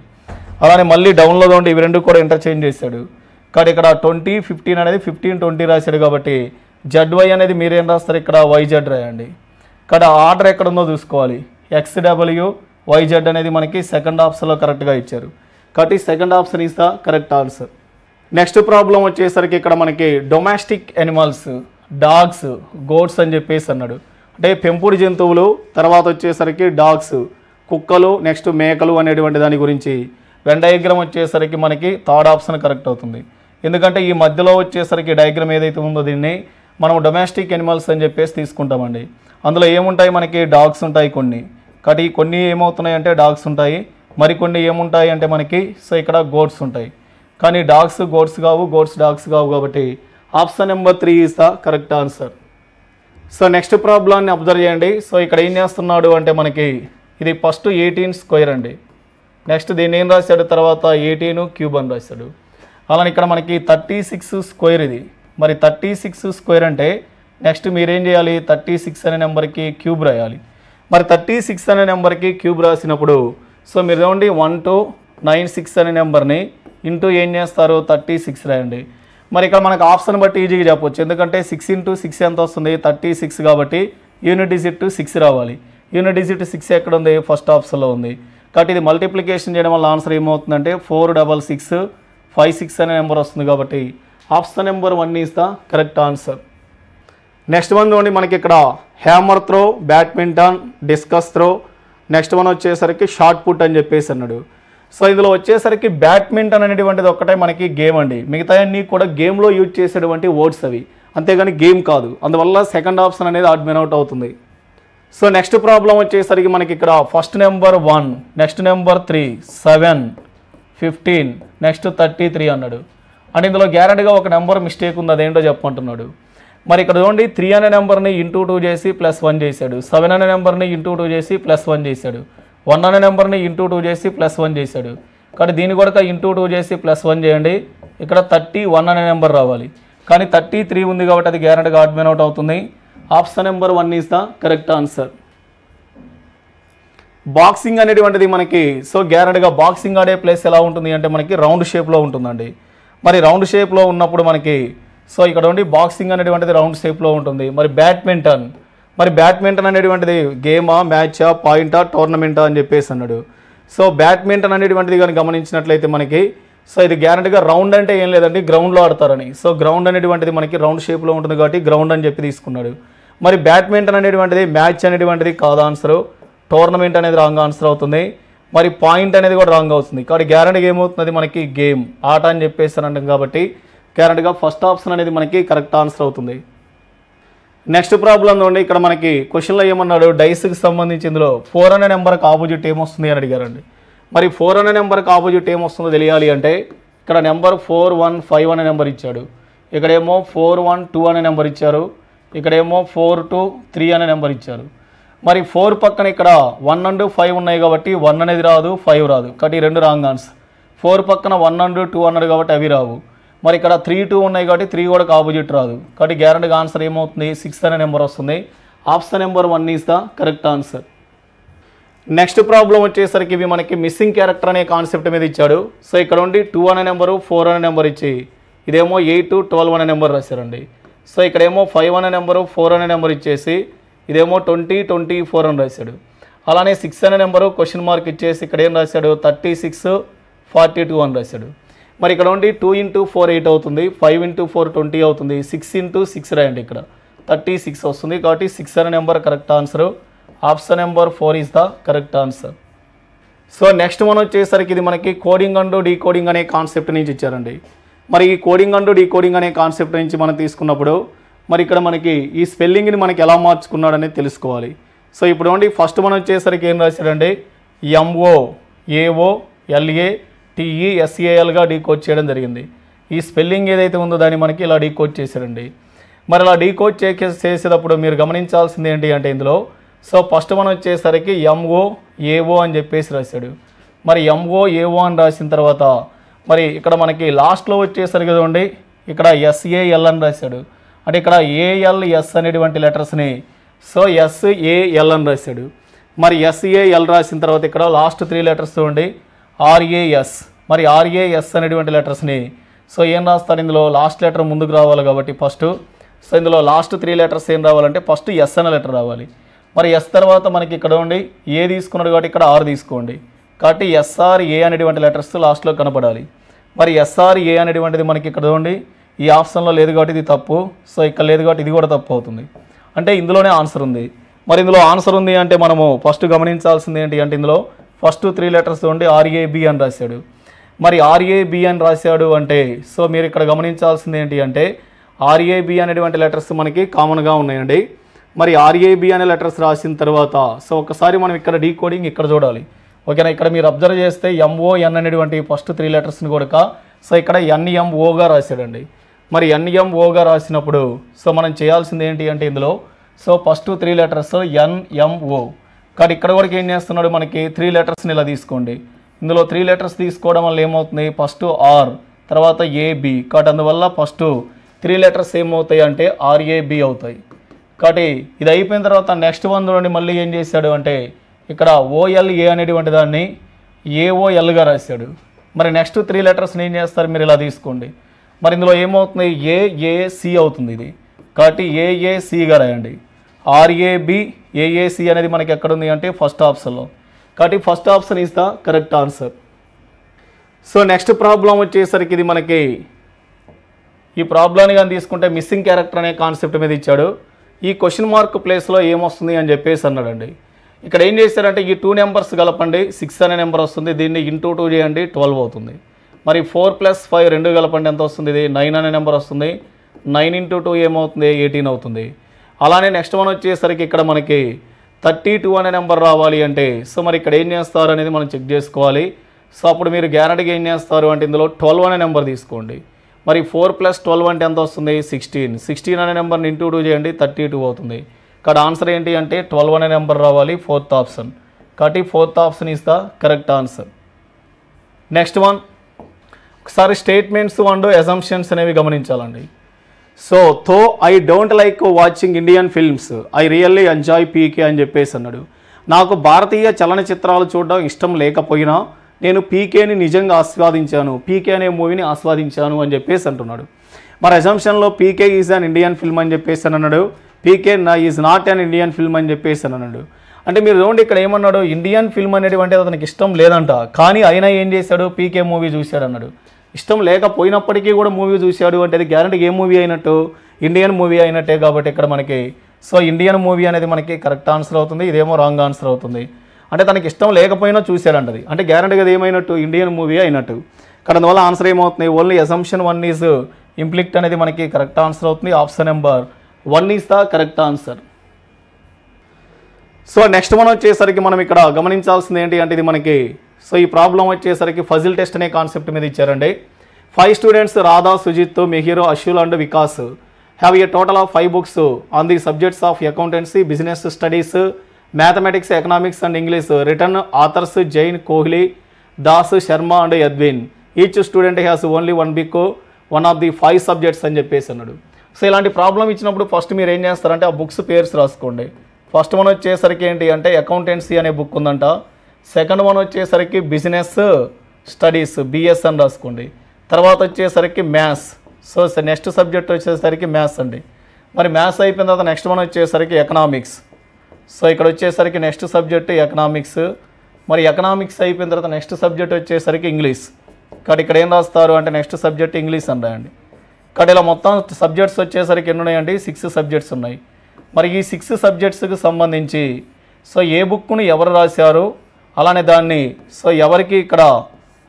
అలానే మళ్ళీ డౌన్లో ఉండి ఇవి రెండు కూడా ఇంటర్చేంజ్ చేశాడు. కానీ ఇక్కడ 20, 15 అనేది 15, 20 రాశాడు. కాబట్టి జెడ్వై అనేది మీరేం రాస్తారు, ఇక్కడ వైజెడ్ రాయండి. ఇక్కడ ఆర్డర్ ఎక్కడ ఉందో చూసుకోవాలి, ఎక్స్డబ్ల్యూ వైజెడ్ అనేది మనకి సెకండ్ ఆప్షన్లో కరెక్ట్గా ఇచ్చారు. కాబట్టి second option is the correct answer. Next problem వచ్చేసరికి ఇక్కడ మనకి డొమెస్టిక్ యానిమల్స్, డాగ్స్, గోట్స్ అని చెప్పేసి అన్నాడు. అంటే పెంపుడు జంతువులు, తర్వాత వచ్చేసరికి డాగ్స్, కుక్కలు, నెక్స్ట్ మేకలు అనేటువంటి దాని గురించి వెన్ డయాగ్రామ్ వచ్చేసరికి మనకి థర్డ్ ఆప్షన్ కరెక్ట్ అవుతుంది. ఎందుకంటే ఈ మధ్యలో వచ్చేసరికి డయాగ్రామ్ ఏదైతే ఉందో దీన్ని మనం డొమెస్టిక్ యానిమల్స్ అని చెప్పేసి తీసుకుంటామండి. అందులో ఏముంటాయి, మనకి డాగ్స్ ఉంటాయి కొన్ని. కాబట్టి కొన్ని ఏమవుతున్నాయి అంటే డాగ్స్ ఉంటాయి, మరికొన్ని ఏముంటాయి అంటే మనకి సో ఇక్కడ గోట్స్ ఉంటాయి. కానీ డాగ్స్ గోట్స్ కావు, గోట్స్ డాగ్స్ కావు. కాబట్టి option number 3 is the correct answer. So next ప్రాబ్లాన్ని అబ్జర్వ్ చేయండి. సో ఇక్కడ ఏం చేస్తున్నాడు అంటే మనకి ఇది ఫస్ట్ 18 స్క్వేర్ అండి. నెక్స్ట్ దీన్ని ఏం రాశాడు, తర్వాత 18 క్యూబ్ అని రాశాడు. అలానే ఇక్కడ మనకి 36 స్క్వేర్ ఇది. మరి 36 స్క్వేర్ అంటే నెక్స్ట్ మీరేం చేయాలి, 36 అనే నెంబర్కి క్యూబ్ రాయాలి. మరి 36 అనే నెంబర్కి క్యూబ్ రాసినప్పుడు సో మీరు ఏమండి 1296 అనే నెంబర్ని ఇంటూ ఏం చేస్తారు, 36 రాయండి. మరి ఇక్కడ మనకు ఆప్షన్ బట్టి ఈజీగా చెప్పొచ్చు. ఎందుకంటే 6 × 6 ఎంత వస్తుంది, 36. కాబట్టి యూనిట్ డిజిట్ 6 రావాలి. యూనిట్ డిజిట్ 6 ఎక్కడ ఉంది, ఫస్ట్ ఆప్షన్లో ఉంది. కాబట్టి ఇది మల్టిప్లికేషన్ చేయడం వల్ల ఆన్సర్ ఏమవుతుందంటే 466, 56 అనే నెంబర్ వస్తుంది. కాబట్టి option number 1 is the correct answer. Next one చూడండి, మనకి ఇక్కడ hammer throw, badminton, discus throw, next one వచ్చేసరికి షార్ట్ పుట్ అని చెప్పేసి అన్నాడు. సో ఇందులో వచ్చేసరికి బ్యాడ్మింటన్ అనేటువంటిది ఒక్కటే మనకి గేమ్ అండి. మిగతా అన్నీ కూడా గేమ్లో యూజ్ చేసేటువంటి వర్డ్స్ అవి, అంతేగాని గేమ్ కాదు. అందువల్ల సెకండ్ ఆప్షన్ అనేది ఆడ్ మెన్ అవుట్ అవుతుంది. సో నెక్స్ట్ ప్రాబ్లం వచ్చేసరికి మనకి ఇక్కడ first number 1, next number 3, 7, 15, next 33 అన్నాడు. అంటే ఇందులో గ్యారెంటీగా ఒక నెంబర్ మిస్టేక్ ఉంది, అదేంటో చెప్పమంటున్నాడు. మరి ఇక్కడ చూడండి 3 అనే నెంబర్ని ఇంటూ 2 చేసి +1 చేశాడు, 7 అనే నెంబర్ని ఇంటూ 2 చేసి +1 చేశాడు, 1 అనే నెంబర్ని ఇంటూ 2 చేసి +1 చేశాడు. కానీ దీన్ని కూడా ఇంటూ 2 చేసి +1 చేయండి, ఇక్కడ 31 అనే నెంబర్ రావాలి. కానీ 33 ఉంది కాబట్టి అది గ్యారెంటీగా ఆడ్ మెన్ అవుట్ అవుతుంది. Option number 1 is the correct answer. Boxing అనేటువంటిది మనకి సో గ్యారెంటీగా బాక్సింగ్ ఆడే ప్లేస్ ఎలా ఉంటుంది అంటే మనకి రౌండ్ షేప్లో ఉంటుందండి. మరి రౌండ్ షేప్లో ఉన్నప్పుడు మనకి సో ఇక్కడ ఉండి బాక్సింగ్ అనేటువంటిది రౌండ్ షేప్లో ఉంటుంది. మరి బ్యాడ్మింటన్ అనేటువంటిది గేమా, మ్యాచా, పాయింటా, టోర్నమెంటా అని చెప్పేసి అన్నాడు. సో బ్యాడ్మింటన్ అనేటువంటిది కానీ గమనించినట్లయితే మనకి సో ఇది గ్యారెంటీగా రౌండ్ అంటే ఏం లేదండి, గ్రౌండ్లో ఆడతారని. సో గ్రౌండ్ అనేటువంటిది మనకి రౌండ్ షేప్లో ఉంటుంది కాబట్టి గ్రౌండ్ అని చెప్పి తీసుకున్నాడు. మరి బ్యాడ్మింటన్ అనేటువంటిది మ్యాచ్ అనేటువంటిది కాదు ఆన్సరు, టోర్నమెంట్ అనేది రాంగ్ ఆన్సర్ అవుతుంది. మరి పాయింట్ అనేది కూడా రాంగ్ అవుతుంది. కాబట్టి గ్యారెంటీగా ఏమవుతుంది, మనకి గేమ్, ఆట అని చెప్పేసి అంటాం. కాబట్టి గ్యారెంటీగా ఫస్ట్ ఆప్షన్ అనేది మనకి కరెక్ట్ ఆన్సర్ అవుతుంది. నెక్స్ట్ ప్రాబ్లం చూడండి, ఇక్కడ మనకి క్వశ్చన్లో ఏమన్నాడు, డైస్కి సంబంధించి ఇందులో 4 అనే నెంబర్కి ఆపోజిట్ ఏమొస్తుంది అని అడిగారండి. మరి 4 అనే నెంబర్కి ఆపోజిట్ ఏమొస్తుందో తెలియాలి అంటే ఇక్కడ నెంబర్ 415 అనే నెంబర్ ఇచ్చాడు, ఇక్కడేమో 412 అనే నెంబర్ ఇచ్చారు, ఇక్కడేమో 423 అనే నెంబర్ ఇచ్చారు. మరి 4 పక్కన ఇక్కడ 1 and 5 ఉన్నాయి కాబట్టి 1 అనేది రాదు, 5 రాదు. కాబట్టి 2 రాంగ్ ఆన్సర్. 4 పక్కన 1 and 2 అన్నాడు కాబట్టి అవి రావు. మరి ఇక్కడ 3, 2 ఉన్నాయి కాబట్టి 3 కూడా ఆపోజిట్ రాదు. కాబట్టి గ్యారెంటీగా ఆన్సర్ ఏమవుతుంది, 6 అనే నెంబర్ వస్తుంది. Option number 1 is the correct answer. Next problem వచ్చేసరికి ఇవి మనకి మిస్సింగ్ క్యారెక్టర్ అనే కాన్సెప్ట్ మీద ఇచ్చాడు. సో ఇక్కడ ఉండి 2 అనే నెంబరు, 4 అనే నెంబర్ ఇచ్చి ఇదేమో 8, 12 అనే నెంబర్ రాశారండి. సో ఇక్కడేమో 5 అనే నెంబరు 4 అనే నెంబర్ ఇచ్చేసి ఇదేమో 20 24 అని రాశాడు. అలానే 6 అనే నెంబరు క్వశ్చన్ మార్క్ ఇచ్చేసి ఇక్కడ ఏం రాశాడు 36 42 అని రాశాడు. మరి ఇక్కడ ఉండి 2 × 4 8 అవుతుంది, 5 × 4 20 అవుతుంది, 6 × 6 రాయండి, ఇక్కడ 36 వస్తుంది. కాబట్టి 6 అనే number correct answer. Option number 4 is the correct answer. So next మనం వచ్చేసరికి ఇది మనకి కోడింగ్ అండ్ డీకోడింగ్ అనే కాన్సెప్ట్ నుంచి ఇచ్చారండి. మరి ఈ కోడింగ్ అండ్ డీకోడింగ్ అనే కాన్సెప్ట్ నుంచి మనం తీసుకున్నప్పుడు మరి ఇక్కడ మనకి ఈ స్పెల్లింగ్ని మనకి ఎలా మార్చుకున్నాడు అనేది తెలుసుకోవాలి. సో ఇప్పుడు అండి ఫస్ట్ మనం వచ్చేసరికి ఏం రాశాడండి MOAOLATESALగా డీకోడ్ చేయడం జరిగింది. ఈ స్పెల్లింగ్ ఏదైతే ఉందో దాన్ని మనకి ఇలా డీకోడ్ చేశాడండి. మరి అలా డీకోడ్ చేసేటప్పుడు మీరు గమనించాల్సింది ఏంటి అంటే ఇందులో సో ఫస్ట్ మనం వచ్చేసరికి MOAO అని చెప్పేసి రాశాడు. మరి MOAO అని రాసిన తర్వాత మరి ఇక్కడ మనకి లాస్ట్లో వచ్చేసరికి చూడండి ఇక్కడ SAL అని రాశాడు. అంటే ఇక్కడ ALS అనేటువంటి లెటర్స్ని సో SAL అని రాశాడు. మరి SAL రాసిన తర్వాత ఇక్కడ లాస్ట్ 3 లెటర్స్ చూడండి RAS. మరి RAS అనేటువంటి లెటర్స్ని సో ఏం రాస్తారు ఇందులో లాస్ట్ లెటర్ ముందుకు రావాలి కాబట్టి ఫస్ట్ సో ఇందులో లాస్ట్ 3 లెటర్స్ ఏం రావాలంటే ఫస్ట్ S అనే లెటర్ రావాలి. మరి S తర్వాత మనకి ఇక్కడ ఉండి A తీసుకున్నాడు కాబట్టి ఇక్కడ R తీసుకోండి. కాబట్టి SRA అనేటువంటి లెటర్స్ లాస్ట్లో కనపడాలి. మరి SRA అనేటువంటిది మనకి ఇక్కడ చూడండి ఈ ఆప్షన్లో లేదు కాబట్టి ఇది తప్పు. సో ఇక్కడ లేదు కాబట్టి ఇది కూడా తప్పు అవుతుంది. అంటే ఇందులోనే ఆన్సర్ ఉంది. మరి ఇందులో ఆన్సర్ ఉంది అంటే మనము ఫస్ట్ గమనించాల్సింది ఏంటి అంటే ఇందులో ఫస్ట్ 3 లెటర్స్ చూడండి RAB అని రాశాడు. మరి RAB అని రాశాడు అంటే సో మీరు ఇక్కడ గమనించాల్సింది ఏంటి అంటే RAB అనేటువంటి లెటర్స్ మనకి కామన్గా ఉన్నాయండి. మరి RAB అనే లెటర్స్ రాసిన తర్వాత సో ఒకసారి మనం ఇక్కడ డీకోడింగ్ ఇక్కడ చూడాలి. ఓకేనా, ఇక్కడ మీరు అబ్జర్వ్ చేస్తే MON అనేటువంటి ఫస్ట్ 3 లెటర్స్ని కూడా సో ఇక్కడ NMOగా రాశాడండి. మరి NMOగా రాసినప్పుడు సో మనం చేయాల్సింది ఏంటి అంటే ఇందులో సో ఫస్ట్ 3 లెటర్స్ NMO. కానీ ఇక్కడ కూడా ఏం చేస్తున్నాడు మనకి 3 లెటర్స్ని ఇలా తీసుకోండి. ఇందులో 3 లెటర్స్ తీసుకోవడం వల్ల ఏమవుతుంది ఫస్ట్ R తర్వాత AB. కాబట్టి అందువల్ల ఫస్ట్ 3 లెటర్స్ ఏమవుతాయి అంటే RAB అవుతాయి. కాబట్టి ఇది అయిపోయిన తర్వాత నెక్స్ట్ వన్ చూడండి మళ్ళీ ఏం చేశాడు అంటే ఇక్కడ OLA అనేటువంటి దాన్ని AOLగా రాశాడు. మరి నెక్స్ట్ 3 లెటర్స్ని ఏం చేస్తారు మీరు ఇలా తీసుకోండి. మరి ఇందులో ఏమవుతుంది AAC అవుతుంది ఇది. కాబట్టి AACగా రాయండి. RAB AAC అనేది మనకి ఎక్కడుంది అంటే ఫస్ట్ ఆప్షన్లో. కాబట్టి first option is the correct answer. So next problem వచ్చేసరికి ఇది మనకి ఈ ప్రాబ్లాన్ని కానీ తీసుకుంటే మిస్సింగ్ క్యారెక్టర్ అనే కాన్సెప్ట్ మీద ఇచ్చాడు. ఈ క్వశ్చన్ మార్క్ ప్లేస్లో ఏమొస్తుంది అని చెప్పేసి అన్నాడండి. ఇక్కడ ఏం చేశారంటే ఈ 2 నెంబర్స్ కలపండి 6 అనే నెంబర్ వస్తుంది, దీన్ని ఇంటూ 2 చేయండి 12 అవుతుంది. మరి 4 + 5 2 కలపండి ఎంత వస్తుంది ఇది 9 అనే నెంబర్ వస్తుంది, 9 × 2 ఏమవుతుంది 18 అవుతుంది. అలానే నెక్స్ట్ వన్ వచ్చేసరికి ఇక్కడ మనకి 32 అనే నెంబర్ రావాలి అంటే సో మరి ఇక్కడ ఏం చేస్తారు అనేది మనం చెక్ చేసుకోవాలి. సో అప్పుడు మీరు గ్యారెంటీగా ఏం చేస్తారు అంటే ఇందులో 12 అనే నెంబర్ తీసుకోండి. మరి 4 + 12 అంటే ఎంత వస్తుంది 16 అనే నెంబర్ని ఇంటూ 2 చేయండి 32 అవుతుంది. ఇక్కడ ఆన్సర్ ఏంటి అంటే 12 అనే నెంబర్ రావాలి, 4th ఆప్షన్. కాబట్టి 4th option is the correct answer. Next one ఒకసారి స్టేట్మెంట్స్ అండ్ అజంప్షన్స్ అనేవి గమనించాలండి. So I don't like watching Indian films, I really enjoy PK అని చెప్పేసి అన్నాడు. నాకు భారతీయ చలనచిత్రాలు చూడడం ఇష్టం లేకపోయినా నేను పీకేని నిజంగా ఆస్వాదించాను, పీకే అనే మూవీని ఆస్వాదించాను అని చెప్పేసి అంటున్నాడు. మరి అజంప్షన్లో PK is an Indian film అని చెప్పేసి అని అన్నాడు, PK is not an Indian film అని చెప్పేసి అని అన్నాడు. అంటే మీరు చూడండి ఇక్కడ ఏమన్నాడు ఇండియన్ ఫిల్మ్ అనేటువంటి అతనికి ఇష్టం లేదంట, కానీ అయినా ఏం చేశాడు పీకే మూవీ చూశాడు అన్నాడు. ఇష్టం లేకపోయినప్పటికీ కూడా మూవీ చూశాడు అంటే అది గ్యారంటీగా ఏ మూవీ అయినట్టు ఇండియన్ మూవీ అయినట్టే. కాబట్టి ఇక్కడ మనకి సో ఇండియన్ మూవీ అనేది మనకి కరెక్ట్ ఆన్సర్ అవుతుంది, ఇదేమో రాంగ్ ఆన్సర్ అవుతుంది. అంటే తనకి ఇష్టం లేకపోయినా చూశాడంటది అంటే గ్యారంటీగా అది ఏమైనట్టు ఇండియన్ మూవీ అయినట్టు. ఇక్కడ అందువల్ల ఆన్సర్ ఏమవుతుంది ఓన్లీ అసంప్షన్ 1 ఈజ్ ఇంప్లిక్ట్ అనేది మనకి కరెక్ట్ ఆన్సర్ అవుతుంది. Option number 1 is the correct answer. So next మనం వచ్చేసరికి మనం ఇక్కడ గమనించాల్సింది ఏంటి అంటే ఇది మనకి సో ఈ ప్రాబ్లం వచ్చేసరికి ఫజిల్ టెస్ట్ అనే కాన్సెప్ట్ మీద ఇచ్చారండి. 5 students Radha, Sujit, Mihir, Ashul and Vikas have a total of 5 books on the subjects of accountancy, business studies, mathematics, economics and English. Written authors Jain, Kohli, Das, Sharma and Yadwin. Each student has only 1 book, one of the 5 subjects అని చెప్పేసి అన్నాడు. So ఇలాంటి problem ఇచ్చినప్పుడు first మీరు ఏం చేస్తారంటే ఆ books pairs రాసుకోండి. ఫస్ట్ వన్ వచ్చేసరికి ఏంటి అంటే అకౌంటెన్సీ అనే బుక్ ఉందంట, సెకండ్ వన్ వచ్చేసరికి బిజినెస్ స్టడీస్ BS అని రాసుకోండి, తర్వాత వచ్చేసరికి మ్యాథ్స్. సో నెక్స్ట్ సబ్జెక్ట్ వచ్చేసరికి మ్యాథ్స్ అండి. మరి మ్యాథ్స్ అయిపోయిన తర్వాత నెక్స్ట్ వన్ వచ్చేసరికి ఎకనామిక్స్. సో ఇక్కడ వచ్చేసరికి నెక్స్ట్ సబ్జెక్ట్ ఎకనామిక్స్. మరి ఎకనామిక్స్ అయిపోయిన తర్వాత నెక్స్ట్ సబ్జెక్ట్ వచ్చేసరికి ఇంగ్లీష్. కాబట్టి ఇక్కడ ఏం రాస్తారు అంటే నెక్స్ట్ సబ్జెక్ట్ ఇంగ్లీష్ అని రాయండి. కాబట్టి ఇలా మొత్తం సబ్జెక్ట్స్ వచ్చేసరికి ఎన్ని ఉన్నాయండి? 6 సబ్జెక్ట్స్ ఉన్నాయి. మరి ఈ 6 సబ్జెక్ట్స్కి సంబంధించి సో ఏ బుక్ను ఎవరు రాశారు, అలానే దాన్ని సో ఎవరికి ఇక్కడ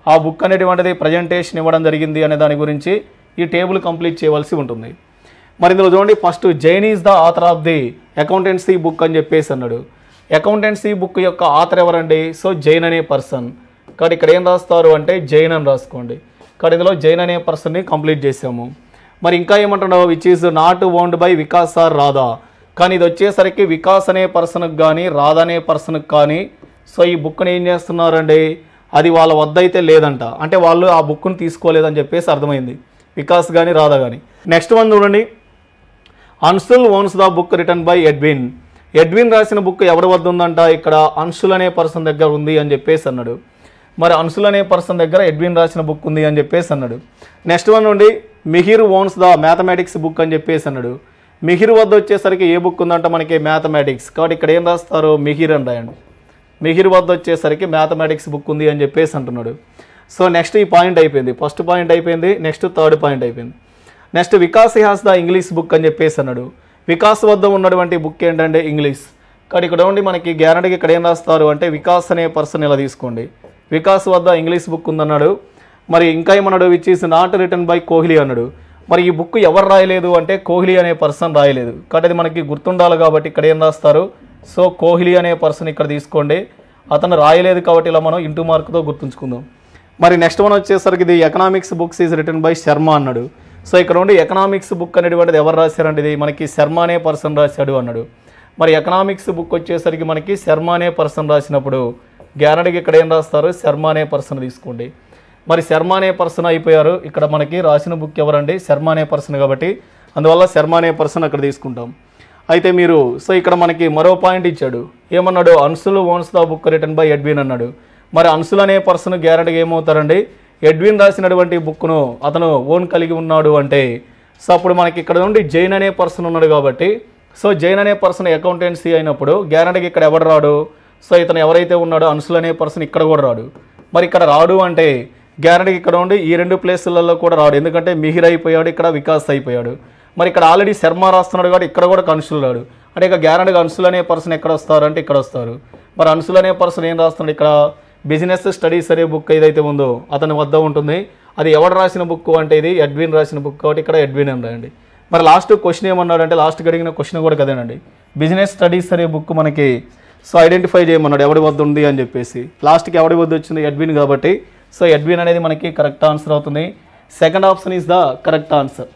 ఆ బుక్ అనేటువంటిది ప్రజెంటేషన్ ఇవ్వడం జరిగింది అనే దాని గురించి ఈ టేబుల్ కంప్లీట్ చేయవలసి ఉంటుంది. మరి ఇందులో చూడండి, first Jain is the author of the accountancy book అని చెప్పేసి అన్నాడు. అకౌంటెన్సీ బుక్ యొక్క ఆథర్ ఎవరండి? సో జైన్ అనే పర్సన్. కాబట్టి ఇక్కడ ఏం రాస్తారు అంటే జైన్ అని రాసుకోండి. కాబట్టి ఇందులో జైన్ అనే పర్సన్ని కంప్లీట్ చేసాము. మరి ఇంకా ఏమంటున్నావు? Which is not owned by Vikas or Radha. కానీ ఇది వచ్చేసరికి వికాస్ అనే పర్సన్కి కానీ రాధా అనే పర్సన్కి కానీ సో ఈ బుక్ని ఏం చేస్తున్నారండి? అది వాళ్ళ వద్ద అయితే లేదంట, అంటే వాళ్ళు ఆ బుక్ను తీసుకోలేదని చెప్పేసి అర్థమైంది, వికాస్ కానీ రాధా కానీ. నెక్స్ట్ వన్ చూడండి, Anshul owns the book written by Edwin. Edwin రాసిన బుక్ ఎవరి వద్ద ఉందంట? ఇక్కడ అన్సుల్ అనే పర్సన్ దగ్గర ఉంది అని చెప్పేసి అన్నాడు. మరి అన్సుల్ అనే పర్సన్ దగ్గర ఎడ్విన్ రాసిన బుక్ ఉంది అని చెప్పేసి అన్నాడు. నెక్స్ట్ వన్ నుండి Mihir owns the mathematics book అని చెప్పేసి అన్నాడు. మిహిర్ వద్ద వచ్చేసరికి ఏ బుక్ ఉందంట? మనకి మ్యాథమెటిక్స్. కాబట్టి ఇక్కడ ఏం రాస్తారు? మిహిర్ అని రాయండి. మిహిర్ వద్ద వచ్చేసరికి మ్యాథమెటిక్స్ బుక్ ఉంది అని చెప్పేసి అంటున్నాడు. సో నెక్స్ట్ ఈ పాయింట్ అయిపోయింది, ఫస్ట్ పాయింట్ అయిపోయింది. నెక్స్ట్ థర్డ్ పాయింట్ అయిపోయింది. Next Vikas has the English book అని చెప్పేసి అన్నాడు. వికాస్ వద్ద ఉన్నటువంటి బుక్ ఏంటంటే ఇంగ్లీష్. కానీ ఇక్కడ ఉండి మనకి గ్యారంటీకి ఇక్కడ ఏం రాస్తారు అంటే వికాస్ అనే పర్సన్ ఇలా తీసుకోండి, వికాస్ వద్ద ఇంగ్లీష్ బుక్ ఉందన్నాడు. మరి ఇంకా ఏమన్నాడు? Which is not written by Kohli అన్నాడు. మరి ఈ బుక్ ఎవరు రాయలేదు అంటే కోహ్లీ అనే పర్సన్ రాయలేదు. కాబట్టి అది మనకి గుర్తుండాలి కాబట్టి ఇక్కడ ఏం రాస్తారు? సో కోహ్లీ అనే పర్సన్ ఇక్కడ తీసుకోండి, అతను రాయలేదు కాబట్టి ఇలా మనం ఇంటూ మార్క్తో గుర్తుంచుకుందాం. మరి నెక్స్ట్ వన్ వచ్చేసరికి ఇది economics books is written by Sharma అన్నాడు. సో ఇక్కడ ఉండి ఎకనామిక్స్ బుక్ అనేటువంటిది ఎవరు రాశారంటే ఇది మనకి శర్మ అనే పర్సన్ రాశాడు అన్నాడు. మరి ఎకనామిక్స్ బుక్ వచ్చేసరికి మనకి శర్మ అనే పర్సన్ రాసినప్పుడు గ్యారంటీకి ఇక్కడ ఏం రాస్తారు? శర్మ అనే పర్సన్ తీసుకోండి. మరి శర్మ అనే పర్సన్ అయిపోయారు. ఇక్కడ మనకి రాసిన బుక్ ఎవరండి? శర్మ అనే పర్సన్ కాబట్టి అందువల్ల శర్మ అనే పర్సన్ అక్కడ తీసుకుంటాం. అయితే మీరు సో ఇక్కడ మనకి మరో పాయింట్ ఇచ్చాడు, ఏమన్నాడు? Anshul owns the book written by Edwin అన్నాడు. మరి అన్సుల్ అనే పర్సన్ గ్యారంటీగా ఏమవుతారండి? ఎడ్విన్ రాసినటువంటి బుక్ను అతను ఓన్ కలిగి ఉన్నాడు అంటే సో అప్పుడు మనకి ఇక్కడ నుండి జైన్ అనే పర్సన్ ఉన్నాడు కాబట్టి సో జైన్ అనే పర్సన్ అకౌంటెన్సీ అయినప్పుడు గ్యారంటీకి ఇక్కడ ఎవడు రాడు? సో ఇతను ఎవరైతే ఉన్నాడో అన్సుల్ అనే పర్సన్ ఇక్కడ కూడా రాడు. మరి ఇక్కడ రాడు అంటే గ్యారంటీకి ఇక్కడ ఉండి ఈ 2 ప్లేసులలో కూడా రాడు, ఎందుకంటే మిహిర్ అయిపోయాడు, ఇక్కడ వికాస్ అయిపోయాడు. మరి ఇక్కడ ఆల్రెడీ శర్మ రాస్తున్నాడు కాబట్టి ఇక్కడ కూడా అన్సుల్ రాడు, అంటే ఇక గ్యారంటీగా అన్సుల్ అనే పర్సన్ ఎక్కడ వస్తారు అంటే ఇక్కడ వస్తారు. మరి అన్సుల్ అనే పర్సన్ ఏం రాస్తున్నాడు? ఇక్కడ బిజినెస్ స్టడీస్ అనే బుక్ ఏదైతే ఉందో అతని వద్ద ఉంటుంది. అది ఎవరు రాసిన బుక్ అంటే ఇది ఎడ్విన్ రాసిన బుక్ కాబట్టి ఇక్కడ ఎడ్విన్ అని రాయండి. మరి లాస్ట్ క్వశ్చన్ ఏమన్నాడు అంటే లాస్ట్కి అడిగిన క్వశ్చన్ కూడా కదేనండి, బిజినెస్ స్టడీస్ అనే బుక్ మనకి సో ఐడెంటిఫై చేయమన్నాడు ఎవరి వద్ద ఉంది అని చెప్పేసి. లాస్ట్కి ఎవరి వద్ద వచ్చింది? ఎడ్విన్ కాబట్టి సో ఎడ్విన్ అనేది మనకి కరెక్ట్ ఆన్సర్ అవుతుంది. Second option is the correct answer.